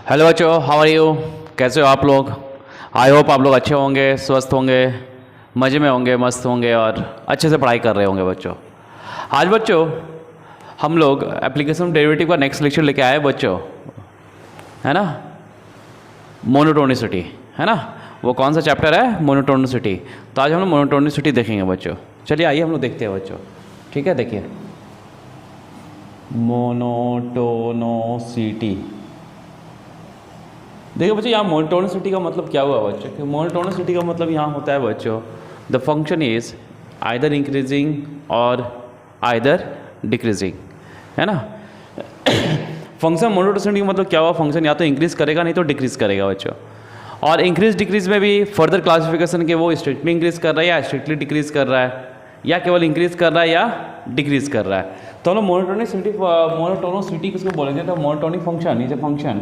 Hello बच्चों, how are you? कैसे हो आप लोग? आई होप आप लोग अच्छे होंगे, स्वस्थ होंगे, मज़े में होंगे, मस्त होंगे और अच्छे से पढ़ाई कर रहे होंगे बच्चों। आज बच्चों हम लोग एप्लीकेशन डेरिवेटिव का नेक्स्ट लेक्चर लेके आए बच्चों, है ना। मोनोटोनिसिटी, है ना। वो कौन सा चैप्टर है? मोनोटोनिसिटी। तो आज हम लोग मोनोटोनिसिटी देखेंगे बच्चों। चलिए आइए हम लोग देखते हैं बच्चों। ठीक है, देखिए मोनोटोनिसिटी। देखिए बच्चों, यहाँ मोनोटोनिसिटी का मतलब क्या हुआ बच्चों? कि मोनोटोनिसिटी का मतलब यहाँ होता है बच्चों, the function is either increasing और आइदर डिक्रीजिंग, है ना। फंक्शन मोनोटोनिसिटी का मतलब क्या हुआ? फंक्शन या तो इंक्रीज करेगा नहीं तो डिक्रीज करेगा बच्चों। और इंक्रीज डिक्रीज में भी फर्दर क्लासिफिकेशन के वो स्ट्रिक्टली इंक्रीज कर रहा है या स्ट्रिक्टली डिक्रीज कर रहा है, या केवल इंक्रीज कर रहा है या डिक्रीज कर रहा है। तो हम लोग मोनोटोनिसिटी किसको बोलेंगे? तो monotonic function is a function.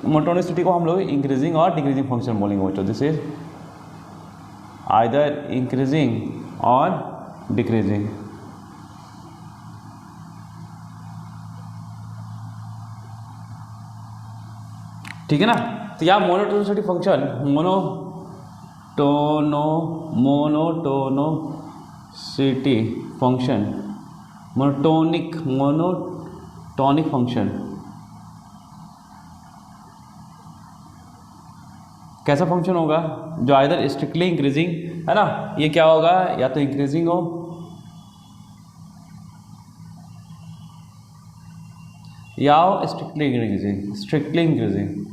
Monotonicity को हम लोग इंक्रीजिंग और डिक्रीजिंग फंक्शन बोलेंगे बच्चों। दिस इज आइदर इंक्रीजिंग और डिक्रीजिंग। ठीक है ना। तो यहाँ monotonicity function monotonicity function monotonic function कैसा फंक्शन होगा? जो आइदर स्ट्रिक्टली इंक्रीजिंग, है ना, ये क्या होगा? या तो इंक्रीजिंग हो या स्ट्रिक्टली इंक्रीजिंग।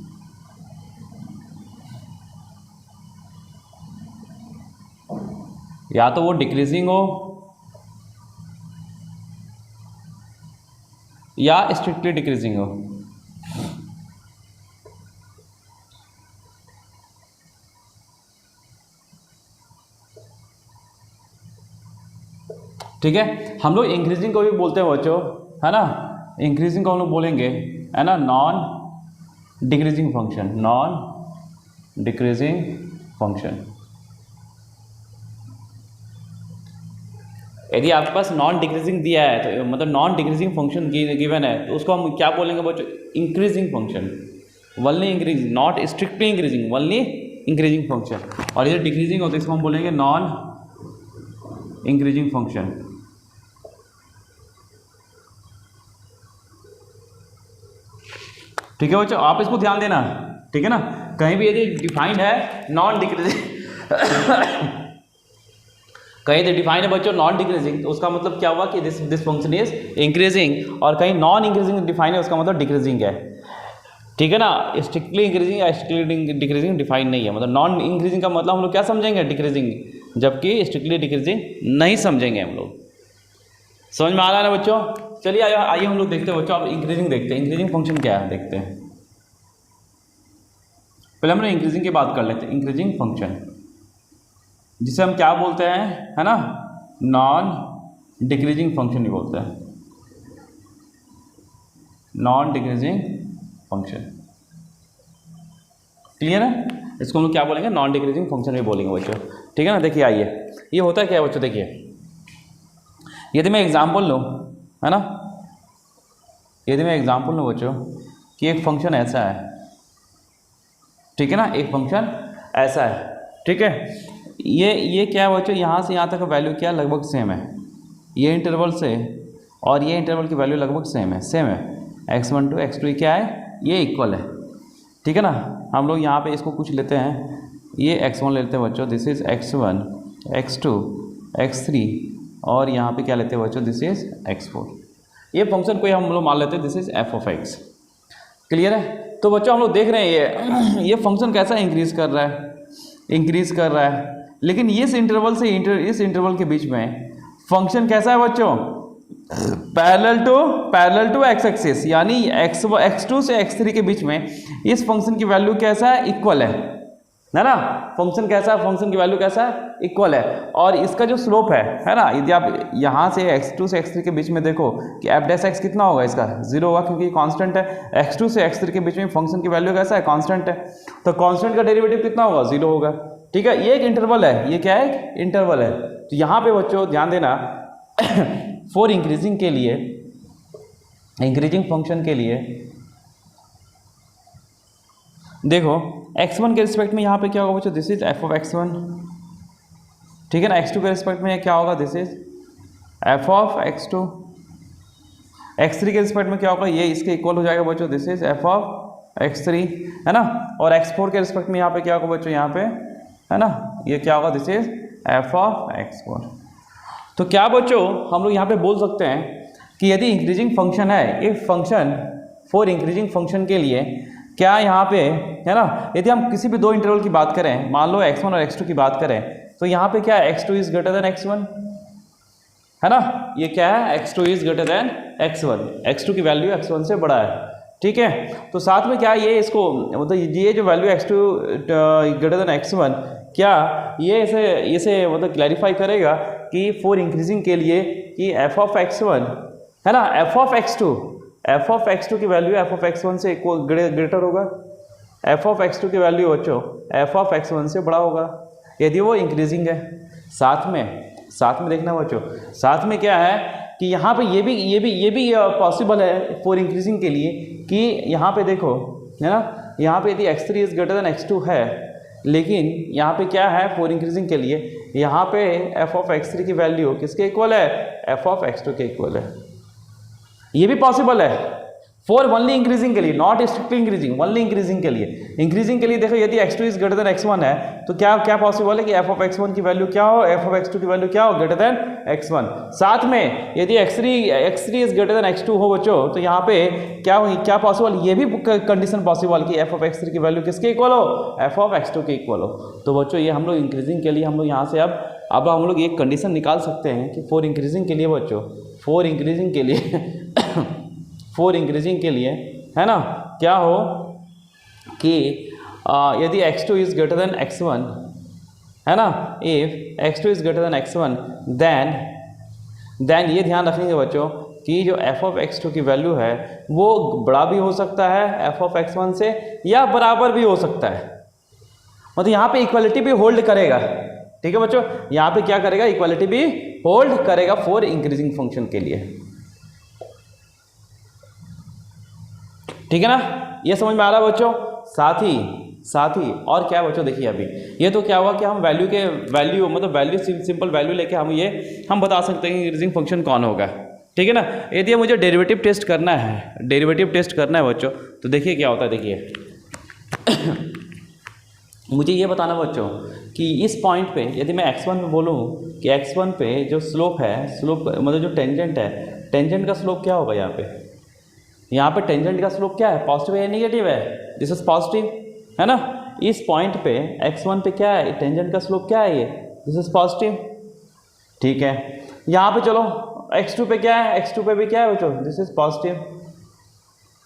या तो वो डिक्रीजिंग हो या स्ट्रिक्टली डिक्रीजिंग हो। ठीक है, हम लोग इंक्रीजिंग को भी बोलते हैं बच्चों, है ना। इंक्रीजिंग को हम लोग बोलेंगे, है ना, नॉन डिक्रीजिंग फंक्शन। यदि आपके पास नॉन डिक्रीजिंग दिया है तो मतलब नॉन डिक्रीजिंग फंक्शन गिवन है तो उसको हम क्या बोलेंगे बच्चों? Increasing function. Only increasing, not strictly increasing, only increasing function. और यदि डिक्रीजिंग हो तो इसको हम बोलेंगे नॉन इंक्रीजिंग फंक्शन। ठीक है बच्चों, आप इसको ध्यान देना। ठीक है ना, कहीं भी यदि डिफाइंड है नॉन डिक्रीजिंग कहीं तो डिफाइन है बच्चों नॉन डिक्रीजिंग, तो उसका मतलब क्या हुआ कि दिस फंक्शन इज इंक्रीजिंग। और कहीं नॉन इंक्रीजिंग डिफाइन है, उसका मतलब डिक्रीजिंग है। ठीक है ना, स्ट्रिक्टली इंक्रीजिंग या स्ट्रिक्टली डिक्रीजिंग डिफाइन नहीं है। मतलब नॉन इंक्रीजिंग का मतलब हम लोग क्या समझेंगे? डिक्रीजिंग, जबकि स्ट्रिक्टली डिक्रीजिंग नहीं समझेंगे हम लोग। समझ में आ रहा है ना बच्चों? चलिए आइए हम लोग देखते हैं बच्चों। अब इंक्रीजिंग देखते हैं, इंक्रीजिंग फंक्शन क्या है देखते हैं। पहले हम लोग इंक्रीजिंग की बात कर लेते हैं। इंक्रीजिंग फंक्शन जिसे हम क्या बोलते हैं, है ना, नॉन डिक्रीजिंग फंक्शन ही बोलते हैं, नॉन डिक्रीजिंग फंक्शन। क्लियर है? इसको हम लोग क्या बोलेंगे? नॉन डिक्रीजिंग फंक्शन भी बोलेंगे बच्चों। ठीक है ना। देखिए आइए, ये होता है क्या है बच्चों? देखिए यदि मैं एग्जाम्पल लूँ, है ना, यदि मैं एग्जाम्पल लूँ बच्चों कि एक फंक्शन ऐसा है, ठीक है ना, एक फंक्शन ऐसा है, ठीक है। ये क्या है बच्चों? यहाँ से यहाँ तक का वैल्यू क्या लगभग सेम है। ये इंटरवल से और ये इंटरवल की वैल्यू लगभग सेम है x1 to x2 क्या है? ये इक्वल है। ठीक है ना। हम लोग यहाँ पे इसको कुछ लेते हैं, ये x1 लेते हैं बच्चों, this is x1, x2, x3, और यहाँ पे क्या लेते हैं बच्चों? This is x4। ये फंक्शन को हम लोग मान लेते हैं this is f of x। Clear है? तो बच्चों हम लोग देख रहे हैं ये फंक्शन कैसा इंक्रीज कर रहा है, लेकिन इस इंटरवल से इस इंटरवल के बीच में फंक्शन कैसा है बच्चों? पैरेलल टू एक्स एक्सिस, यानी x2 से x3 के बीच में इस फंक्शन की वैल्यू कैसा है? इक्वल है ना। फंक्शन कैसा है? फंक्शन की वैल्यू कैसा है? इक्वल है। और इसका जो स्लोप है ना, यदि आप यहाँ से x2 से x3 के बीच में देखो कि f डैश x कितना होगा? इसका 0 होगा, क्योंकि कांस्टेंट है। x2 से x3 के बीच में फंक्शन की वैल्यू कैसा है? कांस्टेंट है। तो कांस्टेंट का डेरिवेटिव कितना होगा? 0 होगा। ठीक है, ये एक इंटरवल है। ये क्या है? इंटरवल है। तो यहाँ पे बच्चों ध्यान देना फॉर इंक्रीजिंग के लिए, इंक्रीजिंग फंक्शन के लिए देखो x1 के रिस्पेक्ट में यहाँ पे क्या होगा बच्चों, this is f of x1, ठीक है ना। x2 के रिस्पेक्ट में क्या होगा, this is f of x2। x3 के रिस्पेक्ट में क्या होगा, ये इसके इक्वल हो जाएगा बच्चों, this is f of x3, है ना। और x4 के रिस्पेक्ट में यहाँ पे क्या होगा बच्चों, यहाँ पे, है ना, ये क्या होगा, this is f of x4। तो क्या बच्चों हम लोग यहाँ पे बोल सकते हैं कि यदि इंक्रीजिंग फंक्शन है, if function for increasing function के लिए क्या यहाँ पे, है ना, यदि हम किसी भी दो इंटरवल की बात करें, मान लो x1 और x2 की बात करें, तो यहाँ पे क्या है, x2 is greater than x1, है ना। ये क्या है, x2 is greater than x1, x2 की वैल्यू x1 से बड़ा है, ठीक है। तो साथ में क्या ये इसको मतलब ये जो value x2 greater than x1, क्या ये इसे मतलब क्लैरिफाई करेगा कि फॉर इंक्रीजिंग के लिए कि f ऑफ x1, है ना, f ऑफ x2 की वैल्यू f ऑफ x1 से ग्रेटर होगा, f ऑफ x2 की वैल्यू बच्चों f ऑफ x1 से बड़ा होगा यदि वो इंक्रीजिंग है। साथ में देखना बच्चों, साथ में क्या है कि यहाँ पे ये भी पॉसिबल है फॉर इंक्रीजिंग के लिए कि यहाँ पे देखो, है ना, यहाँ पे यदि x3 is greater then x2 है, लेकिन यहाँ पे क्या है फॉर इंक्रीजिंग के लिए, यहाँ पे f ऑफ x3 की वैल्यू किसके इक्वल है, f ऑफ x2 के इक्वल है। ये भी पॉसिबल है फॉर ओनली इंक्रीजिंग के लिए, not strictly increasing, only increasing के लिए। इंक्रीजिंग के लिए देखो यदि x2 is greater than x1 है तो क्या पॉसिबल है कि f ऑफ x1 की वैल्यू क्या हो, f ऑफ x2 की वैल्यू क्या हो, ग्रेटर देन x1। साथ में यदि x3 is greater then x2 हो बच्चों, तो यहाँ पे क्या पॉसिबल, ये भी कंडीशन पॉसिबल कि f ऑफ x3 की वैल्यू किसके इक्वल हो, f ऑफ x2 के इक्वल हो। तो बच्चों ये हम लोग इंक्रीजिंग के लिए हम लोग यहाँ से अब हम लोग एक कंडीशन निकाल सकते हैं कि फॉर इंक्रीजिंग के लिए बच्चों, फॉर इंक्रीजिंग के लिए है ना, क्या हो कि यदि x2 is greater than x1, है ना, if x2 is greater than x1 then ये ध्यान रखेंगे बच्चों कि जो f ऑफ x2 की वैल्यू है वो बड़ा भी हो सकता है f ऑफ x1 से या बराबर भी हो सकता है, मतलब यहाँ पे इक्वालिटी भी होल्ड करेगा, ठीक है बच्चों, यहाँ पे क्या करेगा, इक्वालिटी भी होल्ड करेगा फॉर इंक्रीजिंग फंक्शन के लिए, ठीक है ना। ये समझ में आ रहा है बच्चों। साथ ही और क्या है बच्चों, देखिए अभी ये तो क्या हुआ कि हम वैल्यू मतलब सिंपल वैल्यू लेके हम बता सकते हैं कि इंक्रीजिंग फंक्शन कौन होगा, ठीक है ना। यदि मुझे डेरिवेटिव टेस्ट करना है बच्चों, तो देखिए क्या होता है, देखिए मुझे ये बताना बच्चों कि इस पॉइंट पे यदि मैं x1 में बोलूँ कि x1 पे जो स्लोप मतलब जो टेंजेंट है, टेंजेंट का स्लोप क्या होगा, यहाँ पे टेंजेंट का स्लोप क्या है, पॉजिटिव है या नेगेटिव है, दिस इज पॉजिटिव, है ना। इस पॉइंट पे x1 पे क्या है, टेंजेंट का स्लोप क्या है, ये दिस इज पॉजिटिव, ठीक है। यहाँ पे चलो x2 पे क्या है, x2 पे भी क्या है बच्चों, दिस इज पॉजिटिव,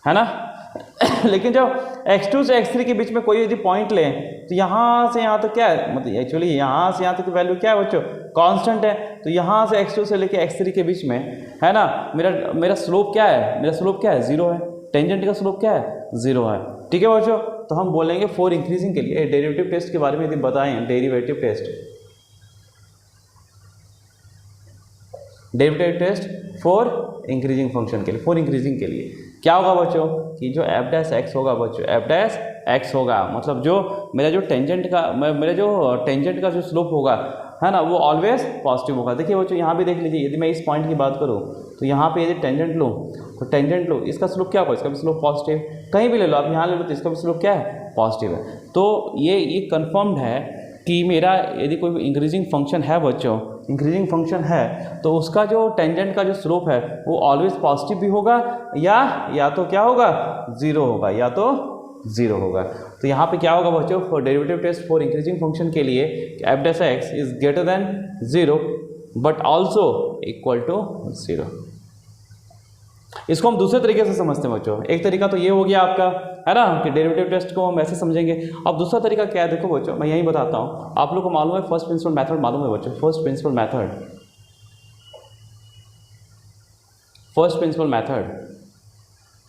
है ना। लेकिन जब x2 से x3 के बीच में कोई यदि पॉइंट लें तो यहाँ से यहाँ तक क्या है, मतलब एक्चुअली यहाँ से यहाँ तक की वैल्यू क्या है बच्चों, कांस्टेंट है। तो यहाँ से x2 से लेके x3 के बीच में, है ना, मेरा स्लोप क्या है, 0 है, टेंजेंट का स्लोप क्या है, 0 है, ठीक है बच्चों। तो हम बोलेंगे फॉर इंक्रीजिंग के लिए डेरिवेटिव टेस्ट के बारे में यदि बताएं, derivative test for increasing function के लिए, फॉर इंक्रीजिंग के लिए क्या होगा बच्चों कि जो f डैश x होगा बच्चों, f डैश x होगा, मतलब जो मेरा टेंजेंट का जो स्लोप होगा, है ना, वो ऑलवेज पॉजिटिव होगा। देखिए बच्चों यहाँ भी देख लीजिए, यदि मैं इस पॉइंट की बात करूँ तो यहाँ पे यदि टेंजेंट लूँ तो टेंजेंट लो, इसका स्लोप क्या होगा, इसका भी स्लोप पॉजिटिव, कहीं भी ले लो आप, यहाँ ले लो तो इसका भी स्लोप क्या है, पॉजिटिव है। तो ये कंफर्म्ड है कि मेरा यदि कोई इंक्रीजिंग फंक्शन है बच्चों, इंक्रीजिंग फंक्शन है तो उसका जो टेंजेंट का जो स्लोप है वो ऑलवेज पॉजिटिव भी होगा या तो क्या होगा, 0 होगा, या तो 0 होगा। तो यहाँ पे क्या होगा बच्चों, for derivative test for increasing function के लिए f dash x is greater than 0 but also equal to 0। इसको हम दूसरे तरीके से समझते हैं बच्चों। एक तरीका तो ये हो गया आपका, है ना, कि डेरिवेटिव टेस्ट को हम ऐसे समझेंगे। अब दूसरा तरीका क्या है, देखो बच्चों मैं यही बताता हूँ, आप लोग को मालूम है फर्स्ट प्रिंसिपल मेथड मालूम है बच्चों, फर्स्ट प्रिंसिपल मेथड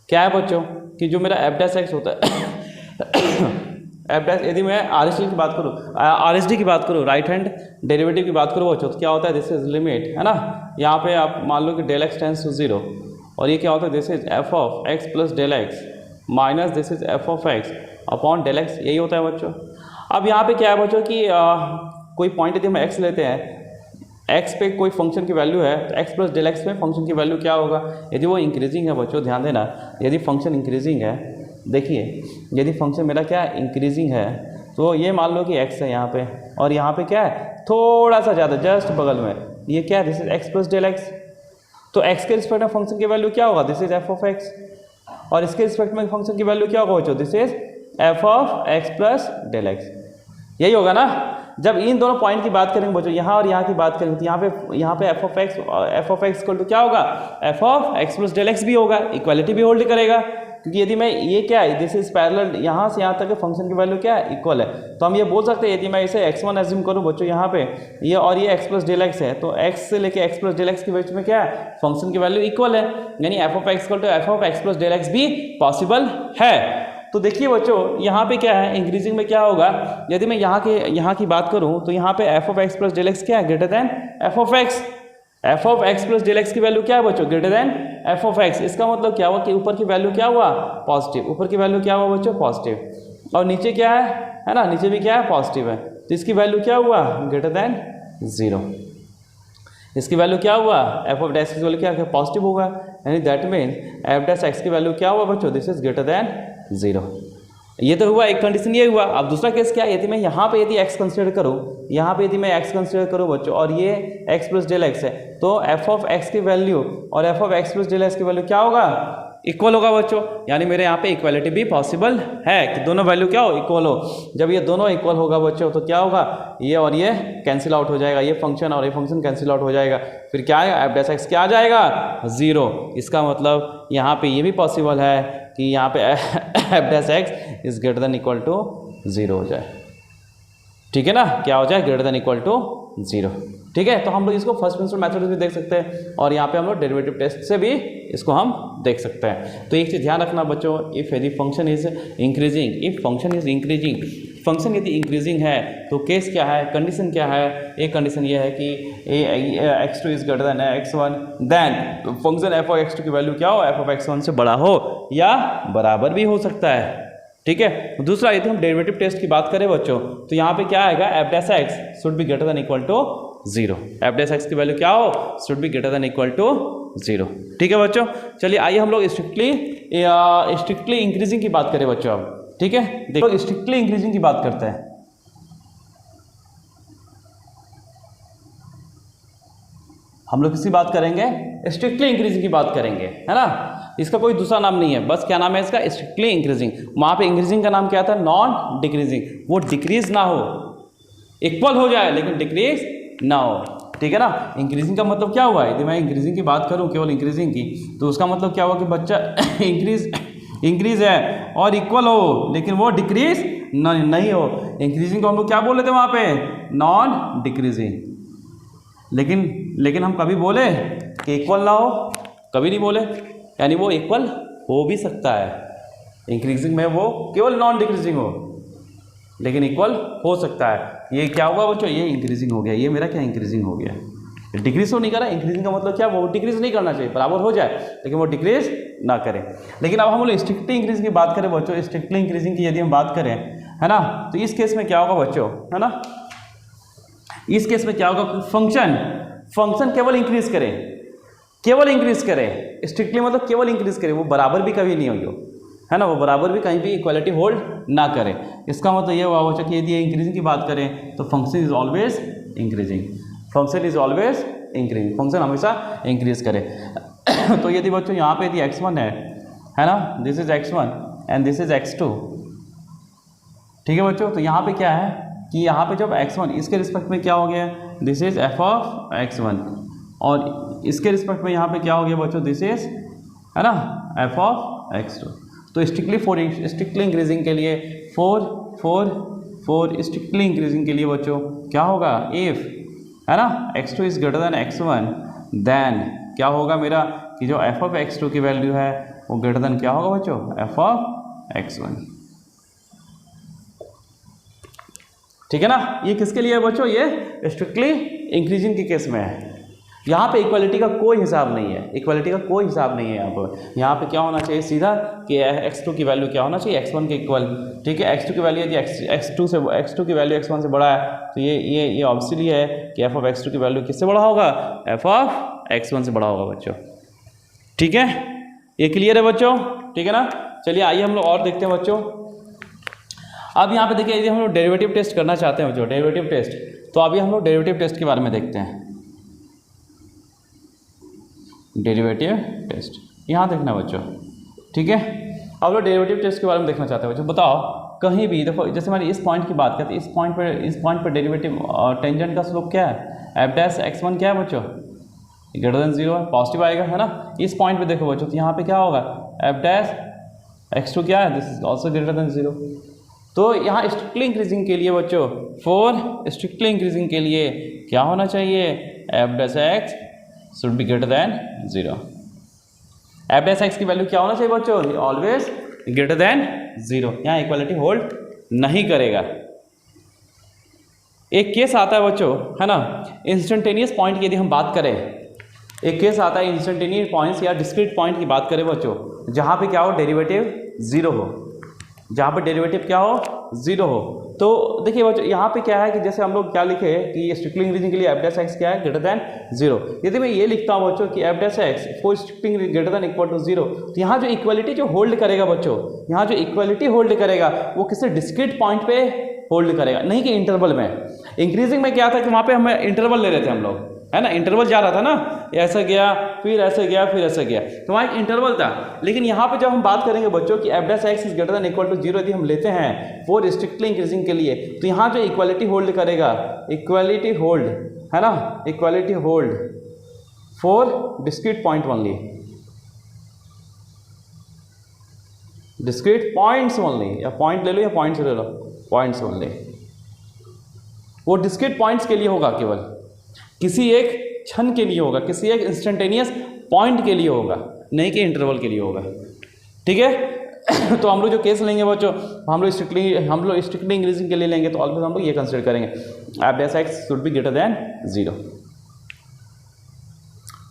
क्या है बच्चों कि जो मेरा f डैश x होता है f डैश, यदि मैं RHD की बात करूँ, राइट हैंड डेरिवेटिव की बात करूँ बच्चों, तो क्या होता है, दिस इज लिमिट, है ना, यहाँ पे आप मान लो कि डेल x टेंड्स टू 0, और ये क्या होता है, this is f of x plus del x minus this is f of x upon del X, यही होता है बच्चों। अब यहाँ पे क्या है बच्चों कि कोई पॉइंट यदि हम एक्स लेते हैं, एक्स पे कोई फंक्शन की वैल्यू है तो एक्स प्लस डेल एक्स में फंक्शन की वैल्यू क्या होगा, यदि वो इंक्रीजिंग है बच्चों, ध्यान देना, यदि फंक्शन इंक्रीजिंग है, देखिए यदि फंक्शन मेरा क्या है इंक्रीजिंग है, तो ये मान लो कि एक्स है यहाँ पे, और यहाँ पे क्या है थोड़ा सा ज़्यादा जस्ट बगल में, ये क्या है this is x plus del X, तो एक्स के रिस्पेक्ट में फंक्शन की वैल्यू क्या होगा, this is F of x, और इसके रिस्पेक्ट में फंक्शन की वैल्यू क्या होगा बच्चों, this is F of x plus del X, यही होगा ना। जब इन दोनों पॉइंट की बात करेंगे बच्चों, यहाँ और यहाँ की बात करेंगे, तो यहाँ पे F of x equal to क्या होगा, F of x plus del X भी होगा, इक्वालिटी भी होल्ड करेगा, क्योंकि यदि मैं ये क्या है दिस इज पैरेलल, यहाँ से यहाँ तक फंक्शन की वैल्यू क्या है इक्वल है, तो हम ये बोल सकते हैं यदि मैं इसे x1 एज्यूम करूँ बच्चों यहाँ पे, ये और ये x प्लस डेल एक्स है, तो x से लेके x प्लस डेल एक्स के बीच में क्या है फंक्शन की वैल्यू इक्वल है, यानी F of x equal to F of x plus del X भी पॉसिबल है। तो देखिए बच्चों यहाँ पे क्या है इंक्रीजिंग में क्या होगा, यदि मैं यहाँ की बात करूँ तो यहाँ पे F of x plus del X क्या है greater than F of x plus del X की वैल्यू क्या है बच्चों greater than F of X, इसका मतलब क्या हुआ कि ऊपर की वैल्यू क्या हुआ पॉजिटिव, ऊपर की वैल्यू क्या हुआ बच्चों पॉजिटिव, और नीचे क्या है ना, नीचे भी क्या है पॉजिटिव है, तो इसकी वैल्यू क्या हुआ ग्रेटर देन 0, इसकी वैल्यू क्या हुआ एफ ऑफ डैश की वैल्यू क्या पॉजिटिव होगा, यानी that mean F dash x की वैल्यू क्या हुआ बच्चों दिस इज ग्रेटर देन 0। ये तो हुआ एक कंडीशन, ये हुआ। अब दूसरा केस क्या है, यदि मैं यहाँ पे यदि x कंसिडर करूँ, यहाँ पे यदि मैं x कंसिडर करूँ बच्चों, और ये x प्लस डेल एक्स है, तो f ऑफ x की वैल्यू और f of x plus del X की वैल्यू क्या होगा इक्वल होगा बच्चों, यानी मेरे यहाँ पे इक्वालिटी भी पॉसिबल है कि दोनों वैल्यू क्या हो इक्वल हो। जब ये दोनों इक्वल होगा बच्चों तो क्या होगा, ये और ये कैंसिल आउट हो जाएगा, ये फंक्शन और ये फंक्शन कैंसिल आउट हो जाएगा, फिर क्या आएगा एफ डैश एक्स क्या आ जाएगा 0। इसका मतलब यहाँ पे ये भी पॉसिबल है कि यहाँ पे F dash x is greater than equal to 0 हो जाए, ठीक है ना, क्या हो जाए ग्रेटर देन इक्वल टू 0, ठीक है। तो हम लोग इसको फर्स्ट प्रिंसिपल मेथड से भी देख सकते हैं, और यहाँ पे हम लोग डेरिवेटिव टेस्ट से भी इसको हम देख सकते हैं। तो एक चीज़ ध्यान रखना बच्चों, इफ यदि function is increasing, if function is increasing, function यदि इंक्रीजिंग है तो केस क्या है, कंडीशन क्या है, एक कंडीशन ये है कि x2 is greater than x1, then function F of x2 की वैल्यू क्या हो एफ ऑफ x1 से बड़ा हो या बराबर भी हो सकता है, ठीक है। दूसरा यदि हम डेरिवेटिव टेस्ट की बात करें बच्चों, तो यहाँ पे क्या आएगा F dash x should be greater than equal to 0, F dash x की वैल्यू क्या हो should be greater than equal to 0, ठीक है बच्चों। चलिए आइए हम लोग स्ट्रिक्टली इंक्रीजिंग की बात करें बच्चों अब, ठीक है। देखो स्ट्रिक्टली इंक्रीजिंग की बात करते हैं, हम लोग किसकी बात करेंगे, स्ट्रिक्टली इंक्रीजिंग की बात करेंगे, है ना। इसका कोई दूसरा नाम नहीं है, बस क्या नाम है इसका स्ट्रिक्टली इंक्रीजिंग। वहाँ पे इंक्रीजिंग का नाम क्या था नॉन डिक्रीजिंग, वो डिक्रीज ना हो, इक्वल हो जाए लेकिन डिक्रीज ना हो, ठीक है ना। इंक्रीजिंग का मतलब क्या हुआ, यदि मैं इंक्रीजिंग की बात करूँ केवल इंक्रीजिंग की, तो उसका मतलब क्या हुआ कि बच्चा इंक्रीज है और इक्वल हो लेकिन वो डिक्रीज नहीं हो। इंक्रीजिंग को हम लोग क्या बोल रहे थे वहाँ पे नॉन डिक्रीजिंग, लेकिन हम कभी बोले कि इक्वल ना हो, कभी नहीं बोले, यानी वो इक्वल हो भी सकता है, इंक्रीजिंग में वो केवल नॉन डिक्रीजिंग हो लेकिन इक्वल हो सकता है। ये क्या हुआ बच्चों, ये इंक्रीजिंग हो गया, ये मेरा क्या इंक्रीजिंग हो गया, डिक्रीज तो नहीं करा। इंक्रीजिंग का मतलब क्या, वो डिक्रीज नहीं करना चाहिए, बराबर हो जाए लेकिन वो डिक्रीज ना करें। लेकिन अब हम लोग स्ट्रिक्टली इंक्रीजिंग की बात करें बच्चों, स्ट्रिक्टली इंक्रीजिंग की यदि हम बात करें, है ना, तो इस केस में क्या होगा बच्चों, है ना, इस केस में क्या होगा, फंक्शन केवल इंक्रीज करे, स्ट्रिक्टली मतलब केवल इंक्रीज करे, वो बराबर भी कभी नहीं होगी, है ना, वो बराबर भी कहीं भी इक्वालिटी होल्ड ना करे। इसका मतलब ये हुआ बच्चों कि यदि इंक्रीजिंग की बात करें तो function is always increasing, function हमेशा इंक्रीज करे। तो यदि बच्चों यहाँ पे यदि x1 है ना, this is x1 and this is x2, ठीक है बच्चों। तो यहाँ पे क्या है कि यहाँ पे जब x1 इसके रिस्पेक्ट में क्या हो गया, this is f of x1, और इसके रिस्पेक्ट में यहाँ पे क्या हो गया बच्चों, दिस इज, है ना, f ऑफ x2। तो स्ट्रिक्टली इंक्रीजिंग के लिए फॉर स्ट्रिक्टली इंक्रीजिंग के लिए बच्चों क्या होगा, इफ, है ना, x2 is greater than x1, then क्या होगा मेरा कि जो f ऑफ x2 की वैल्यू है वो ग्रेटर देन क्या होगा बच्चों, f ऑफ x1, ठीक है ना। ये किसके लिए है बच्चों, ये स्ट्रिक्टली इंक्रीजिंग के केस में है। यहाँ पे इक्वालिटी का कोई हिसाब नहीं है, इक्वालिटी का कोई हिसाब नहीं है यहाँ पे क्या होना चाहिए सीधा कि x2 की वैल्यू क्या होना चाहिए, x1 के इक्वल। ठीक है, x2 की वैल्यू यदि x2 की वैल्यू x1 से बड़ा है तो ये ऑब्वियसली है कि f ऑफ x2 की वैल्यू किससे बड़ा होगा, f ऑफ x1 से बड़ा होगा बच्चों। ठीक है, ये क्लियर है बच्चों, ठीक है ना। चलिए आइए हम लोग और देखते हैं बच्चों। अब यहाँ पे देखिए यदि हम लोग डेरिवेटिव टेस्ट करना चाहते हैं बच्चों, डेरिवेटिव टेस्ट, तो अभी हम लोग डेरिवेटिव टेस्ट के बारे में देखते हैं। डेरिवेटिव टेस्ट यहाँ देखना बच्चों, ठीक है। अब लोग डेरिवेटिव टेस्ट के बारे में देखना चाहते हैं बच्चों। बताओ कहीं भी देखो, जैसे हमारी इस पॉइंट की बात करते हैं, इस पॉइंट पर डेरिवेटिव टेंजेंट का स्लोप क्या है, एफ डैश x1 क्या है बच्चों, ग्रेटर देन 0 है, पॉजिटिव आएगा, है ना। इस पॉइंट पे देखो बच्चों, तो यहाँ पे क्या होगा, एफ डैश x2 क्या है, this is also greater than 0। तो यहाँ स्ट्रिक्टली इंक्रीजिंग के लिए बच्चों, फॉर स्ट्रिक्टली इंक्रीजिंग के लिए क्या होना चाहिए, f dash x should be greater than 0। F dash x की वैल्यू क्या होना चाहिए बच्चों, ऑलवेज ग्रेटर देन 0। यहाँ इक्वालिटी होल्ड नहीं करेगा। एक केस आता है बच्चों, है ना, इंस्टेंटेनियस पॉइंट की यदि हम बात करें, एक केस आता है इंस्टेंटेनियस पॉइंट्स या डिस्क्रीट पॉइंट की बात करें बच्चों, जहाँ पे क्या हो, डेरिवेटिव 0 हो, जहाँ पे डेरिवेटिव क्या हो, 0 हो। तो देखिए बच्चों यहाँ पे क्या है कि जैसे हम लोग क्या लिखे कि स्ट्रिक्टली इंक्रीजिंग के लिए एफ डैश एक्स क्या है, ग्रेटर देन 0। यदि मैं ये लिखता हूँ बच्चों कि F dash X for strictly greater than equal to 0, तो यहाँ जो इक्वालिटी जो होल्ड करेगा बच्चों, यहाँ जो इक्वालिटी होल्ड करेगा वो किसी डिस्क्रीट पॉइंट पे होल्ड करेगा, नहीं कि इंटरवल में। इंक्रीजिंग में क्या था कि वहाँ पे हम इंटरवल ले रहे थे हम लोग, है ना, इंटरवल जा रहा था ना, ऐसा गया फिर ऐसे गया फिर ऐसे गया, तो वहाँ एक इंटरवल था। लेकिन यहाँ पे जब हम बात करेंगे बच्चों कि F dash x is greater than equal to 0 यदि हम लेते हैं फॉर स्ट्रिक्टली इंक्रीजिंग के लिए, तो यहाँ जो इक्वालिटी होल्ड करेगा, इक्वालिटी होल्ड, है ना, equality hold for discrete point only, discrete points only, या पॉइंट ले लो या पॉइंट्स ले लो, पॉइंट्स ओनली, वो डिस्क्रीट पॉइंट्स के लिए होगा, केवल किसी एक क्षण के लिए होगा, किसी एक इंस्टेंटेनियस पॉइंट के लिए होगा, नहीं कि इंटरवल के लिए होगा। ठीक है तो हम लोग जो केस लेंगे बच्चों, हम लोग स्ट्रिक्टली इंक्रीजिंग के लिए लेंगे, तो ऑलवेज हम लोग ये कंसिडर करेंगे F dash x should be greater than 0।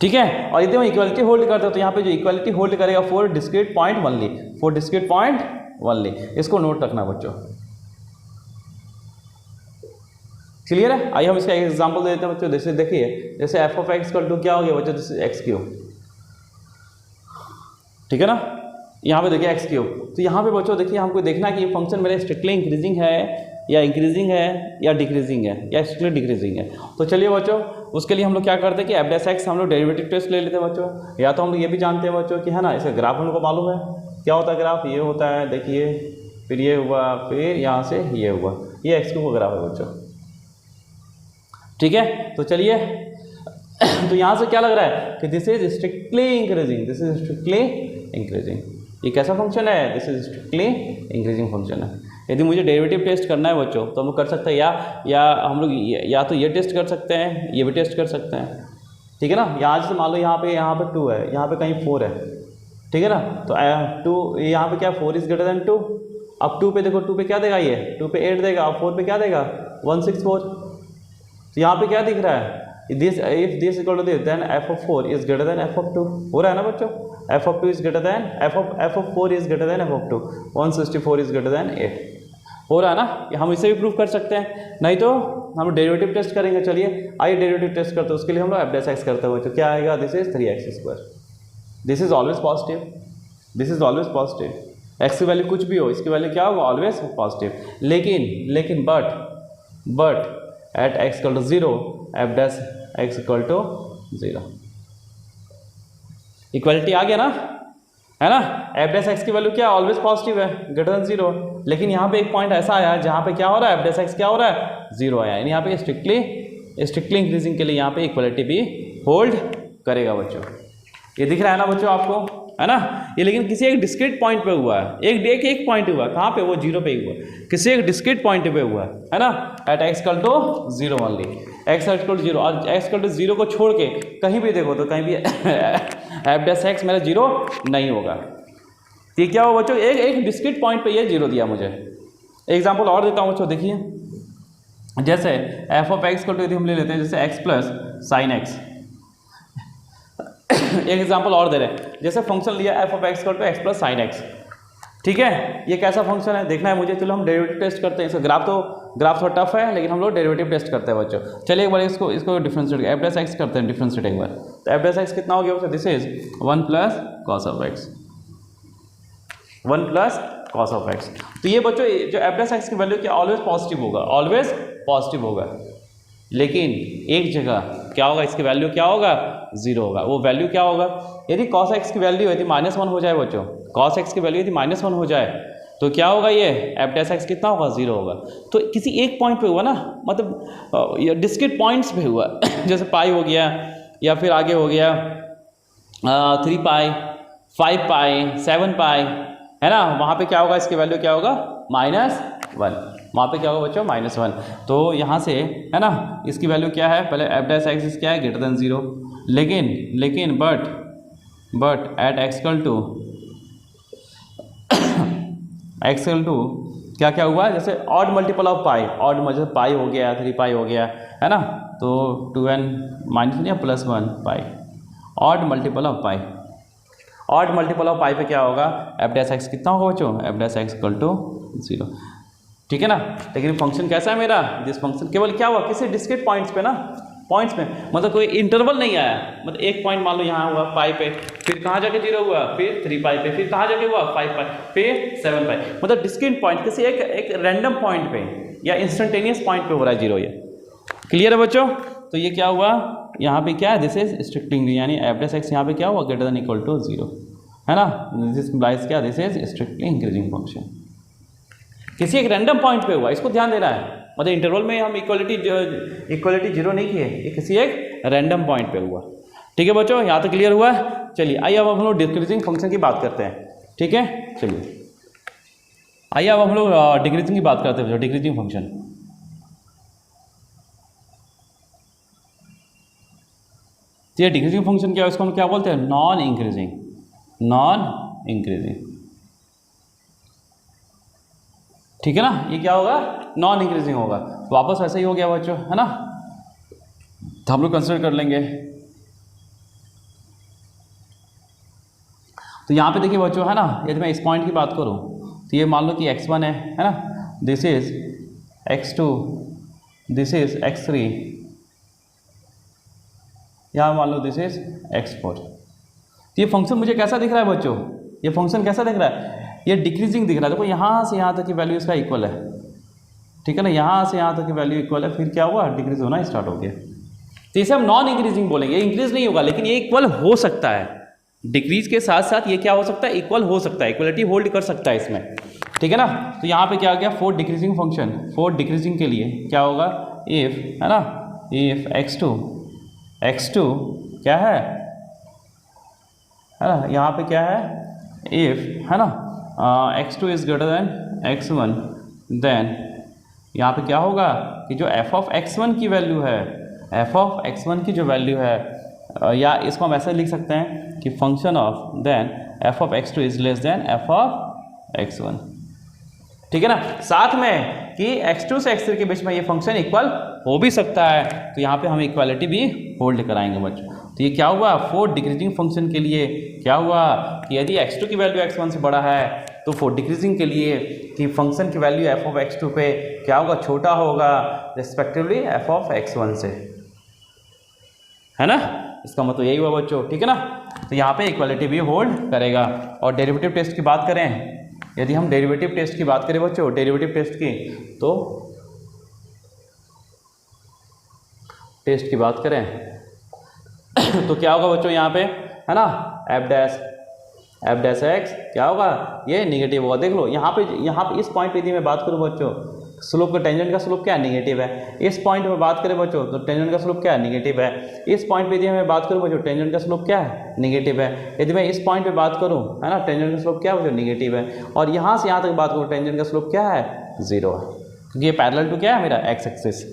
ठीक है, और यदि हम इक्वालिटी होल्ड करते हैं तो यहाँ पे जो इक्वालिटी होल्ड करेगा for discrete point only, for discrete point only, इसको नोट रखना बच्चों। क्लियर है। आइए हम इसका एक एग्जांपल दे देते हैं बच्चों। जैसे देखिए, जैसे F of x equal to क्या हो गया बच्चों, जैसे एक्स क्यूब, ठीक है ना, यहाँ पे देखिए एक्स क्यूब। तो यहाँ पे बच्चों देखिए हमको देखना कि ये फंक्शन मेरे स्ट्रिक्टली इंक्रीजिंग है या इंक्रीजिंग है या डिक्रीजिंग है या स्ट्रिक्टली डिक्रीजिंग है। तो चलिए बच्चों, उसके लिए हम लोग क्या करते हैं कि एफ डैश एक्स हम लोग डेरिवेटिव टेस्ट ले लेते हैं बच्चों। या तो हम लोग ये भी जानते हैं बच्चों कि है ना, इसका ग्राफ हमको मालूम है क्या होता है, ग्राफ ये होता है, देखिए फिर ये हुआ, फिर यहाँ से ये हुआ, ये एक्स क्यूब का ग्राफ है बच्चों। ठीक है, तो चलिए तो यहाँ से क्या लग रहा है कि this is strictly increasing, this is strictly increasing. ये कैसा फंक्शन है, this is strictly increasing function है। यदि मुझे डेरिवेटिव टेस्ट करना है बच्चों तो हम लोग कर सकते हैं, या हम लोग या तो ये टेस्ट कर सकते हैं, ये भी टेस्ट कर सकते हैं। ठीक है ना, यहाँ से मान लो यहाँ पे 2 है, यहाँ पे कहीं 4 है, ठीक है ना, तो 2 यहाँ पे क्या 4 इज ग्रेटर देन 2। अब 2 पे देखो, 2 पे क्या देगा, ये 2 पे 8 देगा, अब 4 पे क्या देगा 164। तो यहाँ पे क्या दिख रहा है, this if this equal to this then F of 4 is greater than F of 2। हो रहा है ना बच्चों, f of 2 is greater than F of 4 is greater than F of 2, 164 is greater than 8। हो रहा है ना, हम इसे भी प्रूव कर सकते हैं। नहीं तो हम डेरिवेटिव टेस्ट करेंगे। चलिए आइए डेरिवेटिव टेस्ट करते हैं। उसके लिए हम लोग एफ डैश एक्स करते हुए, तो क्या आएगा, this is 3x²। This is always positive, this is always positive. X की वैल्यू कुछ भी हो, इसकी वैल्यू क्या होगा, ऑलवेज पॉजिटिव। लेकिन but at x equal to 0 F dash x equal to 0। Equality आ गया ना, है ना। एफ डैश एक्स की वैल्यू क्या, ऑलवेज पॉजिटिव है, ग्रेटर देन 0। लेकिन यहाँ पे एक पॉइंट ऐसा आया है जहाँ पे क्या हो रहा है, एफ डैश एक्स क्या हो रहा है, 0 आया। यानी यहाँ पे स्ट्रिक्टली इंक्रीजिंग के लिए यहाँ पे इक्वलिटी भी होल्ड करेगा बच्चों। ये दिख रहा है ना बच्चों आपको, है ना। ये लेकिन किसी एक डिस्क्रीट पॉइंट पे हुआ है, एक पॉइंट हुआ, कहाँ पे, वो 0 पे ही हुआ, किसी एक डिस्क्रीट पॉइंट पे हुआ है ना। At x equal to 0 only, x equal to 0, और एक्स इक्वल टू 0 को छोड़ के कहीं भी देखो तो कहीं भी एफ डैश एक्स मेरा 0 नहीं होगा। ये क्या हो बच्चों, एक डिस्क्रीट पॉइंट पे ये 0 दिया मुझे। एग्जाम्पल और देता हूँ बच्चों, देखिए जैसे एफ ऑफ एक्स को यदि हम ले लेते हैं, जैसे एक्स प्लस साइन एक्स, एक एग्जांपल और दे रहे हैं, जैसे फंक्शन लिया f of x equal to x plus sin x, ठीक है, ये कैसा फंक्शन है देखना है मुझे। चलो हम डेरिवेटिव टेस्ट करते हैं। इसका ग्राफ थोड़ा टफ है, लेकिन हम लोग डेरिवेटिव टेस्ट करते हैं बच्चों। चलिए एक बार इसको डिफरेंशिएट एफ डैश एक्स करते हैं, डिफरेंशिएट एक बार। तो एफ डैश एक्स कितना हो गया बच्चों, this is 1 plus cos of x, 1 plus cos of x. तो ये बच्चों जो एफ डैश एक्स की वैल्यू क्या ऑलवेज पॉजिटिव होगा, ऑलवेज पॉजिटिव होगा, लेकिन एक जगह क्या होगा, इसकी वैल्यू क्या होगा, 0 होगा। वो वैल्यू क्या होगा, यदि cos x की वैल्यू यदि -1 हो जाए बच्चों, cos x की वैल्यू यदि -1 हो जाए तो क्या होगा, ये एफ डैश एक्स कितना होगा, 0 होगा। तो किसी एक पॉइंट पे हुआ ना, मतलब डिस्क्रीट पॉइंट्स पे हुआ जैसे पाई हो गया, या फिर आगे हो गया 3 पाई, 5 पाई, 7 पाई, है ना, वहाँ पे क्या होगा, इसकी वैल्यू क्या होगा, -1, वहाँ पे क्या होगा बच्चों, -1। तो यहाँ से है ना, इसकी वैल्यू क्या है, पहले एफ डैश एक्स क्या है, ग्रेटर देन 0, लेकिन बट एट एक्सकल टू क्या क्या हुआ, जैसे odd multiple of pi, odd जैसे पाई हो गया, 3 पाई हो गया, है ना, तो 2n -1 या +1 pi, odd multiple of pi, odd multiple of pi पे क्या होगा, एफ डैश एक्स कितना होगा बच्चों, f dash x equal to 0, ठीक है ना। लेकिन फंक्शन कैसा है मेरा, दिस फंक्शन केवल क्या हुआ, किसी डिस्क्रीट पॉइंट्स पे ना, पॉइंट्स में, मतलब कोई इंटरवल नहीं आया, मतलब एक पॉइंट मान लो यहाँ हुआ पाई पे, फिर कहाँ जाके 0 हुआ, फिर 3 पाई पे, फिर कहाँ जाके हुआ 5 पाई, फिर 7 पाई, मतलब डिस्क्रीट पॉइंट, किसी एक रैंडम पॉइंट पे या इंस्टेंटेनियस पॉइंट पे हो रहा है 0 ये। क्लियर है बच्चों। तो ये क्या हुआ, यहाँ पे क्या है, दिस इज स्ट्रिक्टली इंक्रीजिंग, यानी एफ डैश एक्स यहाँ पे क्या हुआ, ग्रेटर देन इक्वल टू 0, है ना, दिस इम्प्लाइज क्या, this is strictly increasing function, किसी एक रैंडम पॉइंट पे हुआ, इसको ध्यान देना है, मतलब इंटरवल में हम इक्वलिटी 0 नहीं किए, ये किसी एक रैंडम पॉइंट पे हुआ। ठीक है बच्चों, यहाँ तक क्लियर हुआ। चलिए आइए अब हम लोग डिक्रीजिंग फंक्शन की बात करते हैं। ठीक है, चलिए आइए अब हम लोग डिक्रीजिंग की बात करते हैं। डिक्रीजिंग फंक्शन, ये डिक्रीजिंग फंक्शन क्या है, इसको हम क्या बोलते हैं, नॉन इंक्रीजिंग, नॉन इंक्रीजिंग। ठीक है ना, ये क्या होगा, नॉन इंक्रीजिंग होगा। तो वापस वैसे ही हो गया बच्चों, है ना, तो हम लोग कंसिडर कर लेंगे। तो यहाँ पे देखिए बच्चों, है ना, यदि मैं इस पॉइंट की बात करूँ तो ये मान लो कि x1 है ना, this is x2, this is x3, यहाँ मान लो दिस इज x4। तो ये फंक्शन मुझे कैसा दिख रहा है बच्चों, ये फंक्शन कैसा दिख रहा है, ये डिक्रीजिंग दिख रहा है। देखो यहाँ से यहाँ तक की वैल्यू इसका इक्वल है, ठीक है ना, यहाँ से यहाँ तक की वैल्यू इक्वल है, फिर क्या हुआ, डिक्रीज होना स्टार्ट हो गया। तो इसे हम नॉन इंक्रीजिंग बोलेंगे, इंक्रीज नहीं होगा, लेकिन ये इक्वल हो सकता है। डिक्रीज के साथ साथ ये क्या हो सकता है, इक्वल हो सकता है, इक्वलिटी होल्ड कर सकता है इसमें। ठीक है ना, तो यहाँ पे क्या हो गया, four decreasing function, four decreasing के लिए क्या होगा, इफ, है ना, इफ x2 क्या है ना, यहाँ पे क्या है, इफ, है ना, x2 is greater than x1, then यहाँ पे क्या होगा कि जो f ऑफ x1 की वैल्यू है, f ऑफ x1 की जो वैल्यू है, या इसको हम ऐसे लिख सकते हैं कि function of then f of x2 is less than f of x1। ठीक है ना, साथ में कि x2 से x3 के बीच में ये फंक्शन इक्वल हो भी सकता है, तो यहाँ पे हम इक्वालिटी भी होल्ड कराएंगे बच्चों। तो ये क्या हुआ, फोर डिक्रीजिंग फंक्शन के लिए क्या हुआ कि यदि x2 की वैल्यू x1 से बड़ा है, तो फोर डिक्रीजिंग के लिए कि फंक्शन की वैल्यू f ऑफ x2 पे क्या होगा, छोटा होगा रिस्पेक्टिवली f ऑफ x1 से, है ना, इसका मतलब यही हुआ बच्चों। ठीक है ना, तो यहाँ पे इक्वालिटी भी होल्ड करेगा। और डेरिवेटिव टेस्ट की बात करें, यदि हम डेरिवेटिव टेस्ट की बात करें बच्चों, डेरिवेटिव टेस्ट की, तो टेस्ट की बात करें तो क्या होगा बच्चों, यहाँ पे है ना, एफ डैश एक्स क्या होगा, ये निगेटिव होगा। देख लो यहाँ पे इस पॉइंट पे यदि मैं बात करूँ बच्चों, स्लोप का टेंजेंट का स्लोप क्या है, निगेटिव है। इस पॉइंट में बात करें बच्चों तो टेंजेंट का स्लोप क्या है, निगेटिव है। इस पॉइंट पे यदि मैं बात करूँ बच्चों, टेंजेंट का स्लोप क्या है, निगेटिव है। यदि मैं इस पॉइंट पे बात करूँ, है ना, टेंजेंट का स्लोप क्या है बच्चों, निगेटिव है। और यहाँ से यहाँ तक बात करूँ, टेंजेंट का स्लोप क्या है, 0 है, क्योंकि ये पैरेलल टू क्या है मेरा, एक्स एक्सिस।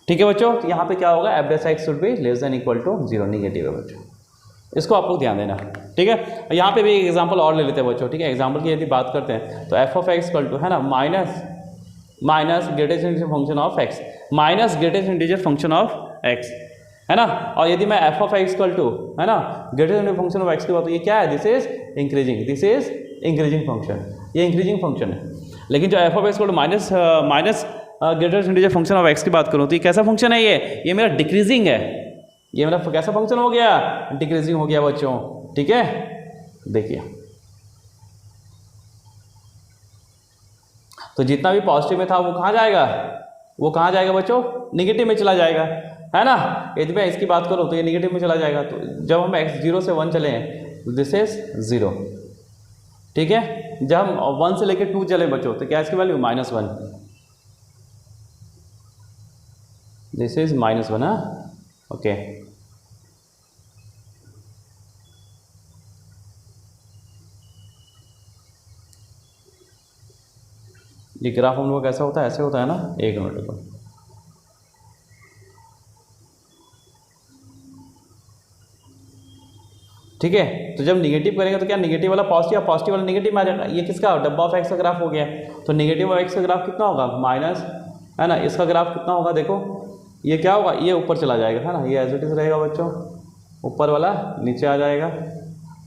ठीक है बच्चों, तो यहाँ पे क्या होगा, f dash x should be less than equal to 0, negative है बच्चों, इसको आप लोग ध्यान देना। ठीक है, यहाँ पे भी एक एग्जांपल और ले लेते हैं बच्चों। ठीक है, एग्जांपल की यदि बात करते हैं तो f of x equal to, है ना, minus greatest integer function of x, minus greatest integer function of x, है ना। और यदि मैं f of x equal to, है ना, greater than function of x की बात, तो ये क्या है, this is increasing, this is increasing function, ये इंक्रीजिंग फंक्शन है। लेकिन जो f of x equal to minus greater than function of x की बात करूँ तो ये कैसा फंक्शन है, ये मेरा डिक्रीजिंग है, ये मेरा कैसा फंक्शन हो गया, डिक्रीजिंग हो गया बच्चों, ठीक है। देखिए तो जितना भी पॉजिटिव में था वो कहाँ जाएगा, वो कहाँ जाएगा बच्चों, निगेटिव में चला जाएगा, है ना। यदि मैं इसकी बात करूँ तो ये निगेटिव में चला जाएगा। तो जब हम x 0 से 1 चले हैं दिस इज 0, ठीक है। जब हम 1 से लेकर 2 चले बच्चों तो क्या इसकी वैल्यू -1, दिस इज -1, हाँ, ओके। ये ग्राफ हम लोग कैसा होता है, ऐसे होता है ना, एक मिनट को, ठीक है। तो जब निगेटिव करेंगे तो क्या निगेटिव वाला पॉजिटिव, पॉजिटिव वाला निगेटिव में आ जाएगा। ये किसका, डब्बा ऑफ एक्स का ग्राफ हो गया। तो निगेटिव ऑफ एक्स का ग्राफ कितना होगा, माइनस, है ना। इसका ग्राफ कितना होगा, देखो ये क्या होगा, ये ऊपर चला जाएगा, है ना, ये एज इट इज रहेगा बच्चों, ऊपर वाला नीचे आ जाएगा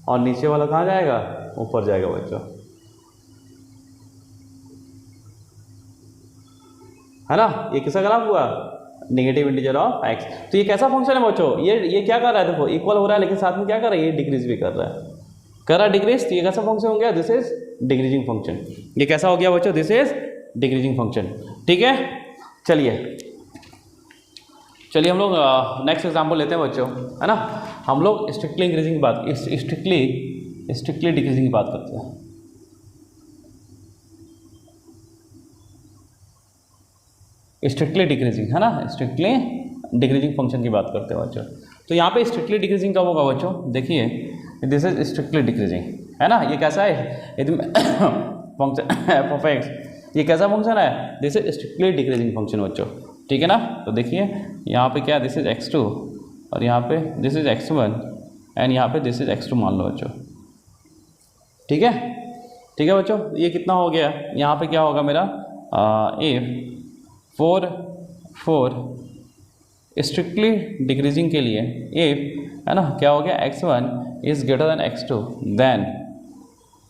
और नीचे वाला कहाँ जाएगा, ऊपर जाएगा बच्चों, है ना। ये किसका ग्राफ हुआ, नेगेटिव इंटीजर ऑफ एक्स। तो ये कैसा फंक्शन है बच्चों, ये क्या कर रहा है, देखो इक्वल हो रहा है लेकिन साथ में क्या कर रहा है, ये डिक्रीज भी कर रहा है, डिक्रीज। तो ये कैसा फंक्शन हो गया, दिस इज डिक्रीजिंग फंक्शन। ये कैसा हो गया बच्चों, दिस इज डिक्रीजिंग फंक्शन, ठीक है। चलिए हम लोग नेक्स्ट एग्जांपल लेते हैं बच्चों, है ना। हम लोग स्ट्रिक्टली इंक्रीजिंग की बात, स्ट्रिक्टली डिक्रीजिंग की बात करते हैं। स्ट्रिक्टली डिक्रीजिंग, है ना, स्ट्रिक्टली डिक्रीजिंग फंक्शन की बात करते हैं बच्चों। तो यहाँ पे स्ट्रिक्टली डिक्रीजिंग कब होगा बच्चों, देखिए दिस इज स्ट्रिक्टली डिक्रीजिंग, है ना। ये कैसा है, यदि फंक्शन एफ ऑफ एक्स, ये कैसा फंक्शन है, this is strictly decreasing function बच्चों, ठीक है ना। तो देखिए यहाँ पे क्या, दिस इज x2 और यहाँ पे दिस इज x1 एंड यहाँ पे दिस इज x2 मान लो बच्चों, ठीक है बच्चों। ये कितना हो गया, यहाँ पे क्या होगा मेरा, इफ 4 स्ट्रिक्टली डिक्रीजिंग के लिए इफ, है ना, क्या हो गया, x1 is greater then x2,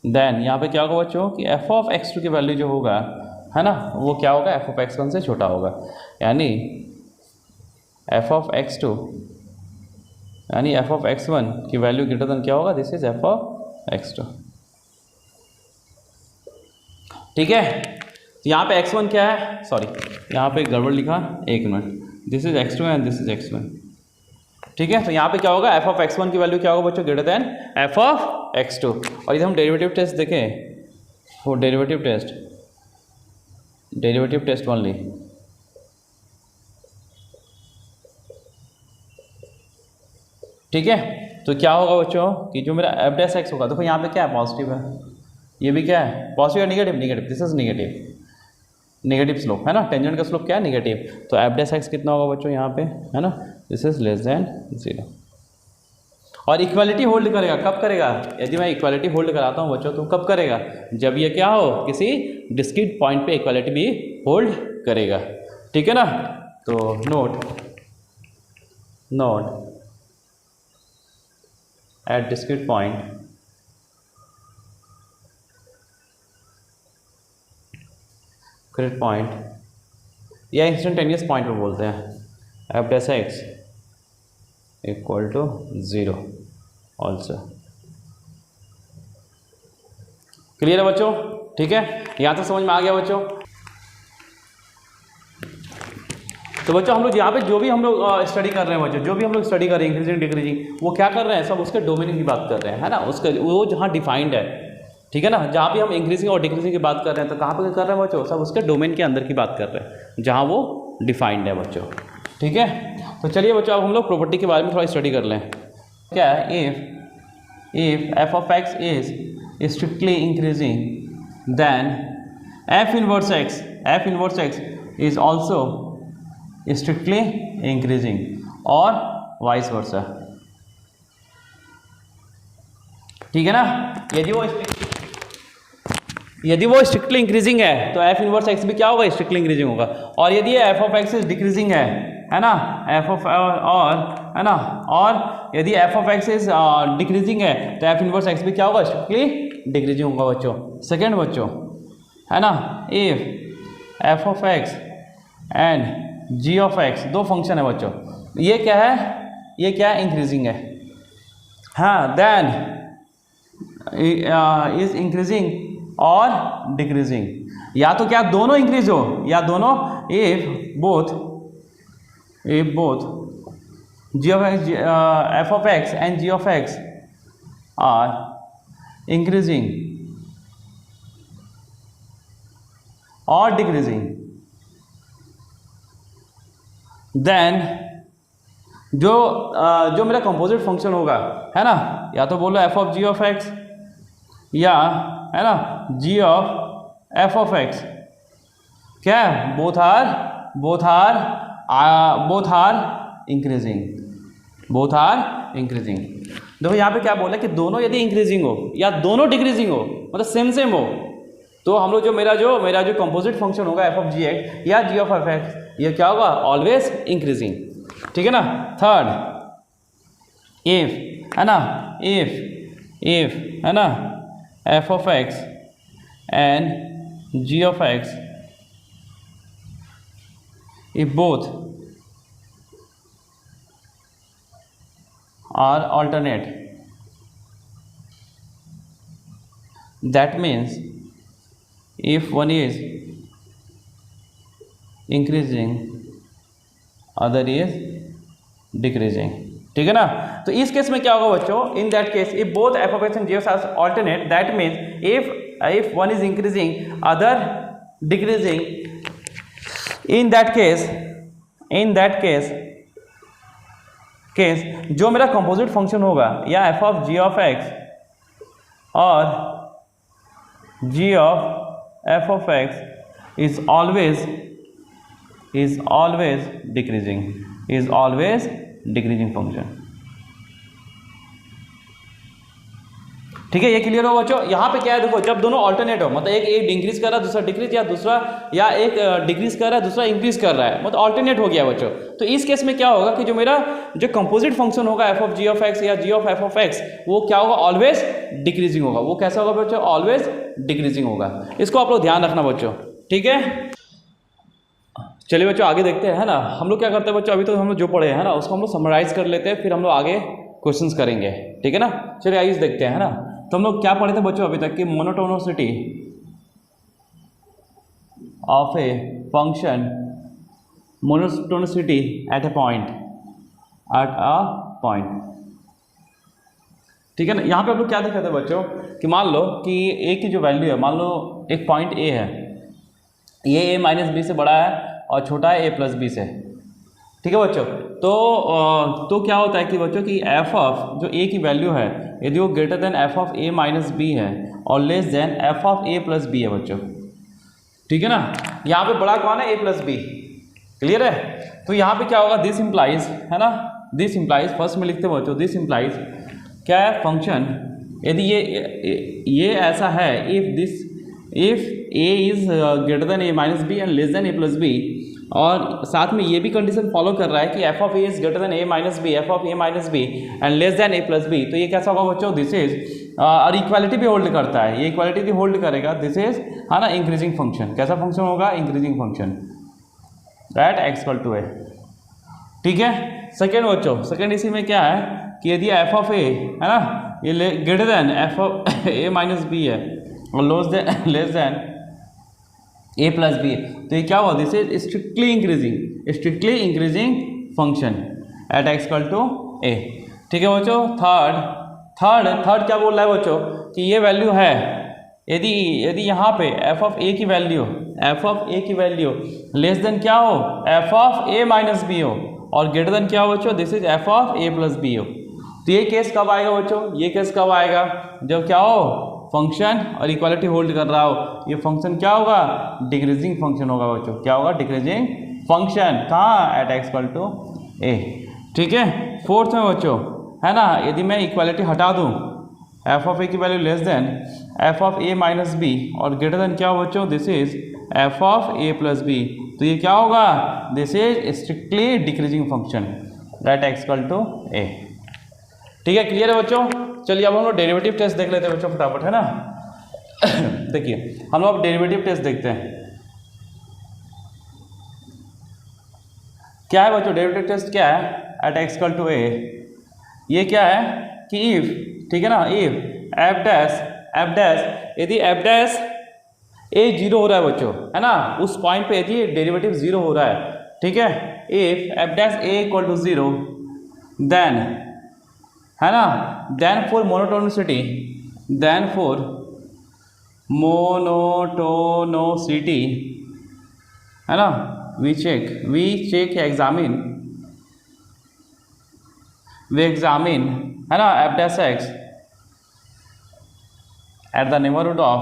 then यहाँ पे क्या होगा बच्चों कि f ऑफ x2 की वैल्यू जो होगा, है ना, वो क्या होगा, f ऑफ x1 से छोटा होगा, यानी f ऑफ x2 यानी f ऑफ x1 की वैल्यू ग्रेटर देन क्या होगा, this is f of x2, ठीक है। तो यहाँ पे x1 क्या है, सॉरी यहाँ पे गड़बड़ लिखा, एक minute, this is x2 and this is x1, ठीक है। तो यहाँ पे क्या होगा, f ऑफ x1 की वैल्यू क्या होगा बच्चों, greater then f of x2। और यदि हम डेरिवेटिव टेस्ट देखें, वो डेरिवेटिव टेस्ट ओनली, ठीक है। तो क्या होगा बच्चों कि जो मेरा f डैश x होगा, देखो यहाँ पे क्या है, पॉजिटिव है, ये भी क्या है, पॉजिटिव है, negative, this is negative slope, है ना, टेंजेंट का स्लोप क्या है, नेगेटिव। तो f डैश x कितना होगा बच्चों यहाँ पे, है ना, दिस इज लेस देन 0। और इक्वालिटी होल्ड करेगा, कब करेगा, यदि मैं इक्वालिटी होल्ड कराता हूँ बच्चों तो कब करेगा, जब ये क्या हो, किसी डिस्क्रीट पॉइंट पे इक्वालिटी भी होल्ड करेगा, ठीक है ना। तो नोट एट डिस्क्रीट पॉइंट या इंस्टेंटेनियस पॉइंट में बोलते हैं, f dash x equal to 0 also. Clear है बच्चों, ठीक है, यहाँ तक समझ में आ गया बच्चों। तो बच्चों हम लोग यहाँ पे जो भी हम लोग स्टडी कर रहे हैं बच्चों, जो भी हम लोग स्टडी कर रहे हैं इंक्रीजिंग डिक्रीजिंग, वो क्या कर रहे हैं, सब उसके डोमेन की बात कर रहे हैं, है ना, उसका वो जहाँ डिफाइंड है, ठीक है ना। जहाँ भी हम इंक्रीजिंग और डिक्रीजिंग की बात कर रहे हैं तो कहाँ पे कर रहे हैं बच्चों, सब उसके डोमेन के अंदर की बात कर रहे हैं जहाँ वो डिफाइंड है बच्चों, ठीक है। तो चलिए बच्चों अब हम लोग प्रॉपर्टी के बारे में थोड़ा स्टडी कर लें। क्या है, if f of x is strictly increasing then f inverse x is also strictly increasing और वाइस वर्सा, ठीक है ना। यदि वो स्ट्रिक्टली इंक्रीजिंग है तो एफ इनवर्स एक्स भी क्या होगा, स्ट्रिक्टली इंक्रीजिंग होगा। और यदि f of x is decreasing है है ना, एफ ऑफ और है ना, और यदि f of x is decreasing है तो एफ इनवर्स एक्स भी क्या होगा, स्ट्रिक्टली डिक्रीजिंग होगा बच्चों। सेकेंड बच्चों है ना, if f of x and g of x दो फंक्शन है बच्चों, ये क्या है, ये क्या है, इंक्रीजिंग है, हाँ, देन इज इंक्रीजिंग और डिक्रीजिंग, या तो क्या दोनों इंक्रीज हो या दोनों, if both g of x f of x and g of x are increasing और डिक्रीजिंग, देन जो मेरा कंपोजिट फंक्शन होगा है ना, या तो बोलो f of g of x या है ना g of f of x, क्या बोथ आर इंक्रीजिंग, देखो यहाँ पे क्या बोला कि दोनों यदि इंक्रीजिंग हो या दोनों डिक्रीजिंग हो, मतलब सेम हो, तो हम लोग जो मेरा जो कंपोजिट फंक्शन होगा एफ ऑफ जी एक्स या जी ऑफ एफ एक्स, ये क्या होगा, ऑलवेज इंक्रीजिंग, ठीक है ना। थर्ड, इफ है ना, इफ है ना f of x and g of x, if both are alternate, that means if one is increasing other is decreasing, ठीक है ना। तो इस केस में क्या होगा बच्चों, in that case if both f of x and g of x alternate, that means if one is increasing other decreasing, in that case जो मेरा कंपोजिट फंक्शन होगा या f of g of x और g of f of x is always decreasing function, ठीक है। ये clear हो बच्चों। यहाँ पे क्या है, देखो जब दोनों ऑल्टरनेट हो, मतलब एक इंक्रीज कर रहा है दूसरा डिक्रीज, या एक डिक्रीज कर रहा है दूसरा इंक्रीज कर रहा है, मतलब ऑल्टरनेट हो गया बच्चों। तो इस केस में क्या होगा कि जो मेरा जो कंपोजिट फंक्शन होगा F of g of x या g of f of x, वो क्या होगा, ऑलवेज डिक्रीजिंग होगा। वो कैसा होगा बच्चों, ऑलवेज डिक्रीजिंग होगा। इसको आप लोग ध्यान रखना बच्चों, ठीक है। चलिए बच्चों आगे देखते हैं, है ना। हम लोग क्या करते हैं बच्चों, अभी तो हम लोग जो पढ़े हैं ना उसको हम लोग समराइज कर लेते हैं, फिर हम लोग आगे क्वेश्चंस करेंगे, ठीक है ना। चलिए आइए देखते हैं, है ना। तो हम लोग क्या पढ़े थे बच्चों अभी तक कि monotonicity of a function, monotonicity at a point, ठीक है ना। यहाँ पे हम लोग क्या देखा था बच्चों कि मान लो कि ए की जो वैल्यू है, मान लो एक पॉइंट ए है, ये ए माइनस बी से बड़ा है और छोटा है ए प्लस बी से, ठीक है बच्चों। तो क्या होता है कि बच्चों की एफ ऑफ जो ए की वैल्यू है, यदि वो greater than F of a minus b है और less than F of a plus b है बच्चों, ठीक है ना। यहाँ पे बड़ा कौन है, ए प्लस बी, क्लियर है। तो यहाँ पे क्या होगा, दिस इम्प्लाइज, है ना, दिस इम्प्लाइज, फर्स्ट में लिखते हैं बच्चों, दिस इम्प्लाइज क्या है, फंक्शन यदि ये ऐसा है, if a is greater than a minus b and less than a plus b, और साथ में ये भी कंडीशन फॉलो कर रहा है कि f of a is greater than a minus b, f of a minus b and less than a plus b, तो ये कैसा होगा बच्चों, दिस इज, और इक्वालिटी भी होल्ड करता है, ये इक्वालिटी भी होल्ड करेगा, दिस इज, है ना, इंक्रीजिंग फंक्शन। कैसा फंक्शन होगा, increasing function that x equal to a, ठीक है। सेकेंड बच्चों, सेकेंड इसी में क्या है कि यदि एफ ऑफ ए, है ना, ये greater than F of a minus b है और less than a plus b, तो ये क्या हुआ, this is strictly increasing function at x equal to a, ठीक है बच्चों। थर्ड क्या बोल रहा है बच्चों कि ये वैल्यू है, यदि यहाँ पे एफ ऑफ ए की वैल्यू लेस देन क्या हो, f of a minus b हो, और ग्रेटर देन क्या हो बच्चों, this is F of a plus b हो। तो ये केस कब आएगा बच्चों, ये केस कब आएगा, जब क्या हो, फंक्शन और इक्वालिटी होल्ड कर रहा हो। ये फंक्शन क्या होगा, डिक्रीजिंग फंक्शन होगा बच्चों, क्या होगा, डिक्रीजिंग फंक्शन, कहाँ, eight x equal to a, ठीक है। फोर्थ में बच्चों, है ना, यदि मैं इक्वालिटी हटा दूँ, एफ ऑफ ए की value less than F of a minus b और ग्रेटर देन क्या हो बच्चों, this is F of a plus b, तो ये क्या होगा, this is strictly decreasing function, let x equal to a। ठीक है, क्लियर है बच्चों। चलिए अब हम लोग डेरिवेटिव टेस्ट देख लेते हैं बच्चों फटाफट, है ना। देखिए हम लोग डेरिवेटिव टेस्ट देखते हैं, क्या है बच्चों डेरिवेटिव टेस्ट क्या है, at x equal to a। ये क्या है कि इफ, ठीक है ना, इफ एफ डैश यदि एफ डैश ए जीरो हो रहा है बच्चों, है ना, उस पॉइंट पे यदि डेरिवेटिव जीरो हो रहा है, ठीक है, if f dash a equal to zero, then, है ना, then for monotonicity, then for monotonicity, है ना, वी चेक एग्जामिन, है ना, f dash x at the neighbourhood of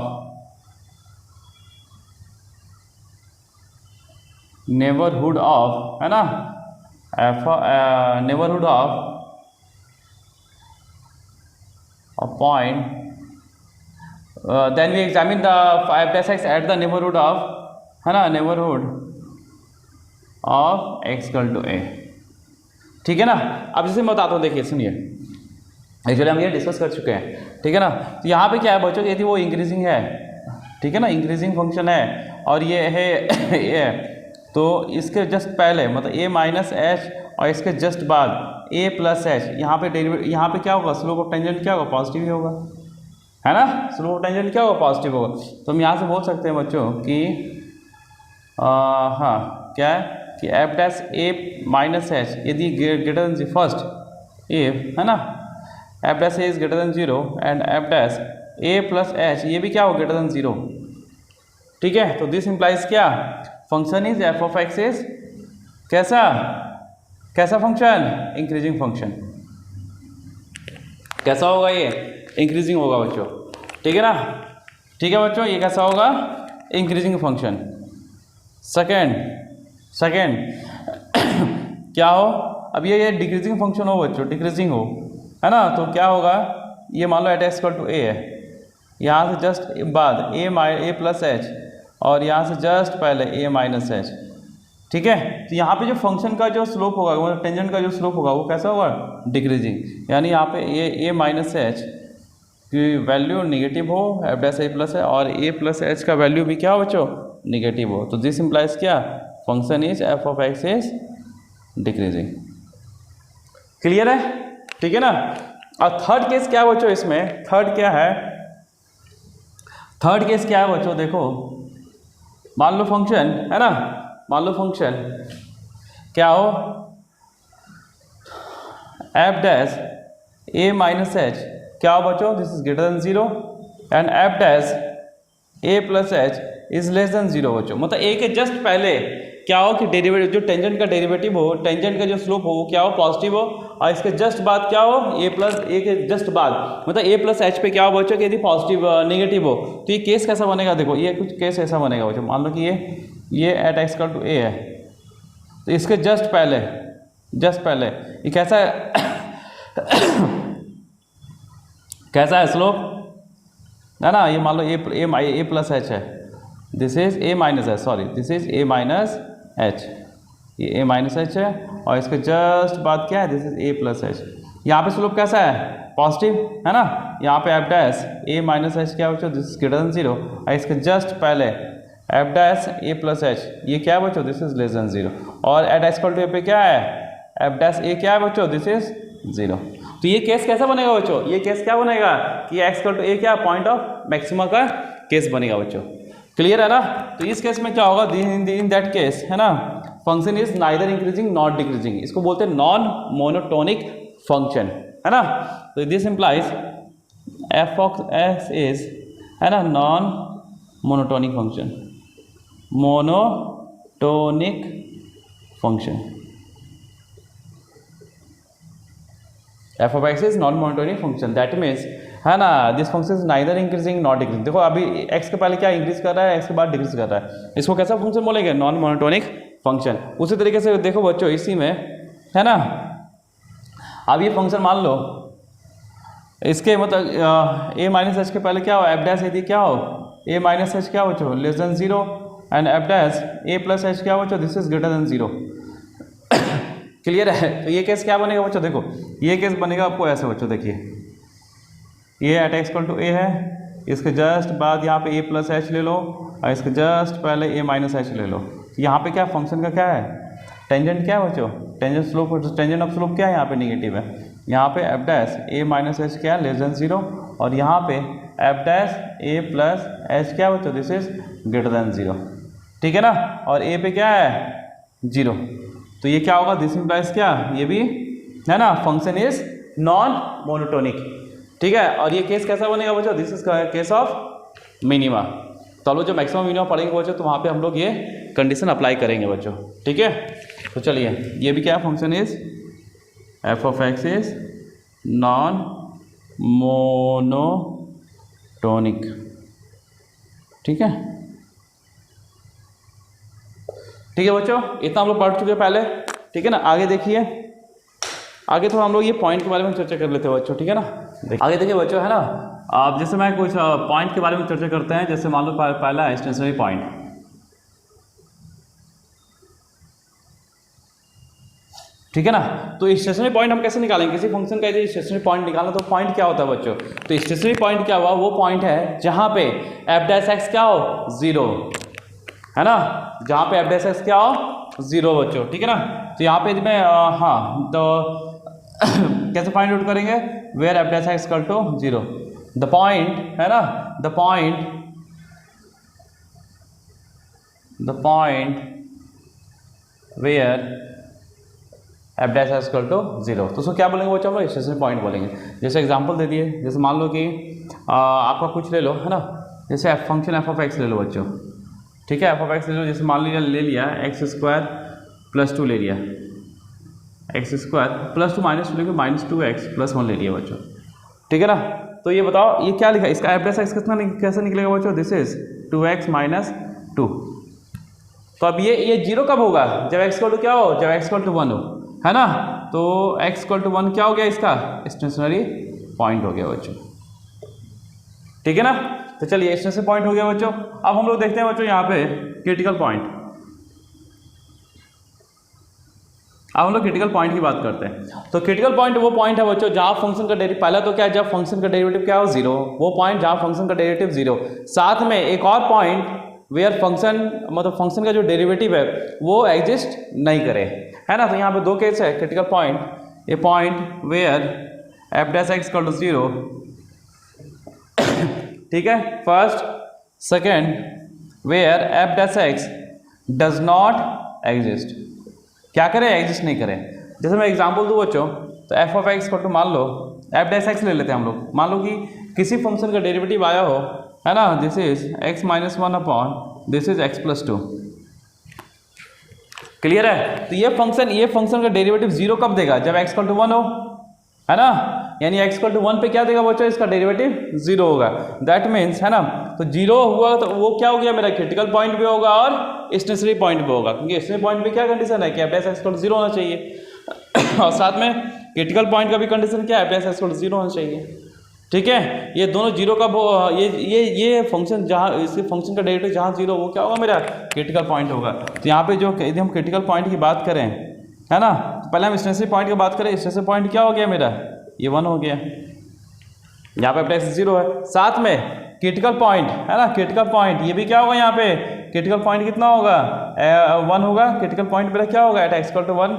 है ना, neighbourhood of a point, then we examine the f dash x at the neighborhood of, है ना, neighborhood of x equal to a। ठीक है ना। अब जैसे मैं बताता हूँ, देखिए सुनिए, एक्चुअली हम ये डिस्कस कर चुके हैं, ठीक है ना। तो यहाँ पे क्या है बच्चों, यदि वो इंक्रीजिंग है, ठीक है ना, इंक्रीजिंग फंक्शन है और ये है ये, तो इसके जस्ट पहले मतलब a माइनस एच और इसके जस्ट बाद a प्लस एच, यहाँ पे डेरिवेटिव, यहाँ पे क्या होगा, स्लोप ऑफ टेंजेंट क्या होगा, पॉजिटिव ही होगा, है ना, स्लोप ऑफ टेंजेंट क्या होगा, पॉजिटिव होगा। तो हम यहाँ से बोल सकते हैं बच्चों कि हाँ क्या है कि एफ डैश ए माइनस एच यदि ग्रेटर देन फर्स्ट इफ, है ना, f dash A is greater than zero and F dash A plus H ये भी क्या हो, ग्रेटर देन जीरो। ठीक है, तो दिस इंप्लाइज क्या, function is F of x is कैसा फंक्शन, इंक्रीजिंग फंक्शन। कैसा होगा ये, इंक्रीजिंग होगा बच्चों, ठीक है ना। ठीक है बच्चों, ये कैसा होगा, इंक्रीजिंग फंक्शन। सेकेंड क्या हो, अब ये डिक्रीजिंग फंक्शन हो बच्चों, डिक्रीजिंग हो, है ना, तो क्या होगा, ये मान लो एट एक्स इक्वल टू ए है, यहाँ से जस्ट बाद ए प्लस एच और यहाँ से जस्ट पहले ए माइनस एच। ठीक है, तो यहाँ पे जो फंक्शन का जो स्लोप होगा, मतलब टेंजेंट का जो स्लोप होगा वो कैसा होगा, डिक्रीजिंग, यानी यहाँ पे ए माइनस एच की वैल्यू निगेटिव हो, एफ डैश ए प्लस है, और ए प्लस एच का वैल्यू भी क्या हो बच्चों, निगेटिव हो। तो दिस इम्प्लाइज क्या, function is F of x is decreasing. Clear है, ठीक है ना। और थर्ड केस क्या है बच्चों, इसमें थर्ड केस क्या है बच्चों, देखो मान लो फंक्शन, है ना, मान लो फंक्शन क्या हो, एफ डैश ए माइनस एच क्या हो बच्चों, this is greater than zero and F dash A plus H is less than zero बच्चों। मतलब ए के जस्ट पहले क्या हो कि डेरिवेटिव, जो टेंजेंट का डेरिवेटिव हो, टेंजेंट का जो स्लोप हो वो क्या हो, पॉजिटिव हो, और इसके जस्ट बाद क्या हो, ए के जस्ट बाद मतलब ए प्लस एच पे क्या हो बच्चों कि यदि पॉजिटिव नेगेटिव हो, तो ये केस कैसा बनेगा, देखो ये कुछ केस ऐसा बनेगा बच्चों। मान लो कि ये एट एक्स इक्वल टू ए है, तो इसके जस्ट पहले ये कैसा है कैसा है स्लोप, है ना, ये मान लो ए प्लस एच है, this is a minus H, sorry this is a minus H, ये ए माइनस एच है, और इसके जस्ट बाद क्या है, this is a plus H. यहाँ पे स्लोप कैसा है, पॉजिटिव, है ना, यहाँ पे एफ डैश ए माइनस एच क्या बच्चों, this is greater than zero, और इसके जस्ट पहले एफ डैश ए प्लस एच ये क्या है बच्चों, this is less than zero, और एट एक्स इक्वल टू ए पे क्या है, एफ डैश ए क्या है बच्चों, दिस इज जीरो। तो ये केस कैसा बनेगा बच्चों, ये केस क्या बनेगा कि एक्स इक्वल टू ए क्या, पॉइंट ऑफ मैक्सिमा का केस बनेगा बच्चों। क्लियर है ना। तो इस केस में क्या होगा, इन दैट केस, है ना, function is neither increasing not decreasing, इसको बोलते हैं नॉन मोनोटोनिक फंक्शन, है ना। तो this implies F of x is, है ना, non monotonic function, monotonic function, F of x is non monotonic function, that means, है ना, this function is neither increasing not decreasing. देखो अभी एक्स के पहले क्या इंक्रीज कर रहा है, एक्स के बाद डिक्रीज कर रहा है, इसको कैसा फंक्शन बोलेंगे, नॉन मोनोटोनिक फंक्शन। उसी तरीके से देखो बच्चों इसी में, है ना, अब ये फंक्शन मान लो इसके मतलब ए माइनस एच के पहले क्या हो, एफ डैश यदि क्या हो, ए माइनस एच क्या हो बच्चों, less than zero, and F dash A plus H क्या बच्चों, this is greater than 0। Clear है? तो ये केस क्या बनेगा बच्चों, देखो ये केस बनेगा आपको ऐसे बच्चों, देखिए ये एट एक्स इक्वल टू ए है, इसके जस्ट बाद यहाँ पे ए प्लस एच ले लो और इसके जस्ट पहले ए माइनस एच ले लो। यहाँ पे क्या फंक्शन का क्या है, टेंजेंट क्या है बच्चों, tangent slope, tangent of slope क्या है यहाँ पे नेगेटिव है। यहाँ पे एफ डैश ए माइनस एच क्या है, लेस देन 0, और यहाँ पे एफ डैश ए प्लस एच क्या है बच्चों, दिस इज ग्रेटर देन 0। ठीक है ना, और ए पे क्या है 0, तो ये क्या होगा, दिस इंप्लाइज क्या, ये भी है ना, फंक्शन इज नॉन मोनोटोनिक। ठीक है, और ये केस कैसा बनेगा बच्चों, this is case of minima. तो हम लोग जो मैक्सिमम मिनिमा पढ़ेंगे बच्चों, तो वहाँ पे हम लोग ये कंडीशन अप्लाई करेंगे बच्चों। ठीक है, तो चलिए ये भी क्या function is F of x is non monotonic. ठीक है, ठीक है बच्चों, इतना हम लोग पढ़ चुके हैं पहले। ठीक है ना, आगे देखिए, आगे थोड़ा हम लोग ये पॉइंट के बारे में चर्चा कर लेते हैं बच्चों। ठीक है ना, आगे देखिए बच्चों, है ना, आप जैसे मैं कुछ पॉइंट के बारे में चर्चा करते हैं, जैसे मान लो पहला है स्टेशनरी पॉइंट। ठीक है ना, तो स्टेशनरी पॉइंट हम कैसे निकालेंगे, किसी फंक्शन का यदि स्टेशनरी पॉइंट निकालना तो पॉइंट क्या होता है बच्चों, तो स्टेशनरी पॉइंट क्या हुआ, वो पॉइंट है जहाँ पे एफ डैश एक्स क्या हो 0, है ना, जहाँ पे एफ डैश एक्स क्या हो 0 बच्चों। ठीक है ना, तो यहाँ पे मैं हाँ, तो कैसे फाइंड आउट करेंगे, where f dash x equal to 0, the point, है ना, the point where f dash x equal to 0। तो उसको क्या बोलेंगे बच्चों, हम लोग स्टेशनरी पॉइंट बोलेंगे। जैसे एग्जांपल दे दिए, जैसे मान लो कि आपका कुछ ले लो, है ना, जैसे फंक्शन एफ ऑफ एक्स ले लो बच्चों। ठीक है, एफ ऑफ एक्स ले लो, जैसे मान लीजिए ले लिया एक्स स्क्वायर प्लस 2 ले लिया, एक्स स्क्वायर प्लस 2 माइनस 2 लेके माइनस 2x प्लस 1 ले लिया बच्चों। ठीक है ना, तो ये बताओ ये क्या लिखा, इसका एफ डैश एक्स कितना कैसे निकलेगा बच्चों, दिस इज 2x माइनस 2। तो अब ये 0 कब होगा, जब x इक्वल टू क्या हो, जब x इक्वल टू 1 हो, है ना, तो x इक्वल टू 1 क्या हो गया, इसका स्टेशनरी पॉइंट हो गया बच्चों। ठीक है ना, तो चलिए स्टेशनरी पॉइंट हो गया बच्चों। अब हम लोग देखते हैं बच्चों यहाँ पे क्रिटिकल पॉइंट। अब हम लोग क्रिटिकल पॉइंट की बात करते हैं। तो क्रिटिकल पॉइंट वो पॉइंट है बच्चों जहाँ फंक्शन का डेरिवेटिव, पहला तो क्या है, जब फंक्शन का डेरिवेटिव क्या हो 0, वो पॉइंट जहाँ फंक्शन का डेरिवेटिव 0, साथ में एक और पॉइंट वेयर फंक्शन, मतलब फंक्शन का जो डेरिवेटिव है वो एग्जिस्ट नहीं करे, है ना। तो यहाँ पे दो केस है critical point, a point where f dash x equal to 0, ठीक है, first, second where f dash x does not exist, क्या करें, एग्जिस्ट नहीं करें। जैसे मैं एग्जांपल दूँ बच्चों, तो एफ ऑफ एक्स को मान लो एफ डैश एक्स ले लेते हैं हम लोग, मान लो कि किसी फंक्शन का डेरिवेटिव आया हो, है ना, this is x minus 1 upon this is x plus 2। Clear है, तो ये फंक्शन का डेरिवेटिव 0 कब देगा, जब एक्स इक्वल टू 1 हो, है ना, यानी एक्स इक्वल टू 1 पे क्या देगा बच्चों, इसका डेरिवेटिव 0 होगा। दैट मीन्स, है ना, तो 0 हुआ तो वो क्या हो गया, मेरा क्रिटिकल पॉइंट भी होगा और स्टेशनरी पॉइंट भी होगा, क्योंकि स्टेशनरी पॉइंट पे क्या कंडीशन है कि F dash x equal to 0 होना चाहिए और साथ में क्रिटिकल पॉइंट का भी कंडीशन क्या है, f dash x equal to 0 होना चाहिए। ठीक है, ये दोनों 0 कब हो, ये फंक्शन जहाँ, इसके फंक्शन का डेरिवेटिव जहाँ 0, वो क्या होगा, मेरा क्रिटिकल पॉइंट होगा। तो यहाँ पे जो यदि हम क्रिटिकल पॉइंट की बात करें, है ना, तो पहले हम स्टेशनरी पॉइंट की बात करें, स्टेशनरी पॉइंट क्या हो गया मेरा, ये 1 हो गया, यहाँ पे एफ डैश 0 है, साथ में क्रिटिकल पॉइंट, है ना, क्रिटिकल पॉइंट ये भी क्या होगा, यहाँ पे क्रिटिकल पॉइंट कितना होगा, 1 होगा, क्रिटिकल पॉइंट मेरा क्या होगा, एट एक्स इक्वल टू 1,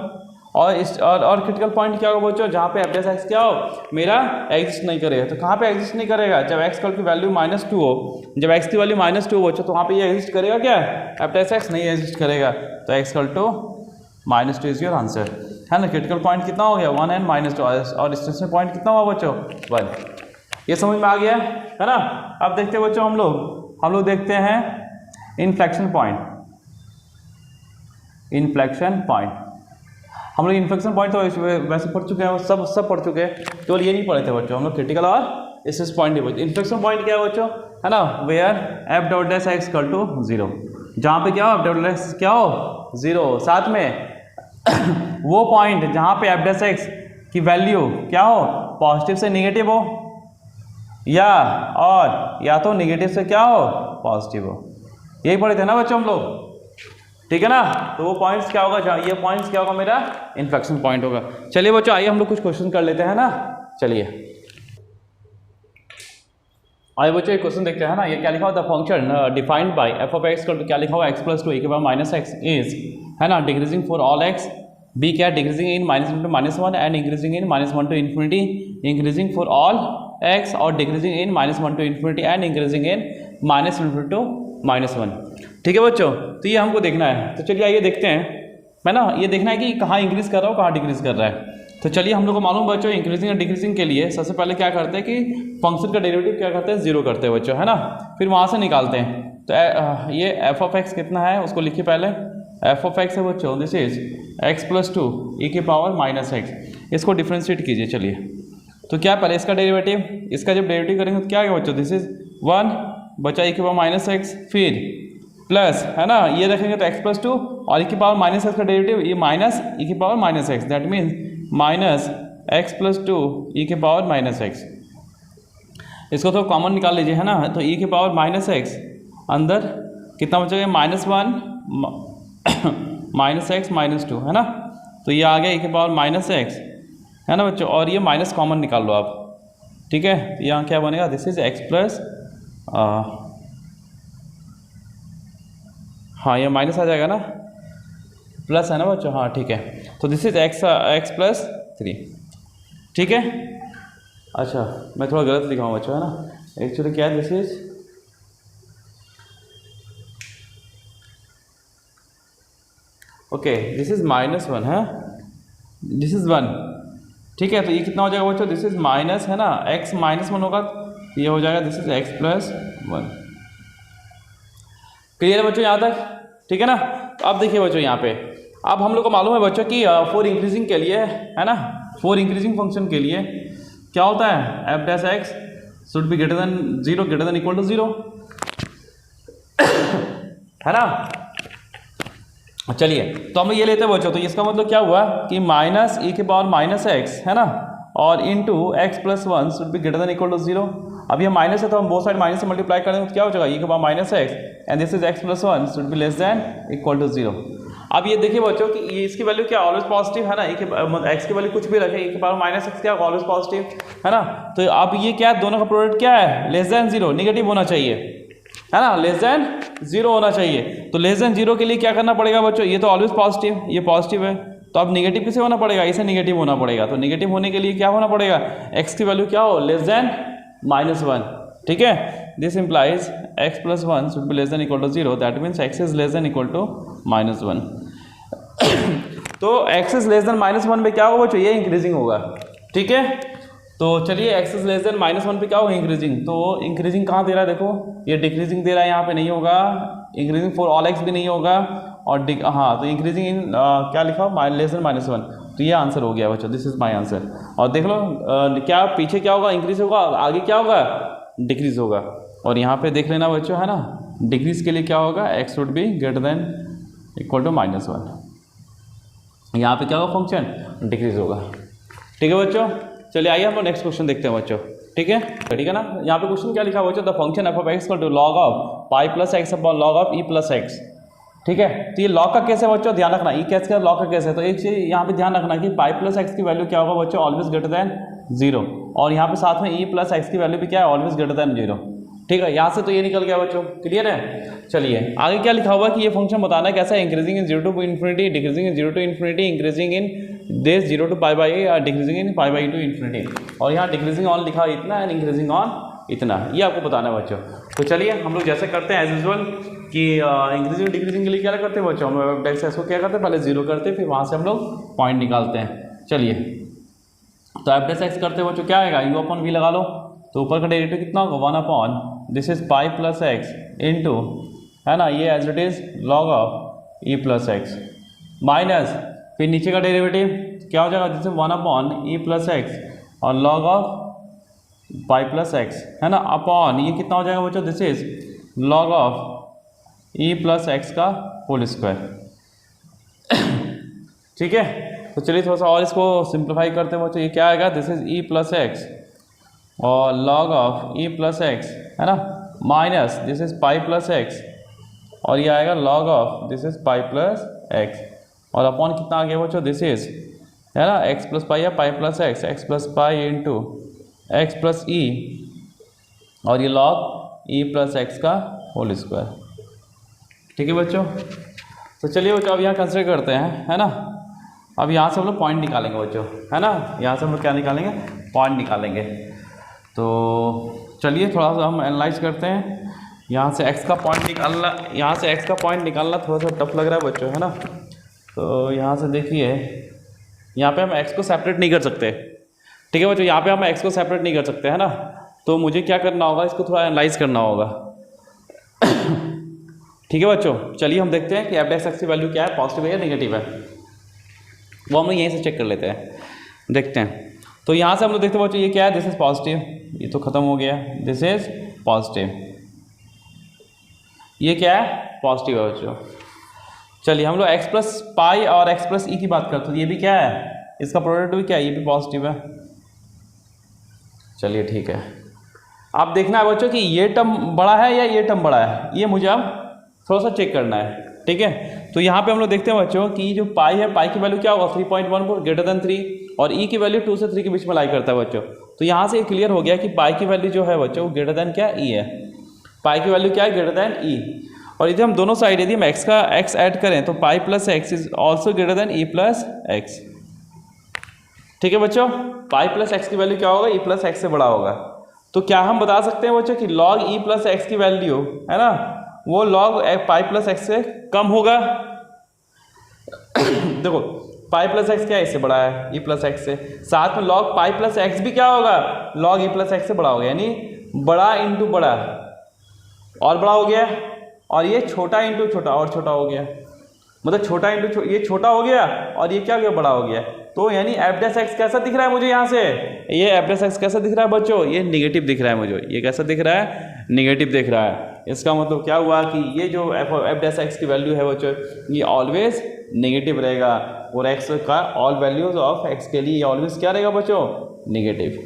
और क्रिटिकल पॉइंट क्या होगा बच्चों, जहाँ पे एफ डैश एक्स क्या हो, मेरा एग्जिस्ट नहीं करेगा। तो कहाँ पे एग्जिस्ट नहीं करेगा, जब एक्स की वैल्यू -2 हो, जब एक्स की वैल्यू -2 हो बच्चों, तो वहाँ पे ये एग्जिस्ट करेगा क्या, एफ डैश एक्स नहीं एग्जिस्ट करेगा। तो x equal to -2 is your answer, है ना। क्रिटिकल पॉइंट कितना हो गया, 1 एंड -2, और स्टेशनरी पॉइंट कितना हुआ बच्चों, 1। ये समझ में आ गया, है ना। अब देखते हैं बच्चों हम लोग देखते हैं इन्फ्लेक्शन पॉइंट। हम लोग इन्फ्लेक्शन पॉइंट तो वैसे पढ़ चुके हैं, सब पढ़ चुके हैं, केवल ये नहीं पढ़े थे बच्चों हम लोग, क्रिटिकल और स्टेशनरी पॉइंट ही। इन्फ्लेक्शन पॉइंट क्या है बच्चों, है ना, where f dot dash x equal to 0, जहाँ पे क्या हो, एफ डॉट डैश एक्स क्या हो 0, साथ में वो पॉइंट जहाँ पे एफ डैश एक्स की वैल्यू क्या हो, पॉजिटिव से नेगेटिव हो, या तो नेगेटिव से क्या हो, पॉजिटिव हो। यही पढ़े थे ना बच्चों हम लोग, ठीक है ना। तो वो पॉइंट्स क्या होगा, ये पॉइंट्स क्या होगा, मेरा इन्फ्लेक्शन पॉइंट होगा। चलिए बच्चों आइए हम लोग कुछ क्वेश्चन कर लेते हैं ना। चलिए आइए बच्चों एक क्वेश्चन देखते हैं ना। ये क्या लिखा हुआ था, function defined by F of x क्या लिखा हुआ, एक्स प्लस टू ए के पावर माइनस एक्स इज, है ना, decreasing for all x, b क्या decreasing in minus one to minus one and increasing in minus one to infinity, increasing for all x और decreasing in minus one to infinity and increasing in minus infinity to minus one. ठीक है बच्चों, तो ये हमको देखना है। तो चलिए आइए देखते हैं, है ना, ये देखना है कि कहाँ इंक्रीज कर रहा हो, कहाँ डिक्रीज कर रहा है। तो चलिए हम लोग को मालूम बच्चों, इंक्रीजिंग और डिक्रीजिंग के लिए सबसे पहले क्या करते हैं कि फंक्शन का डेरिवेटिव क्या करते हैं, जीरो करते हैं बच्चों, है ना, फिर वहाँ से निकालते हैं। तो ये एफ ऑफ एक्स कितना है उसको लिखिए पहले, एफ ऑफ एक्स है बच्चों, this is x plus two e के पावर माइनस एक्स, इसको डिफ्रेंशिएट कीजिए। चलिए तो क्या पहले इसका डेरिवेटिव, इसका जब डेरिवेटिव करेंगे तो क्या आएगा बच्चों, दिस इज वन बचा ई के पावर माइनस एक्स, फिर प्लस, है ना, ये रखेंगे तो एक्स प्लस टू और ई की पावर माइनस एक्स का डेरिवेटिव ये माइनस ई की power minus x, that means minus x plus two e के पावर माइनस एक्स। इसको तो कॉमन निकाल लीजिए, है ना, तो ई के पावर माइनस एक्स अंदर कितना बचेगा, minus one minus x minus two, है ना, तो ये आ गया ई के पावर माइनस एक्स, है ना बच्चों, और ये माइनस कॉमन निकाल लो आप, ठीक है। तो यहाँ क्या बनेगा, दिस इज एक्स प्लस, हाँ ये माइनस आ जाएगा ना, प्लस है ना बच्चों, हाँ ठीक है। तो this is x plus three, ठीक है। अच्छा मैं थोड़ा गलत लिखा हूँ बच्चों, है ना, एक्चुअली क्या है, this is okay, this is minus one है, दिस इज वन, ठीक है। तो ये कितना हो जाएगा बच्चों, दिस इज माइनस, है ना, एक्स माइनस वन होगा, ये हो जाएगा this is x plus one. Clear है बच्चों यहाँ तक, ठीक है ना। तो अब देखिए बच्चों यहाँ पे, अब हम लोग को मालूम है बच्चों कि फॉर इंक्रीजिंग के लिए, है ना, फॉर इंक्रीजिंग फंक्शन के लिए क्या होता है, f dash x should be greater than zero, greater than equal to zero, है ना। चलिए तो हम ये लेते हैं बच्चों, तो इसका मतलब क्या हुआ कि माइनस ई के पावर माइनस एक्स, है ना, और into x plus one should be greater than equal to zero. अब ये माइनस है तो हम बोथ साइड माइनस से मल्टीप्लाई कर देंगे तो क्या हो जाएगा, ई के power minus x and this is x plus one should be less than equal to zero. अब ये देखिए बच्चों कि ये इसकी वैल्यू क्या ऑलवेज पॉजिटिव, है ना, एक्स की वैल्यू कुछ भी रखे, ई के पावर माइनस एक्स क्या ऑलवेज पॉजिटिव, है ना। तो अब ये क्या है, दोनों का प्रोडक्ट क्या है, लेस देन जीरो, निगेटिव होना चाहिए, है ना, लेस देन जीरो होना चाहिए। तो लेस देन जीरो के लिए क्या करना पड़ेगा बच्चों, ये तो ऑलवेज पॉजिटिव, ये पॉजिटिव है, तो अब निगेटिव किसे होना पड़ेगा, इसे निगेटिव होना पड़ेगा। तो निगेटिव होने के लिए क्या होना पड़ेगा, एक्स की वैल्यू क्या हो, लेस देन माइनस वन, ठीक है। This implies x plus one should be less than equal to zero, that means x is less than equal to minus one. तो x is less than minus one पे क्या होगा बच्चों, ये increasing होगा, ठीक है। तो चलिए x is less than minus one पे क्या होगा, इंक्रीजिंग। तो इंक्रीजिंग कहाँ दे रहा है, देखो ये डिक्रीजिंग दे रहा है, यहाँ पे नहीं होगा, इंक्रीजिंग फॉर ऑल एक्स भी नहीं होगा, और हाँ तो इंक्रीजिंग इन क्या लिखा, लेस देन माइनस वन। तो ये आंसर हो गया बच्चों, दिस इज माय आंसर। और देख लो क्या पीछे क्या होगा, इंक्रीज होगा, आगे क्या होगा, डिक्रीज होगा। और यहाँ पे देख लेना बच्चों, है ना, डिक्रीज के लिए क्या होगा, x would be greater than equal to minus one, यहाँ पे क्या होगा, फंक्शन डिक्रीज होगा, ठीक है बच्चों। चलिए आइए हम लोग नेक्स्ट क्वेश्चन देखते हैं बच्चों, ठीक है, ठीक है ना। यहाँ पे क्वेश्चन क्या लिखा हुआ बच्चों, the function F of x equal to log of pi plus x upon log of e plus x, ठीक है। तो ये लॉग का कैसे बच्चों, ध्यान रखना, ई कैसे का लॉग का कैसे है। तो एक चीज यहाँ पे ध्यान रखना कि पाई प्लस एक्स की वैल्यू क्या होगा बच्चों, ऑलवेज ग्रेटर देन जीरो, और यहाँ पे साथ में ई प्लस एक्स की वैल्यू भी क्या है, ऑलवेज ग्रेटर देन जीरो, ठीक है। यहाँ से तो ये निकल गया बच्चों, क्लियर है। चलिए आगे क्या लिखा हुआ कि ये फंक्शन बताना है कैसा है, increasing in zero to infinity, decreasing in zero to infinity, increasing in this zero to pi by और decreasing in pi by two infinity, और यहाँ डिक्रीजिंग ऑन लिखा इतना एंड इंक्रीजिंग ऑन इतना, ये आपको बताना है बच्चों। तो चलिए हम लोग जैसे करते हैं एज यूजुअल कि इंक्रीजिंग डिक्रीजिंग के लिए क्या करते हैं बच्चों, हम लोग डेक्स इसको क्या करते हैं, पहले जीरो करते हैं, फिर वहाँ से हम लोग पॉइंट निकालते हैं। चलिए तो एफ डेस एक्स करते हैं बच्चों, क्या आएगा, यू अपॉन वी लगा लो, तो ऊपर का डेरिवेटिव कितना होगा, one upon this is pi plus x into, है ना, ये as it is log of e plus x, minus फिर नीचे का डेरिवेटिव क्या हो जाएगा, this is one upon e plus x और log of pi plus x, है ना, अपॉन ये कितना हो जाएगा बच्चों, this is log of e plus x का होल स्क्वायर, ठीक है। तो चलिए थोड़ा सा और इसको सिंप्लीफाई करते हैं बच्चों, ये क्या आएगा, this is e plus x और log of e plus x, है ना, minus this is pi plus x और ये आएगा log of this is pi plus x, और अपॉन कितना आ गया बच्चों, दिस इज है ना एक्स प्लस पाई या pi plus x plus pi into x plus e, और ये log ई प्लस एक्स का होल स्क्वायर। ठीक है बच्चों, तो चलिए बच्चों अब यहाँ कंसिडर करते हैं, है ना। अब यहाँ से हम लोग पॉइंट निकालेंगे बच्चों, है ना। यहाँ से हम लोग क्या निकालेंगे, पॉइंट निकालेंगे। तो चलिए थोड़ा सा हम एनालाइज करते हैं। यहाँ से x का पॉइंट निकालना, यहाँ से x का पॉइंट निकालना थोड़ा सा टफ लग रहा है बच्चों, है ना। तो यहाँ से देखिए, यहाँ पे हम x को सेपरेट नहीं कर सकते। ठीक है बच्चों, यहाँ पे हम x को सेपरेट नहीं कर सकते, है ना। तो मुझे क्या करना होगा, इसको थोड़ा एनालाइज करना होगा। ठीक है बच्चों, चलिए हम देखते हैं कि एफ डैश एक्स की वैल्यू क्या है, पॉजिटिव है या नेगेटिव है। वो हम लोग यहीं से चेक कर लेते हैं, देखते हैं। तो यहाँ से हम लोग देखते हैं बच्चों, ये क्या है, दिस इज पॉजिटिव, ये तो खत्म हो गया, दिस इज पॉजिटिव, ये क्या है, पॉजिटिव है बच्चों। चलिए हम लोग x प्लस पाई और x प्लस ई की बात करते हैं, ये भी क्या है, इसका प्रोडक्ट भी क्या है, ये भी पॉजिटिव है। चलिए ठीक है, आप देखना है बच्चों कि ये टर्म बड़ा है या ये टर्म बड़ा है, ये मुझे अब थोड़ा सा चेक करना है। ठीक है, तो यहाँ पे हम लोग देखते हैं बच्चों कि जो पाई है, पाई की वैल्यू क्या होगा 3.14 ग्रेटर देन 3, और ई की वैल्यू 2 से 3 के बीच में लाई करता है बच्चों। तो यहाँ से क्लियर हो गया कि पाई की वैल्यू जो है बच्चों ग्रेटर देन क्या, ई है। पाई की वैल्यू क्या है, ग्रेटर देन ई। और यदि हम दोनों साइड यदि हम एक्स का एक्स ऐड करें तो पाई plus x is also greater than E plus x. ठीक है बच्चों, पाई प्लस एक्स की वैल्यू क्या होगा, ई प्लस एक्स से बड़ा होगा। तो क्या हम बता सकते हैं बच्चों कि लॉग ई प्लस एक्स की वैल्यू है ना, वो लॉग पाई प्लस एक्स से कम होगा। देखो पाई प्लस एक्स क्या है, इससे बड़ा है ई प्लस एक्स से, साथ में लॉग पाई प्लस एक्स भी क्या होगा, लॉग ई प्लस एक्स से बड़ा होगा, यानी बड़ा इंटू बड़ा और बड़ा हो गया, और ये छोटा इंटू छोटा और छोटा हो गया, मतलब छोटा इंटू ये छोटा हो गया और ये क्या हो गया, बड़ा हो गया। तो यानी एफ डैश एक्स कैसा दिख रहा है मुझे यहाँ से, ये एफ डैश एक्स कैसा दिख रहा है बच्चों, ये निगेटिव दिख रहा है मुझे, ये कैसा दिख रहा है, निगेटिव दिख रहा है। इसका मतलब क्या हुआ कि ये जो एफ डैश एक्स की वैल्यू है बच्चों, ये ऑलवेज नेगेटिव रहेगा, और एक्स का ऑल वैल्यूज ऑफ एक्स के लिए ऑलवेज क्या रहेगा बच्चों, नेगेटिव।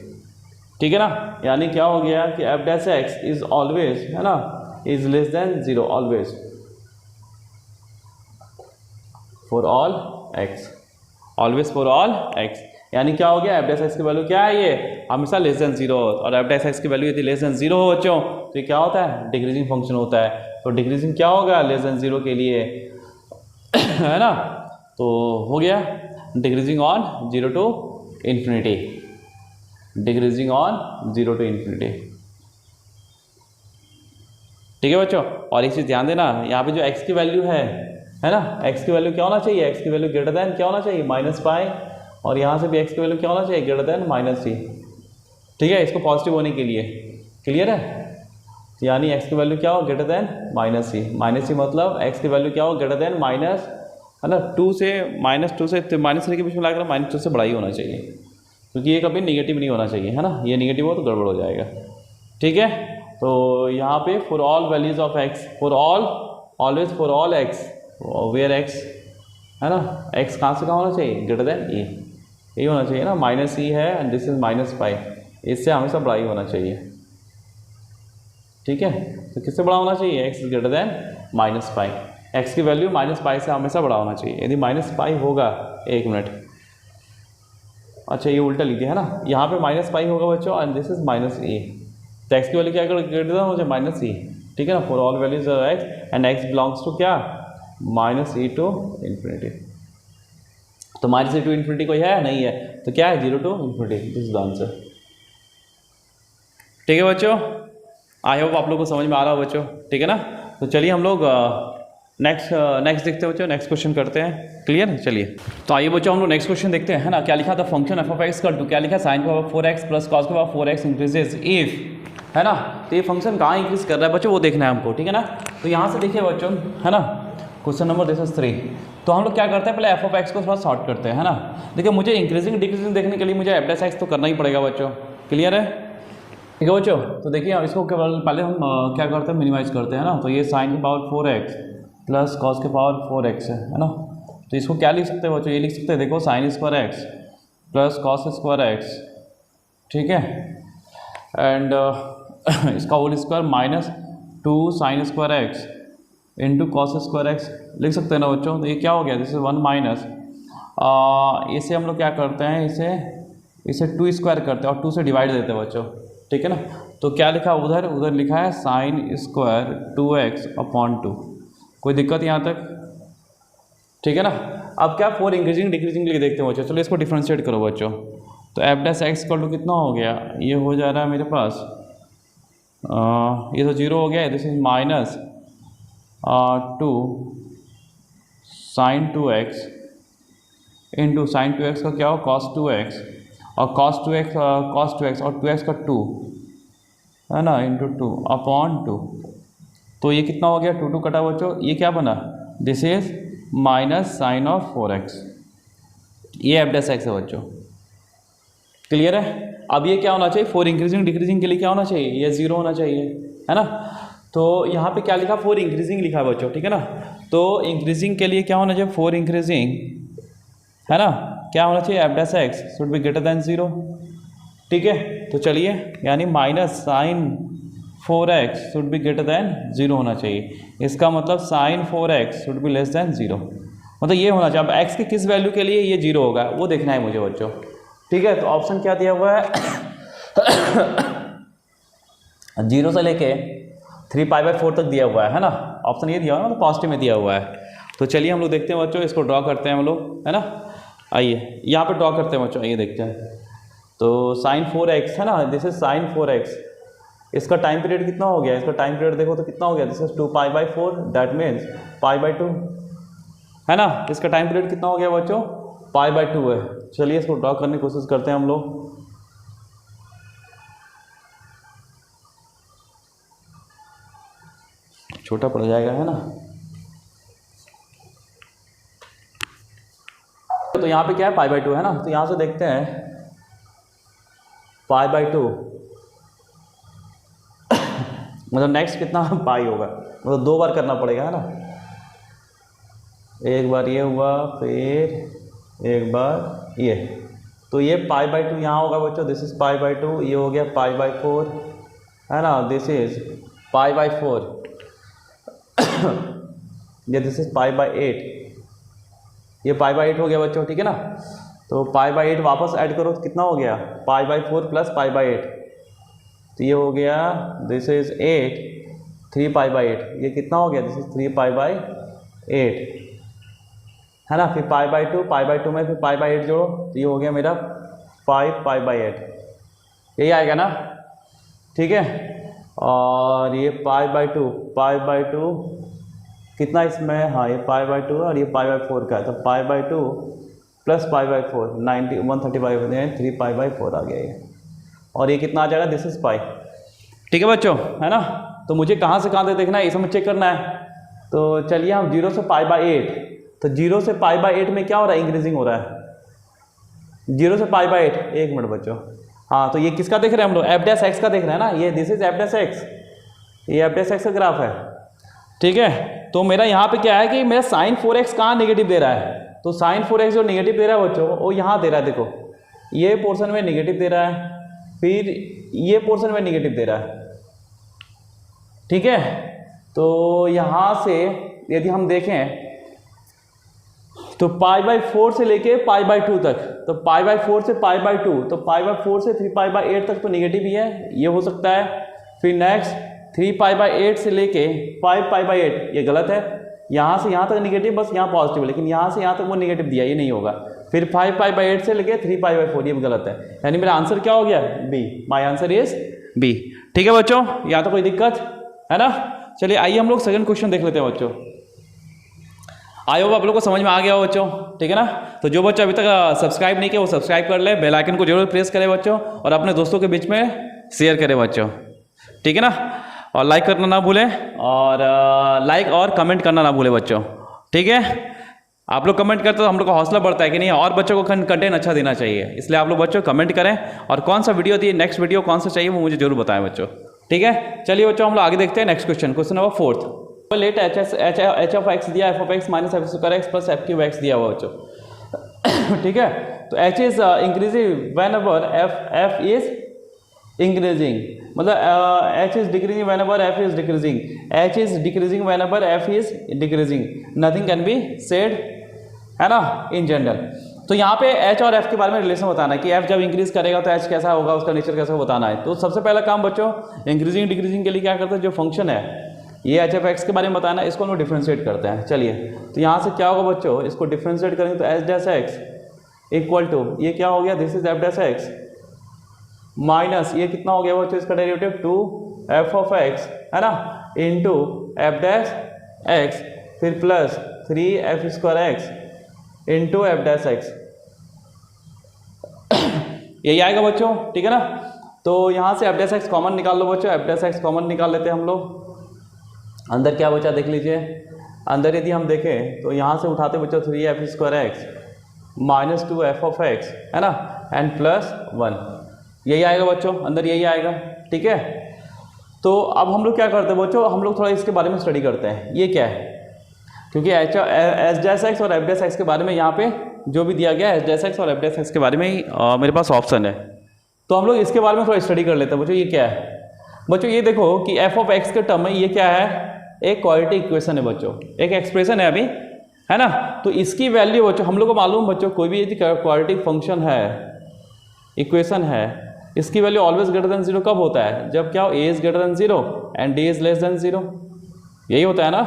ठीक है ना, यानी क्या हो गया कि F dash x is always, है ना, is less than 0 always for all x, always for all x. यानी क्या हो गया, एफ डैश एक्स की वैल्यू क्या है, ये हमेशा लेस देन 0, और एफ डैश एक्स की वैल्यू यदि लेस देन 0 हो बच्चों तो ये क्या होता है, डिक्रीजिंग फंक्शन होता है। तो डिक्रीजिंग क्या होगा, लेस देन 0 के लिए, है ना। तो हो गया decreasing on 0 to infinity, decreasing on 0 to infinity. ठीक है बच्चों, और एक चीज़ ध्यान देना, यहाँ पे जो x की वैल्यू है ना, x की वैल्यू क्या होना चाहिए, x की वैल्यू ग्रेटर देन क्या होना चाहिए, माइनस पाई, और यहाँ से भी x की वैल्यू क्या होना चाहिए, ग्रेटर देन माइनस सी। ठीक है, इसको पॉजिटिव होने के लिए, क्लियर है। यानी x की वैल्यू क्या हो, ग्रेटर देन माइनस सी, माइनस सी मतलब x की वैल्यू क्या हो, ग्रेटर देन माइनस, है ना, 2 से -2 से माइनस 3 के बीच में लाकर -2 से बड़ा ही होना चाहिए, क्योंकि ये कभी निगेटिव नहीं होना चाहिए, है ना, ये निगेटिव हो तो गड़बड़ हो जाएगा। ठीक है, तो यहाँ पे for all values of x, for all, always for all x, where x, है ना, एक्स कहाँ से कहाँ होना चाहिए, ग्रेटर देन ई, यही होना चाहिए ना, माइनस ई है and this is minus pi, इससे हमेशा बड़ा ही होना चाहिए। ठीक है, तो किससे बड़ा होना चाहिए, x is greater then minus pi, x की वैल्यू माइनस पाई से हमेशा बड़ा होना चाहिए। यदि माइनस पाई होगा, एक मिनट, अच्छा ये उल्टा लिख दिया है ना, यहाँ पे माइनस पाई होगा बच्चों एंड दिस इज माइनस ए, तो एक्स की वैल्यू क्या ग्रेटर देन हो जाए, माइनस सी। ठीक है ना, for all values of x and x belongs to क्या, माइनस ई टू इन्फिनिटी। तो माइनस ई टू इन्फिनिटी कोई है, नहीं है, तो क्या है, 0 to infinity, this is the answer. ठीक है बच्चों, आई होप आप लोग को समझ में आ रहा हो बच्चों। ठीक है ना, तो चलिए हम लोग नेक्स्ट देखते हैं बच्चों, नेक्स्ट क्वेश्चन करते हैं, क्लियर। चलिए तो आइए बच्चों हम लोग नेक्स्ट क्वेश्चन देखते हैं, है ना। क्या लिखा था, function F of x to क्या लिखा, साइन के पावर 4x प्लस कॉस के पावर 4x इंक्रीजेज इफ, है ना। तो ये फंक्शन कहाँ इंक्रीज कर रहा है बच्चों, वो देखना है हमको। ठीक है ना, तो यहाँ से देखिए बच्चों, है ना, क्वेश्चन नंबर दिस इज 3। तो हम लोग क्या करते हैं, पहले एफ ऑफ एक्स को थोड़ा शॉर्ट करते हैं, है ना। देखिए मुझे इंक्रीजिंग डिक्रीजिंग देखने के लिए मुझे एफ डैश एक्स तो करना ही पड़ेगा बच्चों, क्लियर है। ठीक है बच्चों, तो देखिए इसको पहले हम क्या करते हैं, मिनिमाइज करते हैं ना। तो ये साइन के पावर 4x प्लस कॉस के पावर 4x है ना। तो इसको क्या लिख सकते हैं बच्चों, ये लिख सकते हैं, देखो sin square x plus cos square x, ठीक है, एंड इसका whole square -2 sin square x into cos square x लिख सकते हैं ना बच्चों। तो ये क्या हो गया, दिस इज 1 माइनस, इसे हम लोग क्या करते हैं, इसे 2 स्क्वायर करते हैं और 2 से डिवाइड देते हैं बच्चों, ठीक है ना। तो क्या लिखा उधर लिखा है साइन स्क्वायर 2x अपॉन 2। कोई दिक्कत यहाँ तक, ठीक है ना। अब क्या 4 इंक्रीजिंग डिक्रीजिंग लिख देखते हैं बच्चों। चलो इसको डिफ्रेंशिएट करो बच्चों। तो f dash x equal to कितना हो गया, ये हो जा रहा है मेरे पास, ये तो 0 हो गया, this is minus 2 sin 2x into sin 2x का क्या हो cos 2x और cos 2x और 2x का 2 है ना इंटू 2 अपॉन 2। तो ये कितना हो गया, 2 कटा बच्चों, ये क्या बना, this is minus sin of 4x। ये एफ डैश एक्स है बच्चों, क्लियर है। अब ये क्या होना चाहिए, 4 इंक्रीजिंग डिक्रीजिंग के लिए क्या होना चाहिए, ये 0 होना चाहिए, है ना। तो यहाँ पे क्या लिखा, 4 इंक्रीजिंग लिखा है बच्चों, ठीक है ना। तो इंक्रीजिंग के लिए क्या होना चाहिए, 4 इंक्रीजिंग, है ना, क्या होना चाहिए, f dash x should be greater than 0, ठीक है। तो चलिए, यानी minus sin 4x should be greater than 0 होना चाहिए। इसका मतलब sin 4x should be less than 0, मतलब ये होना चाहिए। अब x की किस वैल्यू के लिए ये 0 होगा वो देखना है मुझे बच्चों, ठीक है। तो ऑप्शन क्या दिया हुआ है 0 से लेके 3π/4 तक दिया हुआ है ना। ऑप्शन ये दिया हुआ है, मतलब पॉजिटिव में दिया हुआ है। तो चलिए हम लोग देखते हैं बच्चों, इसको ड्रॉ करते हैं हम लोग, है ना। आइए यहाँ पे ड्रॉ करते हैं बच्चों, आइए देखते हैं। तो साइन 4x है ना, दिस इज साइन 4x, इसका टाइम पीरियड कितना हो गया, इसका टाइम पीरियड देखो तो कितना हो गया, दिस इज 2π/4, दैट मीन्स π/2, है ना। इसका टाइम पीरियड कितना हो गया बच्चों, π/2 है। चलिए इसको ड्रॉ करने की कोशिश करते हैं हम लोग। छोटा पड़ जाएगा, है ना। तो यहाँ पे क्या है, π/2 है ना। तो यहाँ से देखते हैं π/2 मतलब नेक्स्ट कितना पाई होगा, मतलब 2 बार करना पड़ेगा, है ना। एक बार ये हुआ, फिर एक बार ये, तो ये π/2 यहाँ होगा बच्चों, दिस इज π/2, ये हो गया π/4, है ना, दिस इज π/4 ये दिस इज π/8, ये π/8 हो गया बच्चों, ठीक है ना। तो π/8 वापस ऐड करो तो कितना हो गया, π/4 प्लस π/8, तो ये हो गया दिस इज 8, 3π/8, ये कितना हो गया, दिस इज 3π/8, है ना। फिर π/2 में फिर π/8 जोड़ो तो ये हो गया मेरा 5π/8, यही आएगा ना, ठीक है। और ये π/2 कितना इसमें, हाँ ये π/2 और ये π/4 का है, तो π/2 प्लस π/4 135 3π/4 आ गया ये, और ये कितना आ जाएगा, दिस इज पाई, ठीक है बच्चों, है ना। तो मुझे कहाँ से कहाँ तक देखना है, ये सब चेक करना है। तो चलिए हम 0 से π/8, तो 0 से π/8 में क्या हो रहा है, इंक्रीजिंग हो रहा है, 0 से π/8, एक मिनट बच्चों, हाँ। तो ये किसका देख रहे हैं हम लोग, एफ डैश एक्स का देख रहे हैं ना, ये this is f dash x, ये एफ डैश एक्स का ग्राफ है, ठीक है। तो मेरा यहाँ पे क्या है कि मेरा साइन 4x कहाँ नेगेटिव दे रहा है, तो साइन 4x जो नेगेटिव दे रहा है बच्चों, वो यहाँ दे रहा है, देखो ये पोर्शन में नेगेटिव दे रहा है, फिर ये पोर्शन में नेगेटिव दे रहा है, ठीक है। तो यहाँ से यदि हम देखें तो π/4 से लेके π/2 तक, तो π/4 से π/2, तो π/4 से 3π/8 तक तो नेगेटिव ही है, ये हो सकता है। फिर नेक्स्ट 3π/8 से लेके 5π/8, ये गलत है, यहाँ से यहाँ तक नेगेटिव, बस यहाँ पॉजिटिव है, लेकिन यहाँ से यहाँ तक वो नेगेटिव दिया, ये नहीं होगा। फिर 5π/8 से लेके 3π/4, ये भी गलत है, यानी मेरा आंसर क्या हो गया, B, my answer is B, ठीक है बच्चों। यहाँ तो कोई दिक्कत है ना। चलिए आइए हम लोग सेकंड क्वेश्चन देख लेते हैं बच्चों। आई होप आप लोग को समझ में आ गया हो बच्चों, ठीक है ना। तो जो बच्चा अभी तक सब्सक्राइब नहीं किया वो सब्सक्राइब कर ले, बेल आइकन को जरूर प्रेस करें बच्चों, और अपने दोस्तों के बीच में शेयर करें बच्चों, ठीक है ना। और लाइक करना ना भूलें, और लाइक और कमेंट करना ना भूलें बच्चों, ठीक है। आप लोग कमेंट करते तो हम लोग का हौसला बढ़ता है कि नहीं, और बच्चों को कंटेंट अच्छा देना चाहिए, इसलिए आप लोग बच्चों कमेंट करें, और कौन सा वीडियो दिए, नेक्स्ट वीडियो कौन सा चाहिए वो मुझे जरूर बताएं बच्चों, ठीक है। चलिए बच्चों हम लोग आगे देखते हैं next question, question number 4। Let h of x दिया, f of x minus f square x plus f cube x दिया हुआ बच्चों, ठीक है। तो h is increasive whenever f is increasing, मतलब h is decreasing whenever f is decreasing, h is decreasing whenever f is decreasing, nothing can be said, है ना, in general. तो यहाँ पे h और f के बारे में रिलेशन बताना है कि f जब इंक्रीज करेगा तो h कैसा होगा, उसका नेचर कैसा होगा बताना है। तो सबसे पहला काम बच्चों इंक्रीजिंग डिक्रीजिंग के लिए क्या करते हैं, जो फंक्शन है ये h ऑफ x के बारे में बताना है, इसको हम लोग डिफ्रेंशिएट करते हैं। चलिए तो यहाँ से क्या होगा बच्चों, इसको डिफ्रेंशिएट करेंगे तो h dash x equal to ये क्या हो गया, this is f dash x minus ये कितना हो गया बच्चों, इसका डेरिवेटिव 2f ऑफ x, है ना, इंटू f डैश x, फिर plus 3f square x into f dash x, यही आएगा बच्चों, ठीक है ना। तो यहाँ से f डैश x कॉमन निकाल लो बच्चों, f डैश x कॉमन निकाल लेते हैं हम लोग। अंदर क्या बचा देख लीजिए, अंदर यदि हम देखें तो यहाँ से उठाते बच्चों 3f square x minus 2f of x, है ना, एंड प्लस 1, यही आएगा बच्चों, अंदर यही आएगा, ठीक है। तो अब हम लोग क्या करते हैं बच्चों, हम लोग थोड़ा इसके बारे में स्टडी करते हैं, ये क्या है, क्योंकि h डैश x और f डैश x के बारे में यहाँ पे जो भी दिया गया है h डैश x और f डैश x के बारे में ही मेरे पास ऑप्शन है, तो हम लोग इसके बारे में थोड़ा स्टडी कर लेते हैं बच्चों। ये क्या है बच्चों, ये देखो कि f ऑफ x के टर्म में ये क्या है, एक क्वाड्रेटिक इक्वेशन है बच्चों, एक एक्सप्रेशन है अभी, है ना। तो इसकी वैल्यू बच्चों हम लोग को मालूम बच्चों, कोई भी यदि क्वाड्रेटिक फंक्शन है, इक्वेशन है, इसकी वैल्यू ऑलवेज ग्रेटर देन 0 कब होता है, जब क्या हो, a is greater than 0 and d is less than 0, यही होता है ना।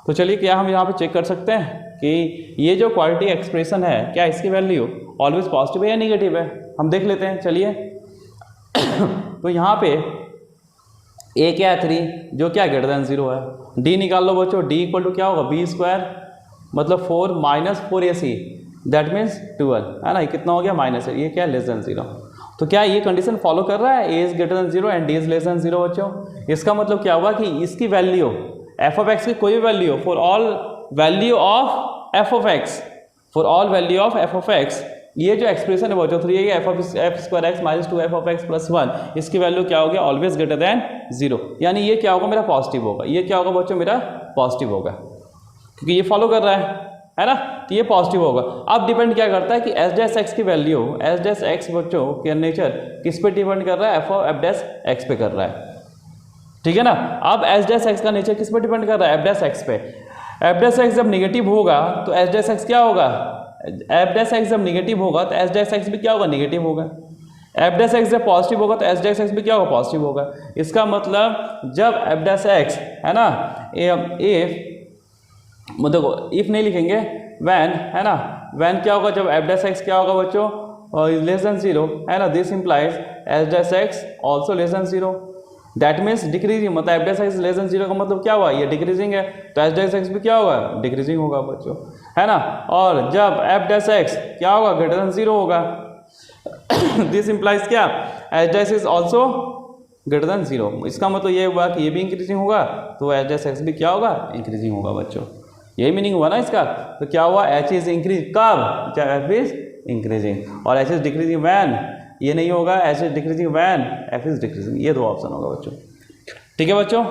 तो चलिए क्या हम यहाँ पे चेक कर सकते हैं कि ये जो क्वाड्रेटिक एक्सप्रेशन है क्या इसकी वैल्यू ऑलवेज पॉजिटिव है या नेगेटिव है, हम देख लेते हैं, चलिए। तो यहाँ पे a क्या है 3, जो क्या ग्रेटर देन 0 है, d निकाल लो बच्चों, d इक्वल टू क्या होगा b स्क्वायर, मतलब 4 माइनस 4ac दैट मीन्स 12, है ना, ये कितना हो गया माइनस है, ये क्या है लेस देन 0। तो क्या ये कंडीशन फॉलो कर रहा है, a is greater than 0 and d is less than 0 बच्चों। इसका मतलब क्या हुआ कि इसकी वैल्यू f ऑफ x की कोई भी value for all value of f of x, for all value of f of x, ये जो एक्सप्रेशन है बच्चों 3 है f square x minus 2f of x plus 1, इसकी वैल्यू क्या होगी ऑलवेज ग्रेटर देन 0, यानी ये क्या होगा मेरा पॉजिटिव होगा, ये क्या होगा बच्चों मेरा पॉजिटिव होगा, क्योंकि ये फॉलो कर रहा है ना, तो ये पॉजिटिव होगा। अब डिपेंड क्या करता है कि एच डैश एक्स की वैल्यू, एच डैश एक्स बच्चों के नेचर किस पे डिपेंड कर रहा है, एफ डैश एक्स पे कर रहा है, ठीक है ना। अब एच डैश एक्स का नेचर किस पे डिपेंड कर रहा है, एफ डैश एक्स पे। एफ डैश एक्स जब निगेटिव होगा तो एच डैश एक्स क्या होगा, एफ डैश एक्स जब निगेटिव होगा तो एच डैश एक्स भी क्या होगा, निगेटिव होगा। एफ डैश एक्स जब पॉजिटिव होगा तो एच डैश एक्स भी क्या होगा, पॉजिटिव होगा। इसका मतलब जब एफ डैश एक्स, है ना, देखो इफ नहीं लिखेंगे, वैन, है ना, वैन क्या होगा, जब एफ डैश एक्स क्या होगा बच्चों लेस देन 0, है ना, this implies h dash x also less than 0, that means decreasing, मतलब f dash x less than 0 का मतलब क्या हुआ, ये डिक्रीजिंग है, तो एच डैश एक्स भी क्या होगा, डिक्रीजिंग होगा बच्चों, है ना। और जब एफ डैश एक्स क्या होगा, ग्रेटर देन 0 होगा, दिस इंप्लाइज क्या, H dash is also greater than 0, इसका मतलब ये हुआ कि ये भी इंक्रीजिंग होगा तो एच डैश एक्स भी क्या होगा, इंक्रीजिंग होगा बच्चों, यही मीनिंग हुआ ना इसका। तो क्या हुआ, एच इज इंक्रीज कब, जब एफ इज इंक्रीजिंग, और एच इज डिक्रीजिंग वैन, ये नहीं होगा, h is decreasing when f is decreasing, ये दो ऑप्शन होगा बच्चों, ठीक है बच्चों।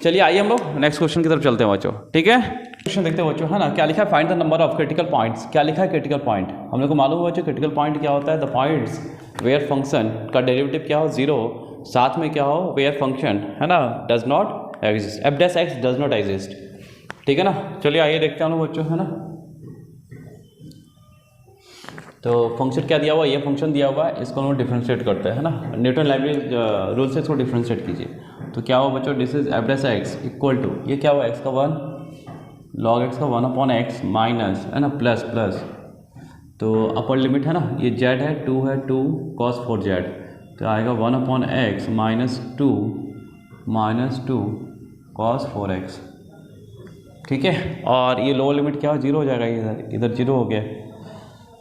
चलिए आइए हम लोग नेक्स्ट क्वेश्चन की तरफ चलते हैं बच्चों, ठीक है। क्वेश्चन देखते हैं बच्चों, है ना, क्या लिखा है, find the number of critical points, क्या लिखा है क्रिटिकल पॉइंट, हम लोग को मालूम है बच्चों क्रिटिकल पॉइंट क्या होता है, द पॉइंट्स वेयर फंक्शन का डेरिवेटिव क्या हो 0, साथ में क्या हो वेयर फंक्शन, है ना, does not exist, F dash x does not exist, ठीक है ना। चलिए आइए देखते हैं हम लोग बच्चों, है ना। तो फंक्शन क्या दिया हुआ, ये फंक्शन दिया हुआ है, इसको हम लोग डिफ्रेंशिएट करते हैं, है ना, न्यूटन लाइब्रेरी रूल से इसको डिफ्रेंशिएट कीजिए। तो क्या हुआ बच्चों, this is f dash x equal to, ये क्या हुआ, एक्स का 1 लॉग एक्स का 1 अपॉन एक्स माइनस, है ना, प्लस प्लस, तो अपर लिमिट है ना, ये जेड है 2 है 2 कॉस 4 जेड, तो आएगा 1 upon x minus 2 cos 4 x, ठीक है। और ये लोअर लिमिट क्या हो, 0 हो जाएगा, इधर 0 हो गया,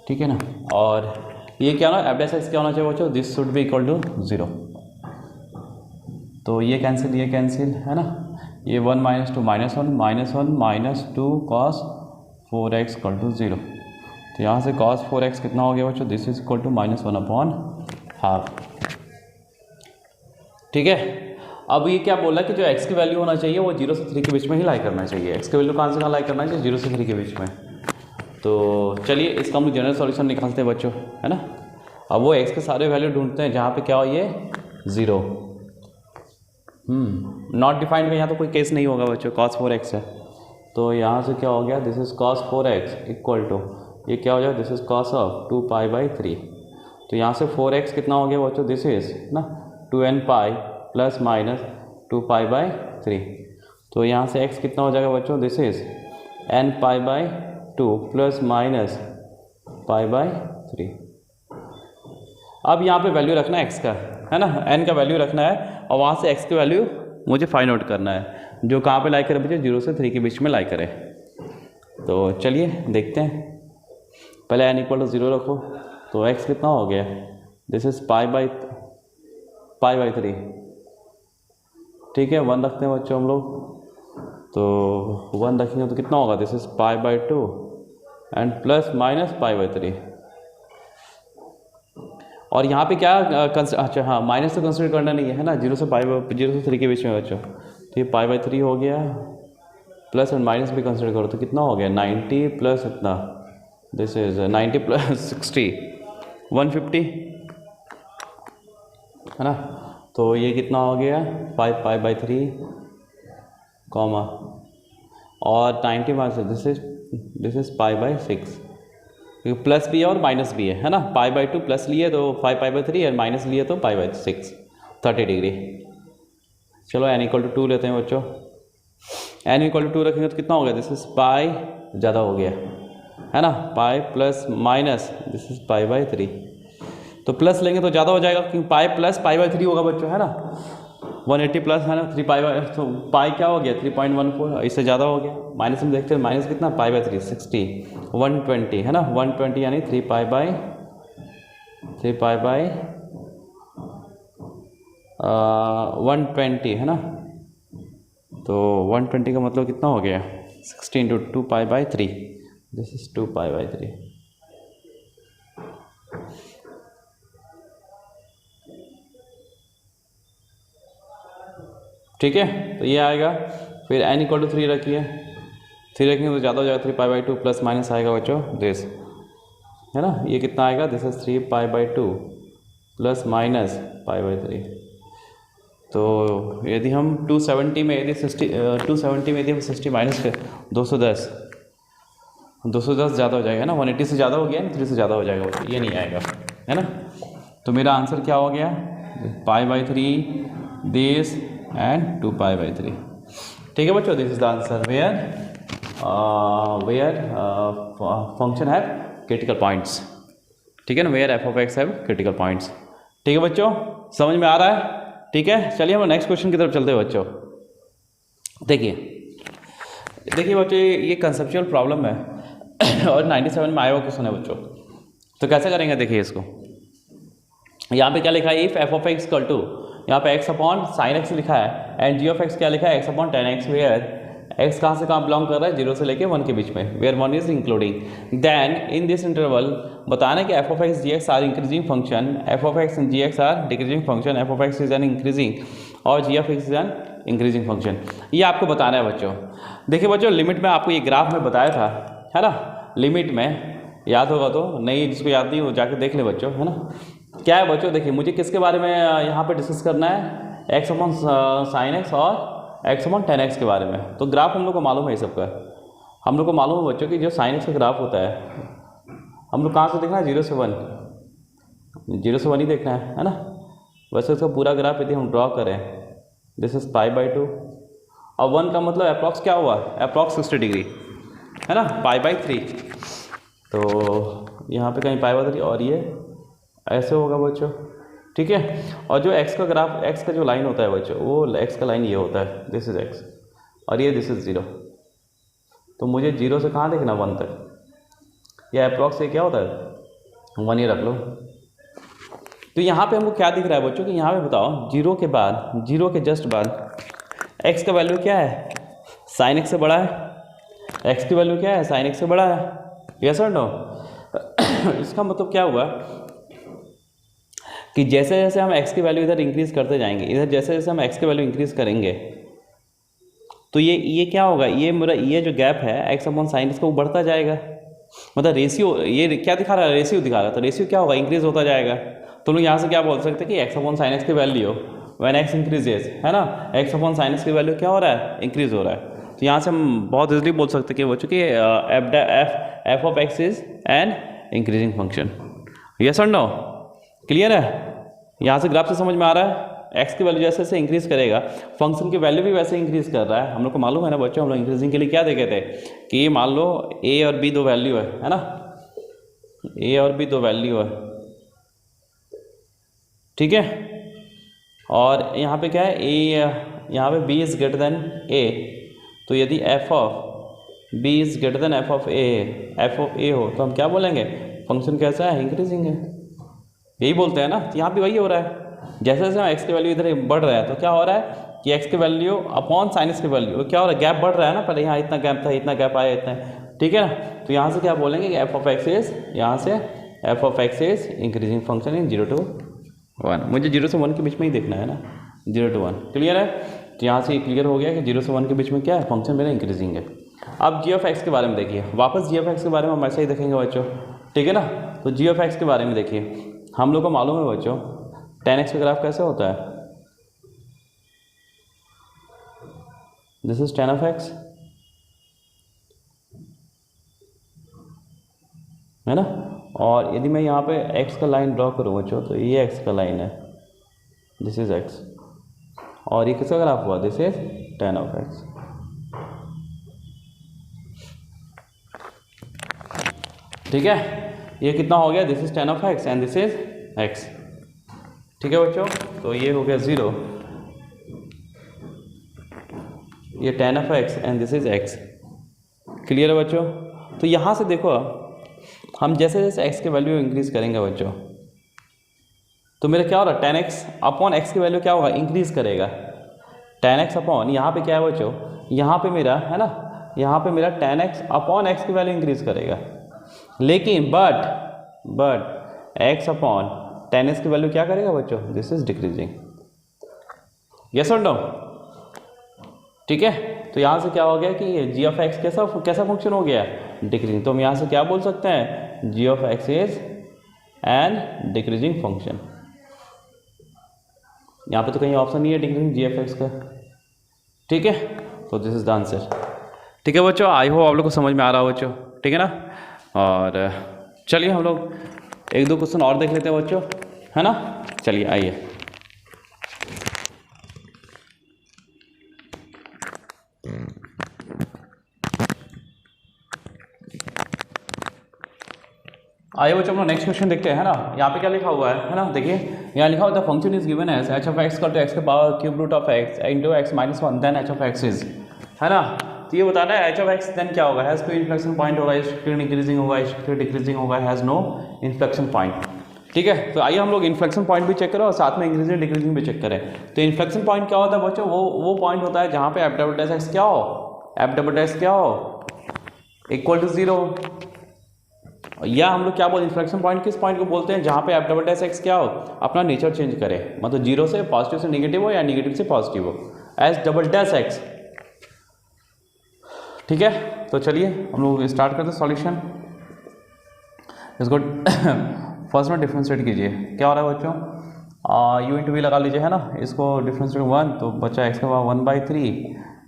ठीक है ना। और ये क्या ना, एफ डैश एक्स क्या होना चाहिए बच्चों, this should be equal to 0, तो ये कैंसिल, है ना, ये 1 minus 2 minus 1 minus 2 cos 4 x equal to 0, तो यहाँ से कॉस 4 एक्स कितना हो गया बच्चों, this is equal to -1 upon half, ठीक है। अब ये क्या बोला कि जो x की वैल्यू होना चाहिए वो 0 से 3 के बीच में ही लाई करना चाहिए, x की वैल्यू कहाँ से कहाँ लाई करना चाहिए, 0 से 3 के बीच में। तो चलिए इसका हम जनरल सॉल्यूशन निकालते हैं बच्चों, है ना। अब वो x के सारे वैल्यू ढूंढते हैं जहाँ पे क्या हो, ये 0। नॉट डिफाइंड का यहाँ तो कोई केस नहीं होगा बच्चों, cos 4x है, तो यहाँ से क्या हो गया, this is cos 4x equal to ये क्या हो जाएगा, दिस इज cos ऑफ 2π/3। तो यहाँ से 4x कितना हो गया बच्चों, दिस इज ना 2n पाई प्लस माइनस 2π/3। तो यहाँ से x कितना हो जाएगा बच्चों, this is nπ/2 plus minus π/3। अब यहाँ पे वैल्यू रखना है x का, है ना, n का वैल्यू रखना है और वहाँ से x की वैल्यू मुझे फाइंड आउट करना है, जो कहाँ पे लाई करे बच्चे, 0 से 3 के बीच में लाई करे। तो चलिए देखते हैं, पहले n इक्वल टू 0 रखो, तो x कितना हो गया, दिस इज π/3, ठीक है। 1 रखते हैं बच्चों हम लोग, तो 1 रखेंगे तो कितना होगा, this is π/2 and plus minus π/3। और यहाँ पे क्या अच्छा हाँ, माइनस तो कंसिडर करना नहीं है ना, 0 से 3 के बीच में बच्चों, तो ये π/3 हो गया, प्लस एंड माइनस भी कंसिडर करो तो कितना हो गया, 90 प्लस इतना, दिस इज 90 प्लस 60 150, है ना। तो ये कितना हो गया 5π/3 कॉमा और 90 माइनस दिस इज π/6, क्योंकि प्लस भी है और माइनस भी है ना। π/2 प्लस लिए तो 5π/3 और माइनस लिए तो π/6 30 डिग्री। चलो n इक्वल टू 2 लेते हैं बच्चों, n इक्वल टू 2 रखेंगे तो कितना हो गया, दिस इज पाई ज़्यादा हो गया, है ना, pi plus minus this is π/3। तो प्लस लेंगे तो ज़्यादा हो जाएगा, क्योंकि पाई प्लस π/3 होगा बच्चों, है ना, 180 प्लस है ना 3 पाई, तो पाई क्या हो गया 3.14, इससे ज़्यादा हो गया। माइनस में देखते हैं, माइनस कितना π/3 60 120, है ना, 120 यानी 120, है ना। तो 120 का मतलब कितना हो गया 60 इंटू 2π/3, दिस इज 2π/3। ठीक है, तो ये आएगा। फिर n इक्वल टू 3 रखिए, 3 रखेंगे तो ज़्यादा हो जाएगा, 3π/2 प्लस माइनस आएगा बच्चों दिस, है ना, ये कितना आएगा, दिस इज 3π/2 प्लस माइनस π/3। तो यदि हम 270 में यदि 60 माइनस कर 210 ज़्यादा हो जाएगा ना, 180 से ज़्यादा हो गया, 3 से ज़्यादा हो जाएगा बच्चों, ये नहीं आएगा, है ना। तो मेरा आंसर क्या हो गया, π/3 दिस एंड 2π/3। ठीक है बच्चों, this is the answer where function have critical points. ठीक है ना, where f(x) have critical points. ठीक है बच्चों, समझ में आ रहा है। ठीक है, चलिए हम नेक्स्ट क्वेश्चन की तरफ चलते हैं बच्चों। देखिए बच्चों, ये कंसेप्चुअल प्रॉब्लम है और 97 में आया हुआ क्वेश्चन है बच्चों। तो कैसे करेंगे, देखिए इसको, यहाँ पे क्या लिखा है, इफ f(x) इक्वल टू, यहाँ पे x/sin x लिखा है एंड g(x) क्या लिखा है, x/tan x, वेयर x कहाँ से कहाँ बिलोंग कर रहा है, 0 से लेके 1 के बीच में, where 1 is including. Then in this interval बताना है कि f(x) gx are increasing function, f(x) and gx are decreasing function, f(x) is an increasing और g(x) is an increasing function. ये आपको बताना है बच्चों। देखिए बच्चों, लिमिट में आपको ये ग्राफ में बताया था, है ना, लिमिट में याद होगा तो, नहीं जिसको याद नहीं वो जाके देख ले बच्चों, है ना। क्या है बच्चों, देखिए मुझे किसके बारे में यहाँ पे डिस्कस करना है, x/sin x और x/tan x के बारे में। तो ग्राफ हम लोग को मालूम है ये सबका, हम लोग को मालूम है बच्चों कि जो sin x का ग्राफ होता है, हम लोग कहाँ से देखना है, 0 से 1 ही देखना है ना। वैसे उसका पूरा ग्राफ यदि हम ड्रॉ करें, दिस इज π/2 और 1 का मतलब अप्रॉक्स क्या हुआ, अप्रॉक्स 60 डिग्री, है ना, π/3। तो यहाँ पे कहीं π/3 और ये ऐसे होगा बच्चों। ठीक है, और जो x का ग्राफ, x का जो लाइन होता है बच्चों, वो x का लाइन ये होता है, दिस इज x और ये दिस इज 0। तो मुझे 0 से कहाँ देखना, 1 तक, ये अप्रॉक्स ये क्या होता है, 1 ही रख लो। तो यहाँ पे हमको क्या दिख रहा है बच्चों कि यहाँ पे बताओ, 0 के बाद, 0 के जस्ट बाद x का वैल्यू क्या है, sin x से बड़ा है, x की वैल्यू क्या है, sin x से बड़ा है, यस और नो। इसका मतलब क्या हुआ कि जैसे जैसे हम x की वैल्यू इधर इंक्रीज करते जाएंगे, इधर जैसे जैसे हम x की वैल्यू इंक्रीज करेंगे, तो ये क्या होगा, ये मेरा ये जो गैप है x/sin x का वो बढ़ता जाएगा, मतलब रेशियो, ये क्या दिखा रहा है, रेशियो दिखा रहा है, तो रेशियो क्या होगा, इंक्रीज होता जाएगा। तो लोग यहाँ से क्या बोल सकते हैं कि एक्स अपॉन साइन एक्स की वैल्यू व्हेन एक्स इंक्रीजेस, है ना, एक्स अपॉन साइन एक्स की वैल्यू क्या हो रहा है, इंक्रीज हो रहा है। तो यहाँ से हम बहुत इजीली बोल सकते हैं कि वो चूँकि F of x is an increasing function. Yes और नो, क्लियर है? यहाँ से ग्राफ से समझ में आ रहा है, एक्स की वैल्यू जैसे जैसे इंक्रीज करेगा फंक्शन की वैल्यू भी वैसे इंक्रीज कर रहा है। हम लोग को मालूम है ना बच्चों, हम लोग इंक्रीजिंग के लिए क्या देखे थे कि मान लो ए और बी दो वैल्यू है ना, ए और बी दो वैल्यू है, ठीक है, और यहाँ पे क्या है, ए यहाँ पे b is greater than a, तो यदि f of b is greater than F of a हो तो हम क्या बोलेंगे, फंक्शन कैसा है, इंक्रीजिंग है, यही बोलते हैं ना। तो यहाँ पे वही हो रहा है, जैसे जैसे हम एक्स की वैल्यू इधर बढ़ रहा है तो क्या हो रहा है कि एक्स की वैल्यू अपॉन साइन एक्स की वैल्यू क्या हो रहा है, गैप बढ़ रहा है ना, पहले यहाँ इतना गैप था, इतना गैप आया, इतना, ठीक है ना। तो यहाँ से क्या बोलेंगे कि एफ ऑफ एक्स इज, यहाँ से F of x is increasing function in 0 to 1। मुझे 0 से 1 के बीच में ही देखना है ना, 0 to 1, क्लियर है। तो यहाँ से क्लियर हो गया कि 0 से 1 के बीच में क्या है, फंक्शन मेरा इंक्रीजिंग है। अब जी ऑफ एक्स के बारे में देखिए, वापस जी ऑफ एक्स के बारे में हम ऐसे ही देखेंगे बच्चों, ठीक है ना। तो जी ऑफ एक्स के बारे में देखिए, हम लोग को मालूम है बच्चों tan x का ग्राफ कैसे होता है, this is tan of x, है ना। और यदि मैं यहाँ पे x का लाइन ड्रॉ करूँ बच्चों तो ये x का लाइन है, दिस इज x, और ये किसका ग्राफ हुआ, this is tan of x, ठीक है। ये कितना हो गया, this is tan of x and this is x, ठीक है बच्चों। तो ये हो गया 0, ये tan of x and this is x, clear है बच्चों। तो यहाँ से देखो हम जैसे जैसे x की वैल्यू इंक्रीज करेंगे बच्चों तो मेरा क्या हो रहा है, tan x अपॉन x की वैल्यू क्या होगा, इंक्रीज करेगा, tan x अपॉन, यहाँ पे क्या है बच्चों, यहाँ पे मेरा है ना, यहाँ पे मेरा tan x अपॉन x की वैल्यू इंक्रीज करेगा, लेकिन but x upon tan x की वैल्यू क्या करेगा बच्चों, दिस इज डिक्रीजिंग, यस और नो, ठीक है। तो यहाँ से क्या हो गया कि जी ऑफ एक्स कैसा फंक्शन हो गया, डिक्रीजिंग। तो हम यहाँ से क्या बोल सकते हैं, g of x is an decreasing function. यहाँ पे तो कहीं ऑप्शन नहीं है डिक्रीजिंग जी ऑफ एक्स का, ठीक है। तो दिस इज द आंसर, ठीक है बच्चों। आई होप आप लोग को समझ में आ रहा हो बच्चों, ठीक है ना। और चलिए हम लोग एक दो क्वेश्चन और देख लेते हैं बच्चों, है ना। चलिए आइए, आइए बच्चों अपना नेक्स्ट क्वेश्चन देखते हैं, है ना। यहाँ पे क्या लिखा हुआ है ना, देखिए यहाँ लिखा हुआ है function is given as h of x equal to x के power cube root of x into x minus 1 then h of x is, है ना। तो ये बताना है एच ऑफ एक्स देन क्या होगा, हैज़ कोई इन्फ्लेक्शन पॉइंट होगा, स्ट्रिक्टली इंक्रीजिंग होगा, स्ट्रिक्टली डिक्रीजिंग होगा, हैज़ नो इन्फ्लेक्शन पॉइंट, ठीक है। तो आइए हम लोग इन्फ्लेक्शन पॉइंट भी चेक करें और साथ में इंक्रीजिंग डिक्रीजिंग भी चेक करें। तो इन्फ्लेक्शन पॉइंट क्या होता है बच्चों, वो पॉइंट होता है जहाँ पे एफ डबल डैश एक्स क्या हो, एफ डबल डैश क्या हो, इक्वल टू 0, या हम लोग क्या बोलते हैं इन्फ्लेक्शन पॉइंट किस पॉइंट को बोलते हैं, जहाँ पे एफ डबल डैश एक्स क्या हो, अपना नेचर चेंज करे, मतलब 0 से पॉजिटिव से नेगेटिव हो या नेगेटिव से पॉजिटिव हो, एस डबल डैश एक्स, ठीक है। तो चलिए हम लोग स्टार्ट करते हैं सॉल्यूशन। इसको फर्स्ट में डिफ्रेंशिएट कीजिए, क्या हो रहा है बच्चों, यू इंटू वी लगा लीजिए, है ना। इसको डिफ्रेंशिएट 1 तो बचा एक्स का power 1/3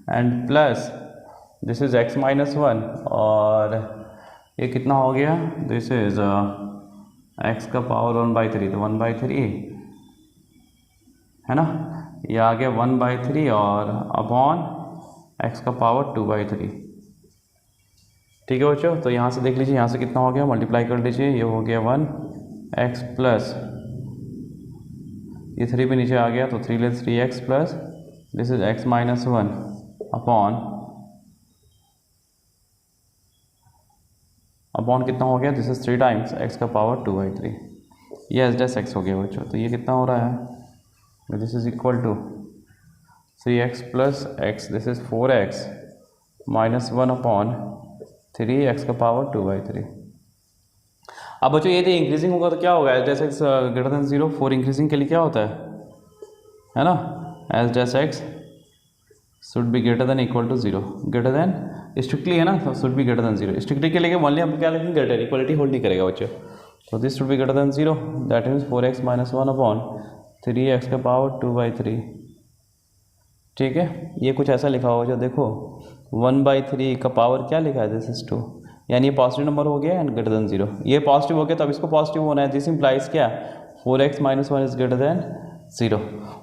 and plus this is x minus 1, और ये कितना हो गया, दिस इज एक्स का पावर 1/3 तो 1/3, है ना। ये आ गया 1/3 और अपॉन एक्स का पावर 2/3, ठीक है बच्चों। तो यहाँ से देख लीजिए, यहाँ से कितना हो गया, मल्टीप्लाई कर लीजिए, ये हो गया 1 एक्स प्लस ये 3 भी नीचे आ गया तो 3 less 3x plus this is x minus 1 upon कितना हो गया, दिस इज 3 टाइम्स x का पावर 2/3, ये एस डैश एक्स हो गया बच्चों। तो ये कितना हो रहा है, this is equal to 3x plus x, this is 4x minus 1 upon 3x का पावर 2/3। अब बच्चों ये इंक्रीजिंग होगा तो क्या होगा, S dash x greater than 0, 4 increasing के लिए क्या होता है ना, S dash x should be greater than equal to 0, greater than strictly है ना, should be greater than 0, strictly के लिए मान लिया हम क्या लिखेंगे ग्रेटर, इक्वलिटी होल्ड नहीं करेगा बच्चों, तो this should be greater than 0, that means 4x minus 1 upon 3x का पावर 2/3। ठीक है, ये कुछ ऐसा लिखा होगा जो देखो 1/3 का पावर क्या लिखा है, दिस इज 2, यानी ये पॉजिटिव नंबर हो गया एंड ग्रेटर देन 0। ये पॉजिटिव हो गया तो अब इसको पॉजिटिव होना है, दिस इंप्लाइज क्या, 4x minus 1 is greater than 0।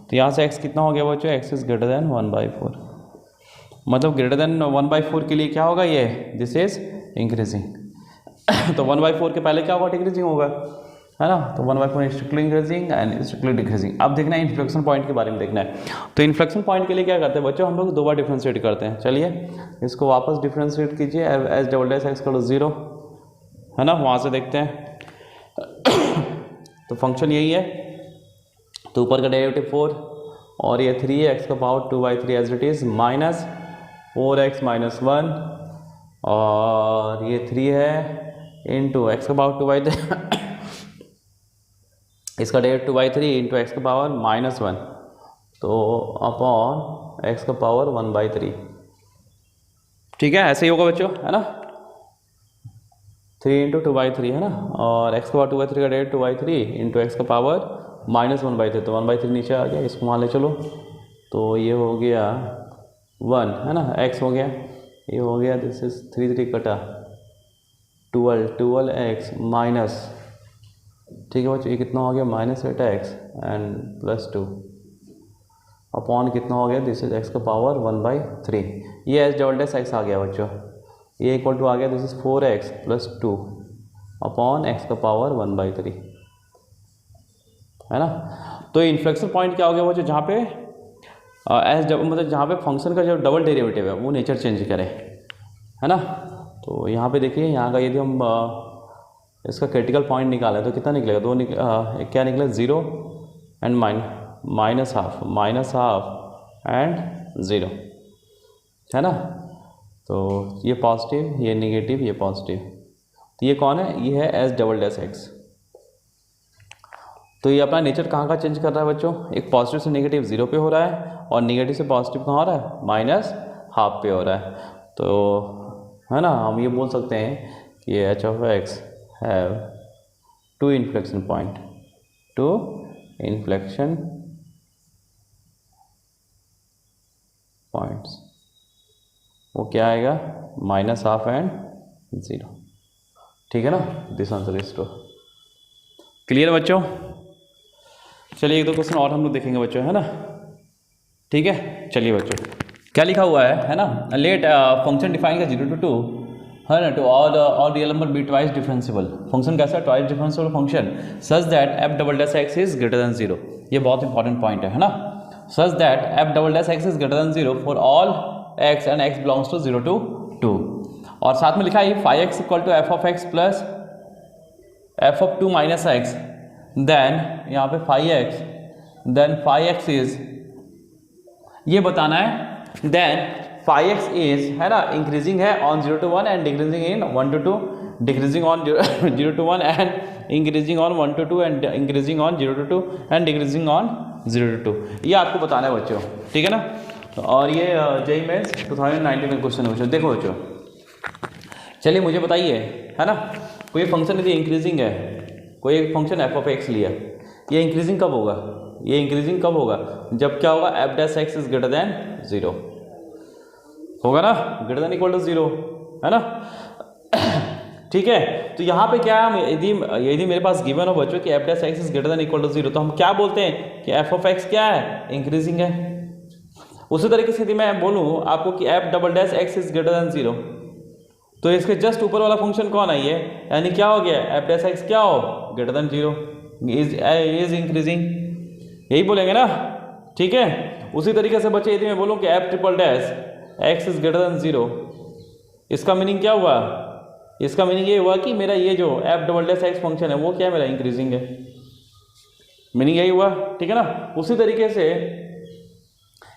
तो यहाँ से x कितना हो गया बच्चों, x इज ग्रेटर देन 1/4, मतलब ग्रेटर देन 1/4 के लिए क्या होगा ये, दिस इज इंक्रीजिंग। तो 1/4 के पहले क्या होगा, डिक्रीजिंग होगा, है ना। तो 1/4 strictly increasing and strictly decreasing. अब देखना है इन्फ्लेक्शन पॉइंट के बारे में देखना है। तो इन्फ्लेक्शन पॉइंट के लिए क्या करते हैं बच्चों, हम लोग 2 बार डिफ्रेंशिएट करते हैं। चलिए इसको वापस डिफ्रेंशिएट कीजिए, एज डबल डैश एक्स करो 0, है ना, वहाँ से देखते हैं। तो फंक्शन यही है, तो ऊपर का डेरिवेटिव 4 और ये 3 है, एक्स का power 2/3 as it is, minus 4x minus 1 और ये 3 है इंटू एक्स का पावर 2/3 इसका डेरिवेटिव 2/3 इंटू एक्स का पावर माइनस 1, तो अपॉन एक्स का पावर 1/3। ठीक है, ऐसे ही होगा बच्चों, है ना, 3 इंटू 2/3, है ना, और एक्स का पावर 2/3 का डेरिवेटिव 2/3 इंटू एक्स का पावर माइनस 1/3, तो 1/3 नीचे आ गया, इसको मान ले चलो, तो ये हो गया 1, है ना, x हो गया, ये हो गया, दिस इज 3 कटा 12x माइनस, ठीक है बच्चों, ये कितना हो गया, -8x एंड प्लस 2 अपॉन कितना हो गया, दिस इज x का पावर 1/3। ये एच डबल डैश एक्स आ गया बच्चों, ये इक्वल टू आ गया, this is 4x plus 2 upon x का पावर 1/3, है ना। तो इन्फ्लेक्शन पॉइंट क्या हो गया बच्चों, जहाँ पे एस मतलब जहाँ पे फंक्शन का जो डबल डेरिवेटिव है वो नेचर चेंज करे, है ना। तो यहाँ पे देखिए, यहाँ का यदि हम इसका क्रिटिकल पॉइंट निकालें तो कितना निकलेगा, क्या निकला, 0 एंड माइनस हाफ एंड 0, है ना। तो ये पॉजिटिव, ये नेगेटिव, ये पॉजिटिव, तो ये कौन है, ये है एस डबल डैश एक्स। तो ये अपना नेचर कहाँ का चेंज कर रहा है बच्चों, एक पॉजिटिव से नेगेटिव 0 पे हो रहा है और नेगेटिव से पॉजिटिव कहाँ हो रहा है, माइनस हाफ पे हो रहा है। तो है ना, हम ये बोल सकते हैं कि H of x have 2 inflection point, 2 inflection points. वो क्या आएगा, माइनस हाफ एंड 0, ठीक है ना। This answer is true. Clear बच्चों। चलिए 1-2 क्वेश्चन और हम लोग देखेंगे बच्चों, है ना, ठीक है। चलिए बच्चों, क्या लिखा हुआ है ना, लेट फंक्शन डिफाइन का 0 to 2, है ना, to all real number be twice differentiable. Function कैसा है, twice differentiable function, such that f double dash x is greater than 0। ये बहुत इंपॉर्टेंट पॉइंट है ना, such that f double dash x is greater than 0 for all x and x belongs to 0 to 2। और साथ में लिखा है 5x equal to F of x plus f of 2 minus x, then यहाँ पे 5x, then 5x is, ये बताना है, देन 5x इज, है ना, इंक्रीजिंग है on 0 to 1 and decreasing in 1 to 2, decreasing on 0 to 1 and increasing on 1 to 2 and increasing on 0 to 2 and decreasing on 0 to 2। ये आपको बताना है बच्चों, ठीक है ना। और ये जेईई मेंस 2019 में क्वेश्चन है बच्चों। देखो बच्चों, चलिए मुझे बताइए, है ना, कोई फंक्शन यदि इंक्रीजिंग है, कोई एक फंक्शन एफ ऑफ एक्स लिया, ये इंक्रीजिंग कब होगा, ये इंक्रीजिंग कब होगा, जब क्या होगा, f dash x is greater than 0 होगा ना, ग्रेटर देन इक्वल टू 0, है ना। ठीक है, तो यहाँ पे क्या है, यदि मेरे पास गिवन हो बच्चों कि F dash x is greater than equal to 0, तो हम क्या बोलते हैं कि एफ ऑफ एक्स क्या है, इंक्रीजिंग है। उसी तरीके से यदि मैं बोलूँ आपको कि F double dash x is greater than 0, तो इसके जस्ट ऊपर वाला फंक्शन कौन है ये, यानी क्या हो गया, एफ डैश एक्स क्या हो, ग्रेटर देन 0, इज इंक्रीजिंग, यही बोलेंगे ना, ठीक है। उसी तरीके से बच्चे यदि मैं बोलूँ कि F triple dash x is greater than 0, इसका मीनिंग क्या हुआ, इसका मीनिंग ये हुआ कि मेरा ये जो F double dash x function है वो क्या है, मेरा इंक्रीजिंग है, मीनिंग यही हुआ, ठीक है ना। उसी तरीके से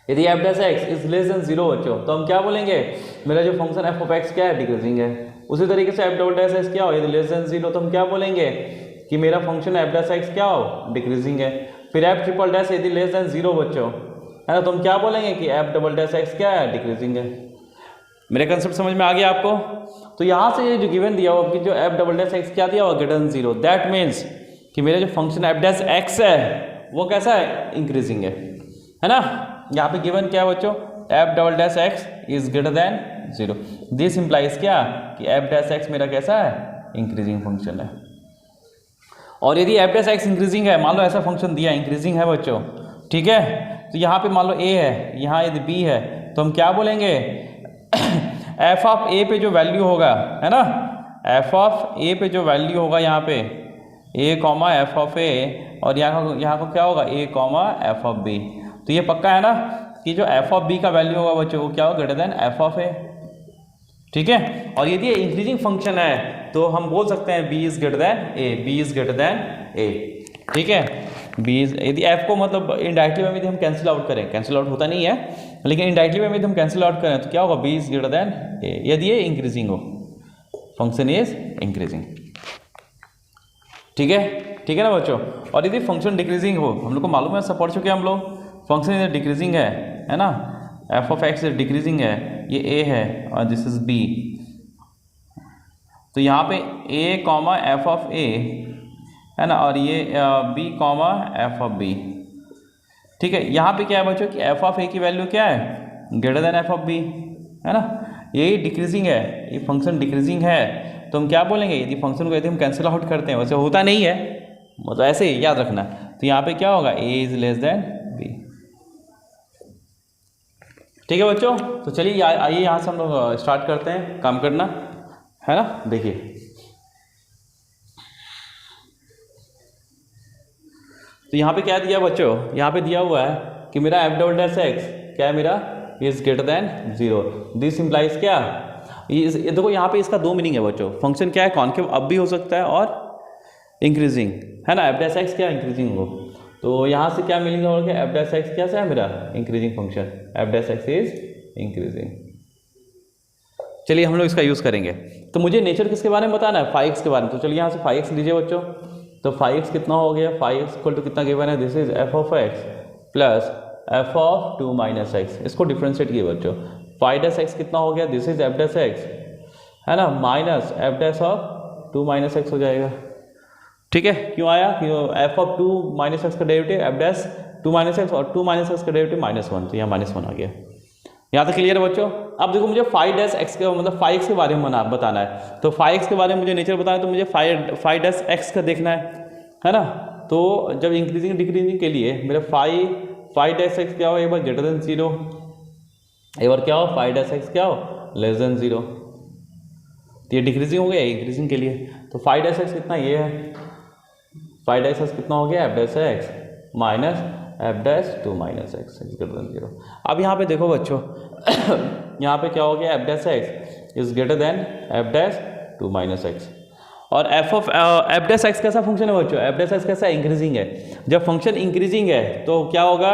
यदि f dash x is less than 0 बच्चों, तो हम क्या बोलेंगे, मेरा जो फंक्शन एफ ऑफ एक्स क्या है, डिक्रीजिंग है। उसी तरीके से एफ डबल डैश एक्स क्या हो, यदि लेस देन 0, तो हम क्या बोलेंगे कि मेरा फंक्शन एफ डैश एक्स क्या हो, डिक्रीजिंग है। फिर एफ ट्रिपल डैश यदि लेस देन 0 बच्चों, है ना, तो हम क्या बोलेंगे कि एफ डबल डैश एक्स क्या है, डिक्रीजिंग है। मेरे कंसेप्ट समझ में आ गया आपको? तो यहाँ से ये जो गिवन दिया हुआ कि जो एफ डबल डैश एक्स क्या दिया हुआ ग्रेटर देन 0, दैट मीन्स कि मेरा जो फंक्शन एफ डैश एक्स है वो कैसा है, इंक्रीजिंग है ना। यहाँ पे गिवन क्या है बच्चों, F double dash x is greater than 0। This implies क्या कि एफ डैश एक्स मेरा कैसा है, इंक्रीजिंग फंक्शन है। और यदि एफ डैश एक्स इंक्रीजिंग है, मान लो ऐसा फंक्शन दिया इंक्रीजिंग है बच्चों, ठीक है, तो यहाँ पे मान लो ए है, यहाँ यदि बी है, तो हम क्या बोलेंगे एफ ऑफ ए पे जो वैल्यू होगा, है ना, एफ ऑफ ए पे जो वैल्यू होगा यहाँ पे ए कॉमा एफ ऑफ ए, और यहाँ को क्या होगा ए कॉमा एफ ऑफ बी। तो ये पक्का है ना कि जो एफ ऑफ बी का वैल्यू होगा बच्चों वो क्या होगा, ग्रेटर देन एफ ऑफ ए, ठीक है। और यदि इंक्रीजिंग फंक्शन है तो हम बोल सकते हैं b is greater than a, b is greater than a, ठीक है। बी इज, यदि एफ को मतलब इनडायरेक्टली वे में यदि हम कैंसिल आउट करें, कैंसिल आउट होता नहीं है लेकिन इनडायरेक्टली वे में यदि हम कैंसिल आउट करें तो क्या होगा, बी इज ग्रेटर देन ए, यदि ये इंक्रीजिंग हो, फंक्शन इज इंक्रीजिंग, ठीक है ना बच्चों। और यदि फंक्शन डिक्रीजिंग हो, हम लोग को मालूम है, सब पढ़ चुके हैं हम लोग, फंक्शन इधर डिक्रीजिंग है ना, एफ ऑफ एक्स डिक्रीजिंग है, ये ए है और दिस इज बी, तो यहाँ पे a comma f of a है ना, और ये b comma f of b, ठीक है। यहाँ पे क्या है बच्चों कि एफ ऑफ ए की वैल्यू क्या है, greater than F of b, है ना, ये डिक्रीजिंग है, ये फंक्शन डिक्रीजिंग है, तो हम क्या बोलेंगे, यदि फंक्शन को यदि हम कैंसिल आउट करते हैं, वैसे होता नहीं है, मतलब ऐसे ही याद रखना, तो यहाँ पे क्या होगा, ए इज लेस देन बी, ठीक है बच्चों। तो चलिए आइए यहाँ से हम लोग स्टार्ट करते हैं काम करना, है ना। देखिए तो यहाँ पे क्या दिया बच्चों, यहाँ पे दिया हुआ है कि मेरा एफ डबल डैश एक्स क्या है, मेरा is greater than 0। This implies क्या, ये देखो यहाँ पे इसका दो मीनिंग है बच्चों, फंक्शन क्या है, कॉन्केव अब भी हो सकता है और इंक्रीजिंग, है ना, एफ डैश एक्स क्या इंक्रीजिंग हो, तो यहाँ से क्या मीनिंग होगा, एफ डैश एक्स क्या है मेरा increasing function, F dash x is increasing. चलिए हम लोग इसका यूज़ करेंगे। तो मुझे नेचर किसके बारे में बताना है, फाइव एक्स के बारे में। तो चलिए यहाँ से फाइव एक्स लीजिए बच्चों, तो फाइव एक्स कितना हो गया, फाइव एक्स इक्वल टू कितना गिवन है, this is F of x plus f of 2 minus x, इसको डिफ्रेंशिएट किए बच्चों, फाइव डैश एक्स कितना हो गया, this is f dash x, है ना, minus F dash of 2 minus x हो जाएगा, ठीक है। क्यों आया, क्यों, एफ ऑफ 2 माइनस एक्स का derivative F dash 2 minus x, और 2 माइनस एक्स का डेरिवेटिव -1, तो यहाँ -1 आ गया। यहाँ तक क्लियर है बच्चों। अब देखो मुझे 5 डैश एक्स के मतलब 5x के बारे में बताना है, तो 5x के बारे में मुझे नेचर बताना है, तो मुझे 5 डैश एक्स का देखना है ना। तो जब इंक्रीजिंग डिक्रीजिंग के लिए मेरा 5 डैश एक्स क्या हो, एक बार ग्रेटर देन 0, एक बार क्या हो 5 डैश एक्स क्या हो लेस देन 0, तो ये डिक्रीजिंग हो गया इंक्रीजिंग के लिए। तो 5 डैश एक्स कितना, ये है 5 डैश एक्स कितना हो गया, F dash x minus F dash 2 minus x is greater than 0। अब यहाँ पे देखो बच्चों यहाँ पे क्या हो गया, F dash x is greater than F dash 2 minus x, और एफ डैश एक्स कैसा फंक्शन है बच्चों, एफ डैश एक्स कैसा इंक्रीजिंग है। जब फंक्शन इंक्रीजिंग है तो क्या होगा,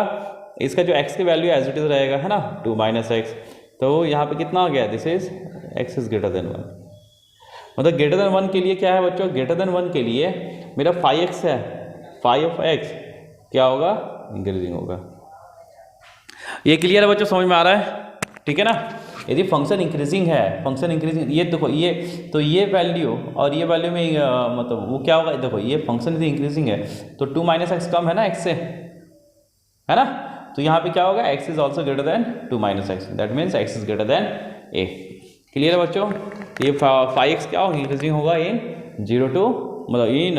इसका जो एक्स की वैल्यू एज इट इज रहेगा, है ना, 2 माइनस एक्स, तो यहाँ पे कितना हो गया, this is x is greater then 1, मतलब ग्रेटर देन 1 के लिए क्या है बच्चों, ग्रेटर देन 1 के लिए मेरा 5x है, 5 ऑफ एक्स क्या होगा, इंक्रीजिंग होगा। ये क्लियर है बच्चों, समझ में आ रहा है, ठीक है ना। यदि फंक्शन इंक्रीजिंग है, फंक्शन इंक्रीजिंग, ये देखो ये, तो ये वैल्यू और ये वैल्यू में मतलब वो क्या होगा, देखो ये फंक्शन यदि इंक्रीजिंग है तो 2 माइनस एक्स कम है ना एक्स से, है ना, तो यहाँ पे क्या होगा, x is also greater than 2 minus x, that means x is greater than A. Clear है बच्चों। ये 5x क्या होगा, इंक्रीजिंग होगा इन 0 to मतलब इन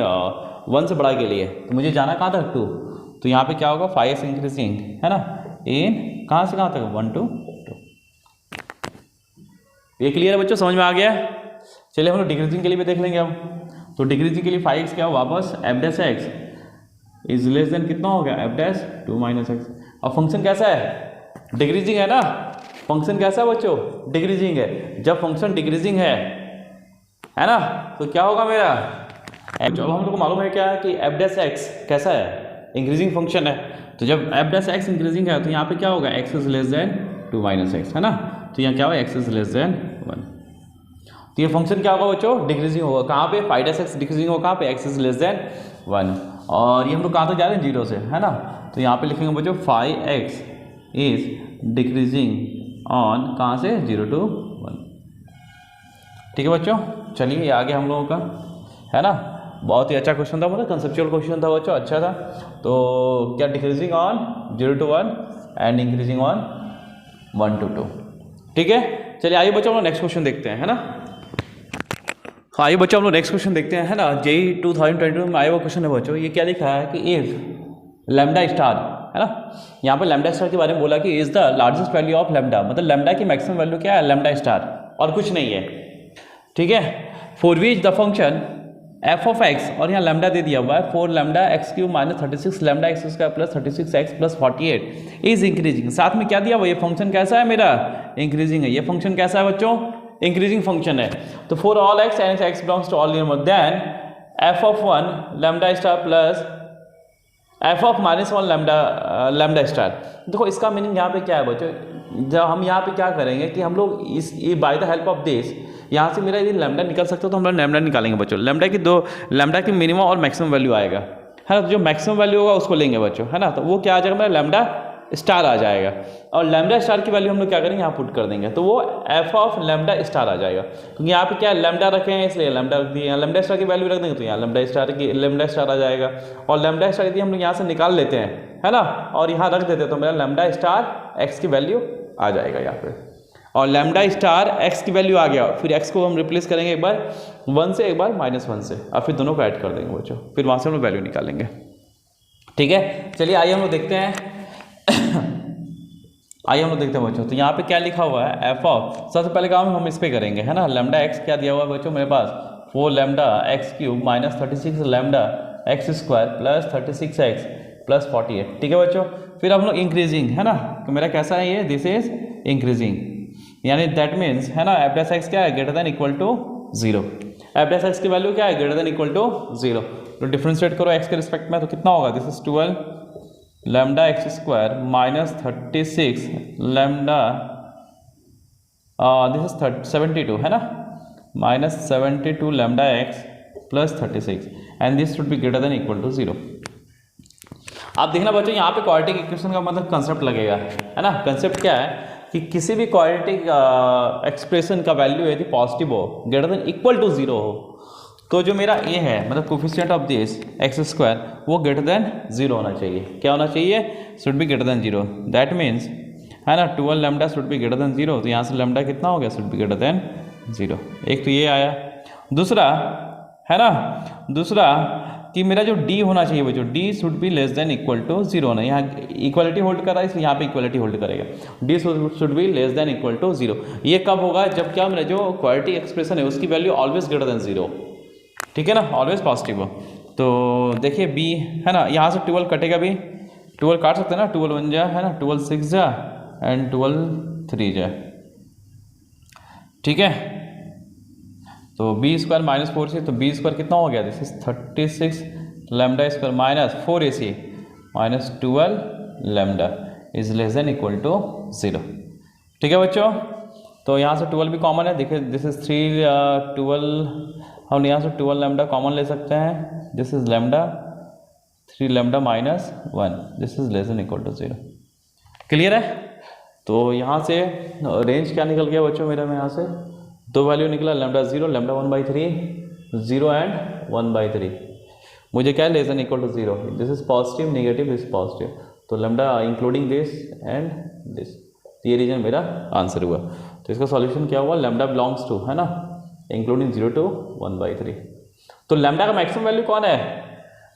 1 से बड़ा के लिए, तो मुझे जाना कहाँ तक 2, तो यहाँ पे क्या होगा 5x इंक्रीजिंग, है ना, इन कहाँ से कहाँ तक 1 to 2। ये क्लियर है बच्चों, समझ में आ गया। चलिए हम लोग डिक्रीजिंग के लिए भी देख लेंगे अब। तो डिक्रीजिंग के लिए 5x क्या हो, वापस F dash x is less then कितना हो गया, एफ डैश 2 माइनस एक्स। अब फंक्शन कैसा है, डिक्रीजिंग है ना, फंक्शन कैसा है बच्चों, डिक्रीजिंग है। जब फंक्शन डिक्रीजिंग है ना, तो क्या होगा मेरा, जब हम लोग को मालूम है क्या कि एफ डैश एक्स कैसा है, इंक्रीजिंग फंक्शन है, तो जब एफ डैश एक्स इंक्रीजिंग है तो यहाँ पे क्या होगा, x is less then 2 minus x, है ना, तो यहाँ क्या होगा, एक्स इज लेस देन 1। तो ये फंक्शन क्या होगा बच्चों, डिक्रीजिंग होगा। कहाँ पे, 5 डैश एक्स डिक्रीजिंग होगा कहाँ पे, एक्स इज लेस देन 1, और ये हम लोग कहाँ तक जा रहे हैं, 0 से, है ना, तो यहाँ पे लिखेंगे बच्चों 5x इज डिक्रीजिंग ऑन कहाँ से, 0 to 1। ठीक है बच्चों, चलिए ये आगे हम लोगों का है ना, बहुत ही अच्छा क्वेश्चन था, मतलब कंसेप्चुअल क्वेश्चन था बच्चों, अच्छा था। तो क्या decreasing on 0 to 1 and increasing on 1 to 2। ठीक है, चलिए आइए बच्चों हम लोग नेक्स्ट क्वेश्चन देखते हैं, है ना। आइए बच्चों हम लोग नेक्स्ट क्वेश्चन देखते हैं, है ना। जेई 2022 में आया हुआ क्वेश्चन है बच्चों। ये क्या लिखा है कि इफ लैम्डा स्टार, है ना, यहाँ पे लैम्डा स्टार के बारे में बोला कि is the largest value of lambda, मतलब लैम्डा की मैक्सिमम वैल्यू क्या है, लैम्डा स्टार, और कुछ नहीं है। ठीक है, for which the function F of x, और यहाँ लैम्डा दे दिया हुआ है 4 lambda x cube minus 36 lambda x square plus 36 x plus 48 is increasing. साथ में क्या दिया हुआ, ये फंक्शन कैसा है मेरा, इंक्रीजिंग है। ये फंक्शन कैसा है बच्चों, इंक्रीजिंग फंक्शन है। तो for all x and x belongs to all number, then F of 1 lambda star plus f of -1 lambda star. देखो इसका मीनिंग यहाँ पे क्या है बच्चों, जब हम यहाँ पे क्या करेंगे कि हम लोग इस by the help of this, यहाँ से मेरा यदि लैम्डा निकल सकता है तो हम लोग लैम्डा निकालेंगे बच्चों। लैम्डा की मिनिमम और मैक्सिमम वैल्यू आएगा, है ना। जो मैक्सिमम वैल्यू होगा उसको लेंगे बच्चों, है ना। तो वो क्या आ जाएगा, मेरा लैम्डा स्टार आ जाएगा, और लैम्डा स्टार की वैल्यू हम लोग क्या करेंगे, यहाँ पुट कर देंगे, तो वो एफ ऑफ लैम्डा स्टार आ जाएगा। क्योंकि यहाँ पे क्या लैम्डा रखे हैं इसलिए लैम्डा रख दिए, यहाँ लैम्डा स्टार की वैल्यू रख देंगे तो यहाँ लैम्डा स्टार आ जाएगा। और लैम्डा स्टार यदि हम लोग यहाँ से निकाल लेते हैं, है ना, और यहाँ रख देते हैं, तो मेरा लैम्डा स्टार एक्स की वैल्यू आ जाएगा यहाँ पे, और लैम्डा स्टार एक्स की वैल्यू आ गया। फिर एक्स को हम रिप्लेस करेंगे एक बार 1 से, एक बार -1 से, और फिर दोनों को ऐड कर देंगे बच्चों, फिर वहाँ से हम लोग वैल्यू निकालेंगे। ठीक है, चलिए आइए हम लोग देखते हैं आइए हम लोग देखते हैं बच्चों। तो यहाँ पे क्या लिखा हुआ है, एफ ऑफ, सबसे पहले काम हम इस पे करेंगे, है ना। लैम्डा एक्स क्या दिया हुआ है बच्चों मेरे पास, 4 lambda x cube minus 36 lambda x square plus 36 x plus 48। ठीक है बच्चों, फिर हम लोग इंक्रीजिंग, है ना, तो मेरा कैसा है ये, दिस इज इंक्रीजिंग, यानी दैट मीन्स, है ना, एफ डैश एक्स क्या है, greater than equal to 0। F dash x की वैल्यू क्या है, ग्रेटर देन इक्वल टू 0। तो डिफ्रेंशिएट करो एक्स के रिस्पेक्ट में, तो कितना होगा, this is 12 lambda x square minus 36 lambda, this is 72, है ना, minus 72 lambda x plus 36, and this should be greater than equal to 0। आप देखना बच्चों, यहाँ पे क्वाड्रेटिक इक्वेशन का मतलब कंसेप्ट लगेगा, है ना। कंसेप्ट क्या है कि किसी भी क्वाड्रेटिक एक्सप्रेशन का वैल्यू यदि पॉजिटिव हो, ग्रेटर देन इक्वल टू 0 हो, तो जो मेरा ए है, मतलब coefficient of this x square, वो ग्रेटर देन 0 होना चाहिए। क्या होना चाहिए, should be greater than 0। That means, है ना, 12 lambda should be greater than 0। तो यहाँ से लैम्डा कितना हो गया, शुड बी ग्रेटर देन 0। एक तो ये आया। दूसरा, है ना, दूसरा कि मेरा जो डी होना चाहिए बच्चों, d should be less than equal to 0 होना। यहाँ इक्वालिटी होल्ड कर रहा है, इसलिए यहाँ पे इक्वालिटी होल्ड करेगा। D should be less than equal to 0। ये कब होगा, जब क्या मेरा जो क्वाड्रेटिक एक्सप्रेशन है उसकी वैल्यू ऑलवेज ग्रेटर देन 0। ठीक है ना, ऑलवेज पॉजिटिव हो। तो देखिए बी, है ना, यहाँ से 12 कटेगा भी, 12 काट सकते हैं ना, 12 1 जा, है ना, 12 6 जा एंड 12 3 जा। ठीक है, तो बी स्क्वायर माइनस 4c, तो बी स्क्वायर कितना हो गया, this is 36 lambda square minus 4ac minus 12 lambda is less than equal to 0। ठीक है बच्चों, तो यहाँ से 12 भी कॉमन है, देखिए दिस इज 3 12, हम यहाँ से 12 लैम्डा कॉमन ले सकते हैं, this is lambda 3 lambda minus 1, this is less than equal to 0। Clear है। तो यहाँ से रेंज क्या निकल गया बच्चों मेरा, में यहाँ से 2 वैल्यू निकला, लैम्डा 0, लैम्डा 1/3, 0 एंड 1/3। मुझे क्या है, less than equal to 0। This is positive, negative, this positive, तो lambda including this and this, ये रीजन मेरा आंसर हुआ। तो इसका सॉल्यूशन क्या हुआ, लैम्डा बिलोंग्स टू, है ना, इंक्लूडिंग 0 to 1/3। तो लैम्डा का मैक्सिमम वैल्यू कौन है,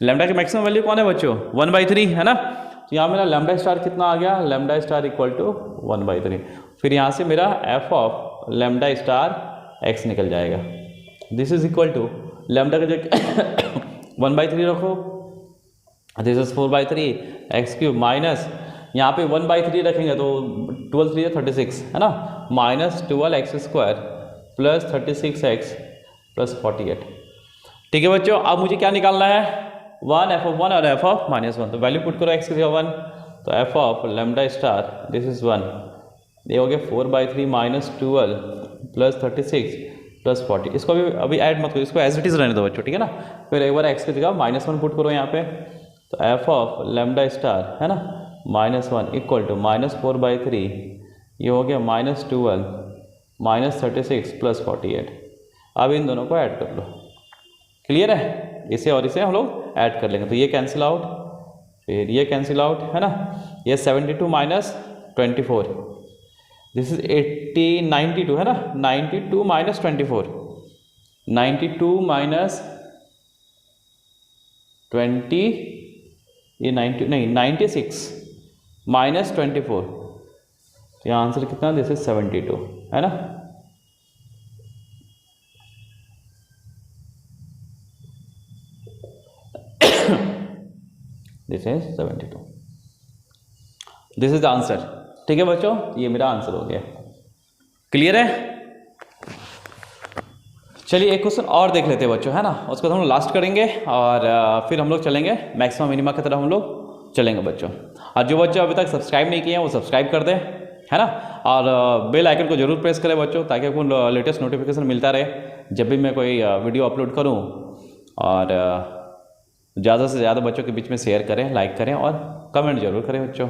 लैम्डा की मैक्सिमम वैल्यू कौन है बच्चों, 1/3, है ना। तो यहाँ मेरा लैम्डा स्टार कितना आ गया, लैम्डा स्टार इक्वल टू 1/3। फिर यहाँ से मेरा f of lambda star x निकल जाएगा, this is equal to lambda का जो 1/3 रखो, this is 4/3 x cube minus, यहाँ पे 1/3 रखेंगे तो 12 3 36, है ना, minus 12 x square plus 36 x plus 48। ठीक है बच्चों, अब मुझे क्या निकालना है, 1 एफ ऑफ 1 और एफ ऑफ -1। तो वैल्यू पुट करो एक्स की जगह 1, तो f of lambda star this is 1, ये हो गया 4/3 माइनस 12 प्लस 36 प्लस 40। इसको अभी ऐड मत करो, इसको एज इट इज रहने दो बच्चों, ठीक है ना। फिर एक बार एक्स की जगह -1 पुट करो यहाँ पे, तो एफ ऑफ लैम्डा स्टार, है ना, -1 इक्वल टू -4/3, ये हो गया -12 माइनस 36 प्लस 48। अब इन दोनों को ऐड कर लो, क्लियर है, इसे और इसे हम लोग ऐड कर लेंगे तो ये कैंसिल आउट, फिर ये कैंसिल आउट, है ना, ये 72 माइनस 24, दिस इज 92 है ना, 92 माइनस 24, 92 माइनस 20, ये 90 नहीं 96 माइनस 24, तो यहाँ आंसर कितना, दिस इज 72, है ना। This is 72, this is the answer, ठीक है बच्चों, ये मेरा आंसर हो गया, क्लियर है। चलिए एक क्वेश्चन और देख लेते हैं बच्चों, है ना, उसको हम लोग लास्ट करेंगे और फिर हम लोग चलेंगे मैक्सिमम मिनिमा की तरफ हम लोग चलेंगे बच्चों। और जो बच्चों अभी तक सब्सक्राइब नहीं किए हैं वो सब्सक्राइब कर दें, है ना, और बेल आइकन को जरूर प्रेस करें बच्चों, ताकि आपको लेटेस्ट नोटिफिकेशन मिलता रहे जब भी मैं कोई वीडियो अपलोड करूँ। और ज़्यादा से ज़्यादा बच्चों के बीच में शेयर करें, लाइक करें और कमेंट जरूर करें बच्चों,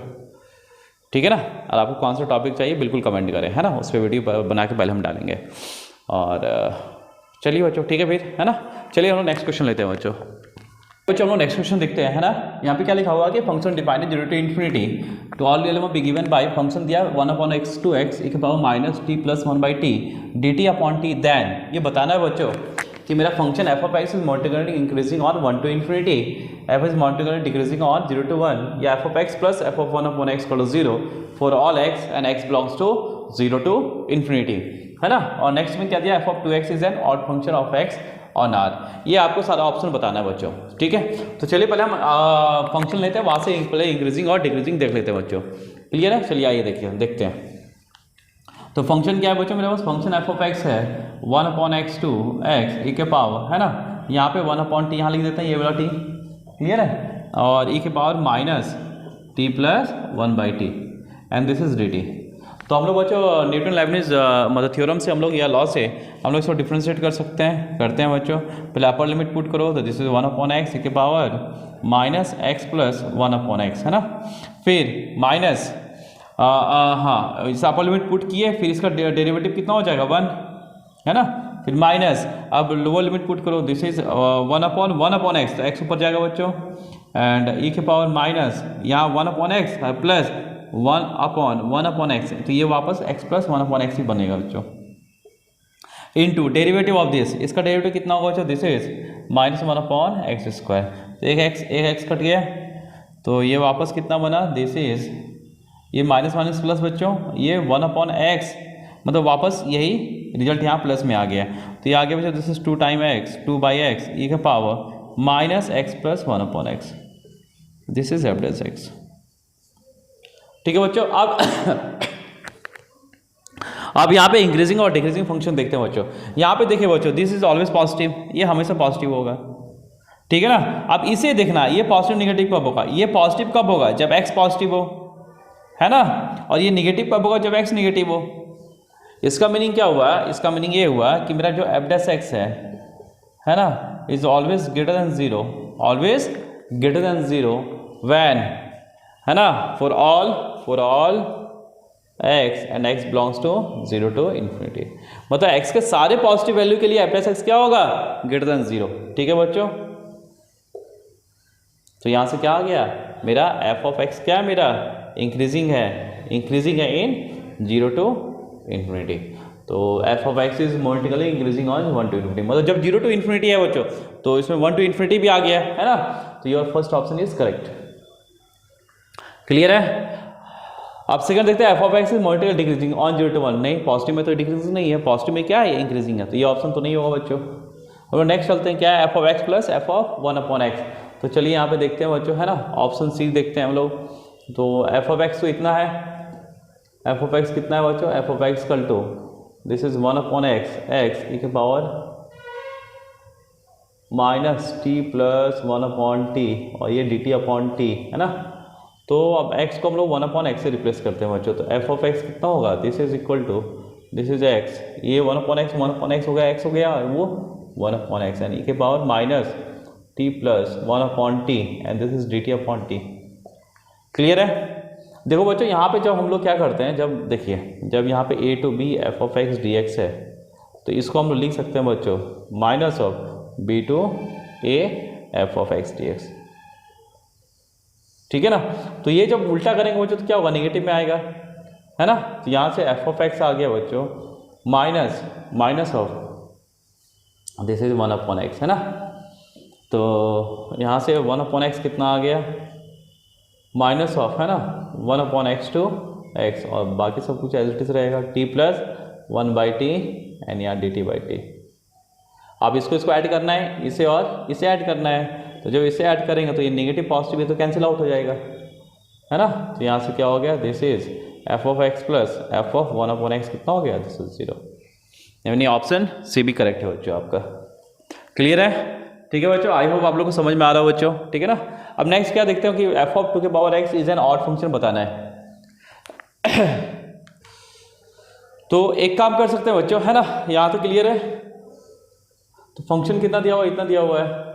ठीक है ना। और आपको कौन सा टॉपिक चाहिए बिल्कुल कमेंट करें, है ना, उस पर वीडियो बना के पहले हम डालेंगे। और चलिए बच्चों ठीक है फिर, है ना, चलिए हम लोग नेक्स्ट क्वेश्चन लेते हैं बच्चों। हम लोग नेक्स्ट क्वेश्चन देखते हैं, है ना। यहाँ पे क्या लिखा हुआ कि function defined 0 to infinity to all real number be given by, function दिया 1/x to x e के power minus t plus 1/t dt upon t, then ये बताना है बच्चों कि मेरा function f of x is multiplicating increasing on 1 to infinity, f is multiplicating decreasing on 0 to 1, या f of x plus f of 1/x equal to 0 for all x and x belongs to 0 to infinity, है ना। और next में क्या दिया, f of 2x is an odd function of x on r, ये आपको सारा ऑप्शन बताना है बच्चों, ठीक है। तो चलिए पहले हम फंक्शन लेते हैं, वहाँ से पहले इंक्रीजिंग और डिक्रीजिंग देख लेते हैं बच्चों, क्लियर है। चलिए आइए देखिए देखते हैं। तो फंक्शन क्या है बच्चों, मेरे पास फंक्शन f of x है 1/x to x e के पावर, है ना, यहाँ पे 1/t यहाँ लिख देते हैं, ये वाला t, क्लियर है, और e के power minus t plus 1/t and this is dt। तो हम लोग बच्चों न्यूटन लेबनिज मतलब थ्योरम से हम लोग या लॉ से हम लोग इसको डिफ्रेंशिएट कर सकते हैं, करते हैं बच्चों। पहले अपर लिमिट पुट करो तो दिस इज 1/x e के power minus x plus 1/x, है ना, फिर माइनस हाँ इस अपर लिमिट पुट किए, फिर इसका डेरिवेटिव कितना हो जाएगा 1, है ना, फिर माइनस, अब लोअर लिमिट पुट करो, दिस इज 1/1/x, तो x ऊपर जाएगा बच्चों, एंड e के पावर माइनस यहाँ 1/x प्लस 1/1/x, तो ये वापस x प्लस 1/x ही बनेगा बच्चों, इनटू डेरिवेटिव ऑफ दिस, इसका डेरिवेटिव कितना होगा बच्चों, this is minus 1/x square, तो एक x कट गया, तो ये वापस कितना बना, दिस इज ये माइनस माइनस प्लस बच्चों, ये 1/x, मतलब वापस यही रिजल्ट यहाँ प्लस में आ गया, तो ये आ गया बच्चों, this is 2 time x 2/x e के power minus x plus 1/x, this is f dash x, ठीक है बच्चों। अब यहाँ पे इंक्रीजिंग और डिक्रीजिंग फंक्शन देखते हैं बच्चों। यहाँ पे देखिए बच्चों, दिस इज ऑलवेज पॉजिटिव, ये हमेशा पॉजिटिव होगा, ठीक है ना। अब इसे देखना, ये पॉजिटिव निगेटिव कब होगा, ये पॉजिटिव कब होगा, जब x पॉजिटिव हो, है ना, और ये निगेटिव कब होगा, जब x निगेटिव हो। इसका मीनिंग क्या हुआ, इसका मीनिंग ये हुआ कि मेरा जो f डैश x है ना, is always greater than 0, always greater than 0 when, है ना, for all x and x belongs to 0 to infinity, मतलब x के सारे पॉजिटिव वैल्यू के लिए f प्लस x क्या होगा, ग्रेटर देन 0, ठीक है बच्चों। तो यहां से क्या आ गया, मेरा f of x क्या है, मेरा इंक्रीजिंग है इन 0 to इन्फिनिटी, तो f of x is multiplicating increasing on 1 to infinity, मतलब जब 0 to इन्फिनिटी है बच्चों तो इसमें 1 to इन्फिनिटी भी आ गया, है ना, तो your first option is correct, clear है। अब सेकंड देखते हैं, f of x is multiplicating decreasing on 0 to 1, नहीं पॉजिटिव में तो डिक्रीजिंग नहीं है, पॉजिटिव में क्या है, इंक्रीजिंग है, तो ये ऑप्शन तो नहीं होगा बच्चों। और नेक्स्ट चलते हैं, क्या है, f of x plus f of 1/x, तो चलिए यहाँ पे देखते हैं बच्चों, है ना, ऑप्शन सी देखते हैं हम लोग। तो f of x तो इतना है, f of x कितना है बच्चों, f of x equal to this is 1/x x e के power minus t plus 1/t और ये dt अपॉन t, है ना। तो अब x को हम लोग 1/x से रिप्लेस करते हैं बच्चों, तो f of x कितना होगा, this is equal to this is x, ये 1/x हो गया, x हो गया, वो 1/x यानी e के power minus t plus 1/t and this is dt upon t, clear है। देखो बच्चों यहाँ पे जब हम लोग क्या करते हैं, जब देखिए जब यहाँ पे a to b f of x dx है, तो इसको हम लोग लिख सकते हैं बच्चों minus of b to a f of x d x. ठीक है ना। तो ये जब उल्टा करेंगे बच्चों तो क्या होगा, नेगेटिव में आएगा, है ना। तो यहाँ से एफ ऑफ एक्स आ गया बच्चों minus of this is 1/x, है ना। तो यहाँ से 1/x कितना आ गया, माइनस ऑफ, है ना, 1/x टू x, और बाकी सब कुछ एज इट इज रहेगा, t प्लस 1/t एंड यहाँ dt/t। अब इसको ऐड करना है, इसे और इसे ऐड करना है। तो जब इसे ऐड करेंगे तो ये नेगेटिव पॉजिटिव है तो कैंसिल आउट हो जाएगा, है ना। तो यहाँ से क्या हो गया, this is F of x plus f of 1/x कितना हो गया, दिस इज 0। यानी ऑप्शन सी भी करेक्ट है बच्चों आपका। क्लियर है। ठीक है बच्चों, आई होप आप लोग को समझ में आ रहा हो बच्चों। ठीक है ना। अब नेक्स्ट क्या देखते हो कि एफ ऑफ 2 के power x is N odd function बताना है। तो एक काम कर सकते हैं बच्चों, है ना, यहाँ तो क्लियर है। तो फंक्शन कितना दिया हुआ है, इतना दिया हुआ है,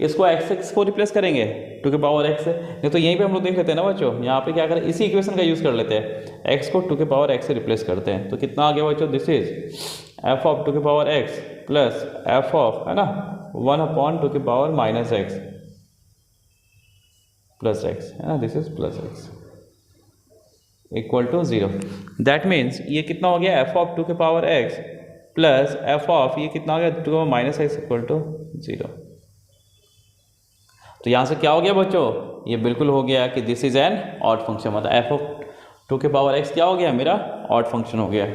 इसको x को रिप्लेस करेंगे 2 के पावर x से। नहीं तो यहीं पे हम लोग देख लेते हैं ना बच्चों, यहाँ पे क्या करें, इसी इक्वेशन का यूज़ कर लेते हैं, x को 2 के पावर x से रिप्लेस करते हैं। तो कितना आ गया बच्चों, दिस इज एफ ऑफ 2 के power x plus f of, है ना, 1/2 के power minus x plus x, है ना, this is plus x equal to 0। That means ये कितना हो गया, एफ ऑफ 2 के power x plus f of ये कितना हो गया 2 के power minus x equal to 0। तो यहाँ से क्या हो गया बच्चों, ये बिल्कुल हो गया कि this is an odd function, मतलब एफ ऑफ 2 के पावर x क्या हो गया, मेरा ऑड फंक्शन हो गया।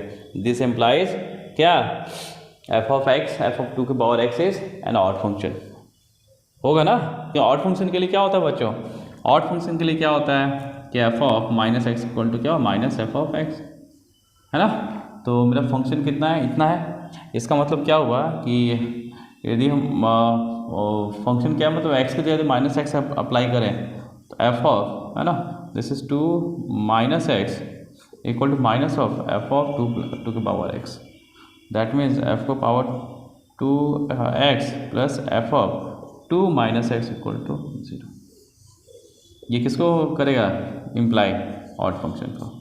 दिस एम्प्लाइज क्या, एफ ऑफ 2 के power x is an odd function होगा ना। कि ऑड फंक्शन के लिए क्या होता है बच्चों, ऑड फंक्शन के लिए क्या होता है कि f of minus x equal to क्या, माइनस एफ ऑफ एक्स, है ना। तो मेरा फंक्शन कितना है, इतना है। इसका मतलब क्या हुआ कि यदि हम फंक्शन क्या मतलब x के जगह माइनस एक्स अप्लाई करें तो एफ ऑफ, है ना, this is 2 minus x equal to minus of f of 2 के power x। That means f को power 2x plus f of 2 minus x equal to 0। ये किसको करेगा, इम्प्लाई ऑड फंक्शन को।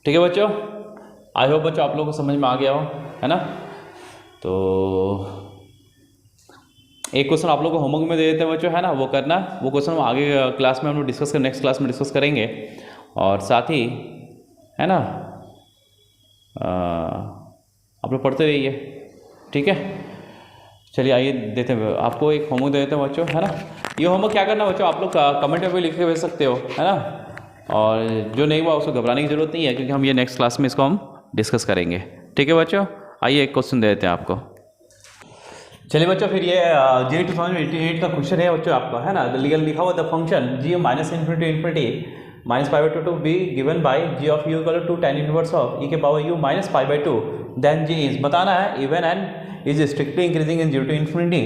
ठीक है बच्चों, आई होप बच्चों आप लोगों को समझ में आ गया हो, है ना। तो एक क्वेश्चन आप लोगों को होमवर्क में दे देते हैं बच्चों, है ना, वो करना। वो क्वेश्चन हम आगे क्लास में हम लोग डिस्कस कर, नेक्स्ट क्लास में डिस्कस करेंगे। और साथ ही, है ना, आप लोग पढ़ते रहिए। ठीक है, चलिए आइए देते हैं आपको एक होमवर्क दे देते हैं बच्चों, है ना। ये होमवर्क क्या करना बच्चों, आप लोग कमेंट में भी लिख के भेज सकते हो, है ना। और जो नहीं हुआ उसको घबराने की जरूरत नहीं है, क्योंकि हम ये नेक्स्ट क्लास में इसको हम डिस्कस करेंगे। ठीक है बच्चों, आइए एक क्वेश्चन दे देते हैं आपको। चलिए बच्चों, फिर ये जी 2088 का क्वेश्चन है बच्चों आपका, है ना। लिखा हुआ the function g minus infinity to infinity minus pi by 2 to be given by g of u equal to tan inverse of e के power u minus pi by 2, then g is बताना है even and is strictly increasing in 0 to infinity,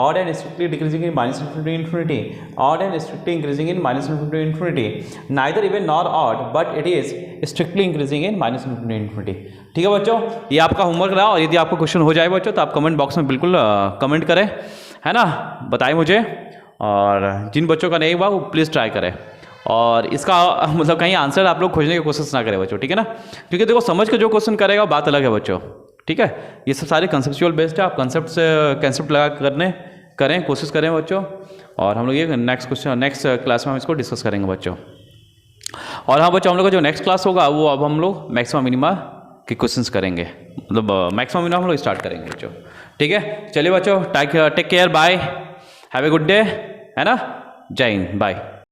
odd and strictly decreasing in minus infinity to infinity, odd and strictly increasing in minus infinity to infinity, neither even nor odd but it is strictly increasing in minus infinity to infinity। ठीक है बच्चों, ये आपका homework रहा। और यदि आपको question हो जाए बच्चों तो आप कमेंट बॉक्स में बिल्कुल कमेंट करें, है ना, बताएं मुझे। और जिन बच्चों का नहीं हुआ वो प्लीज़ ट्राई करें, और इसका मतलब कहीं आंसर आप लोग खोजने की कोशिश ना करें बच्चों, ठीक है ना। क्योंकि देखो समझ के जो क्वेश्चन करेगा बात अलग है बच्चों, ठीक है। ये सब सारे कंसेप्चुअल बेस्ड है, आप कंसेप्ट लगा करें कोशिश करें बच्चों। और हम लोग ये नेक्स्ट क्लास में हम इसको डिस्कस करेंगे बच्चों। और हाँ बच्चों, हम लोग का जो नेक्स्ट क्लास होगा वो अब हम लोग मैक्सिमम मिनिमा के क्वेश्चंस करेंगे, मतलब मैक्सिमम मिनिमा हम लोग स्टार्ट करेंगे बच्चों। ठीक है, चलिए बच्चों, take care, bye, have a good day, है ना, जय हिंद, बाय।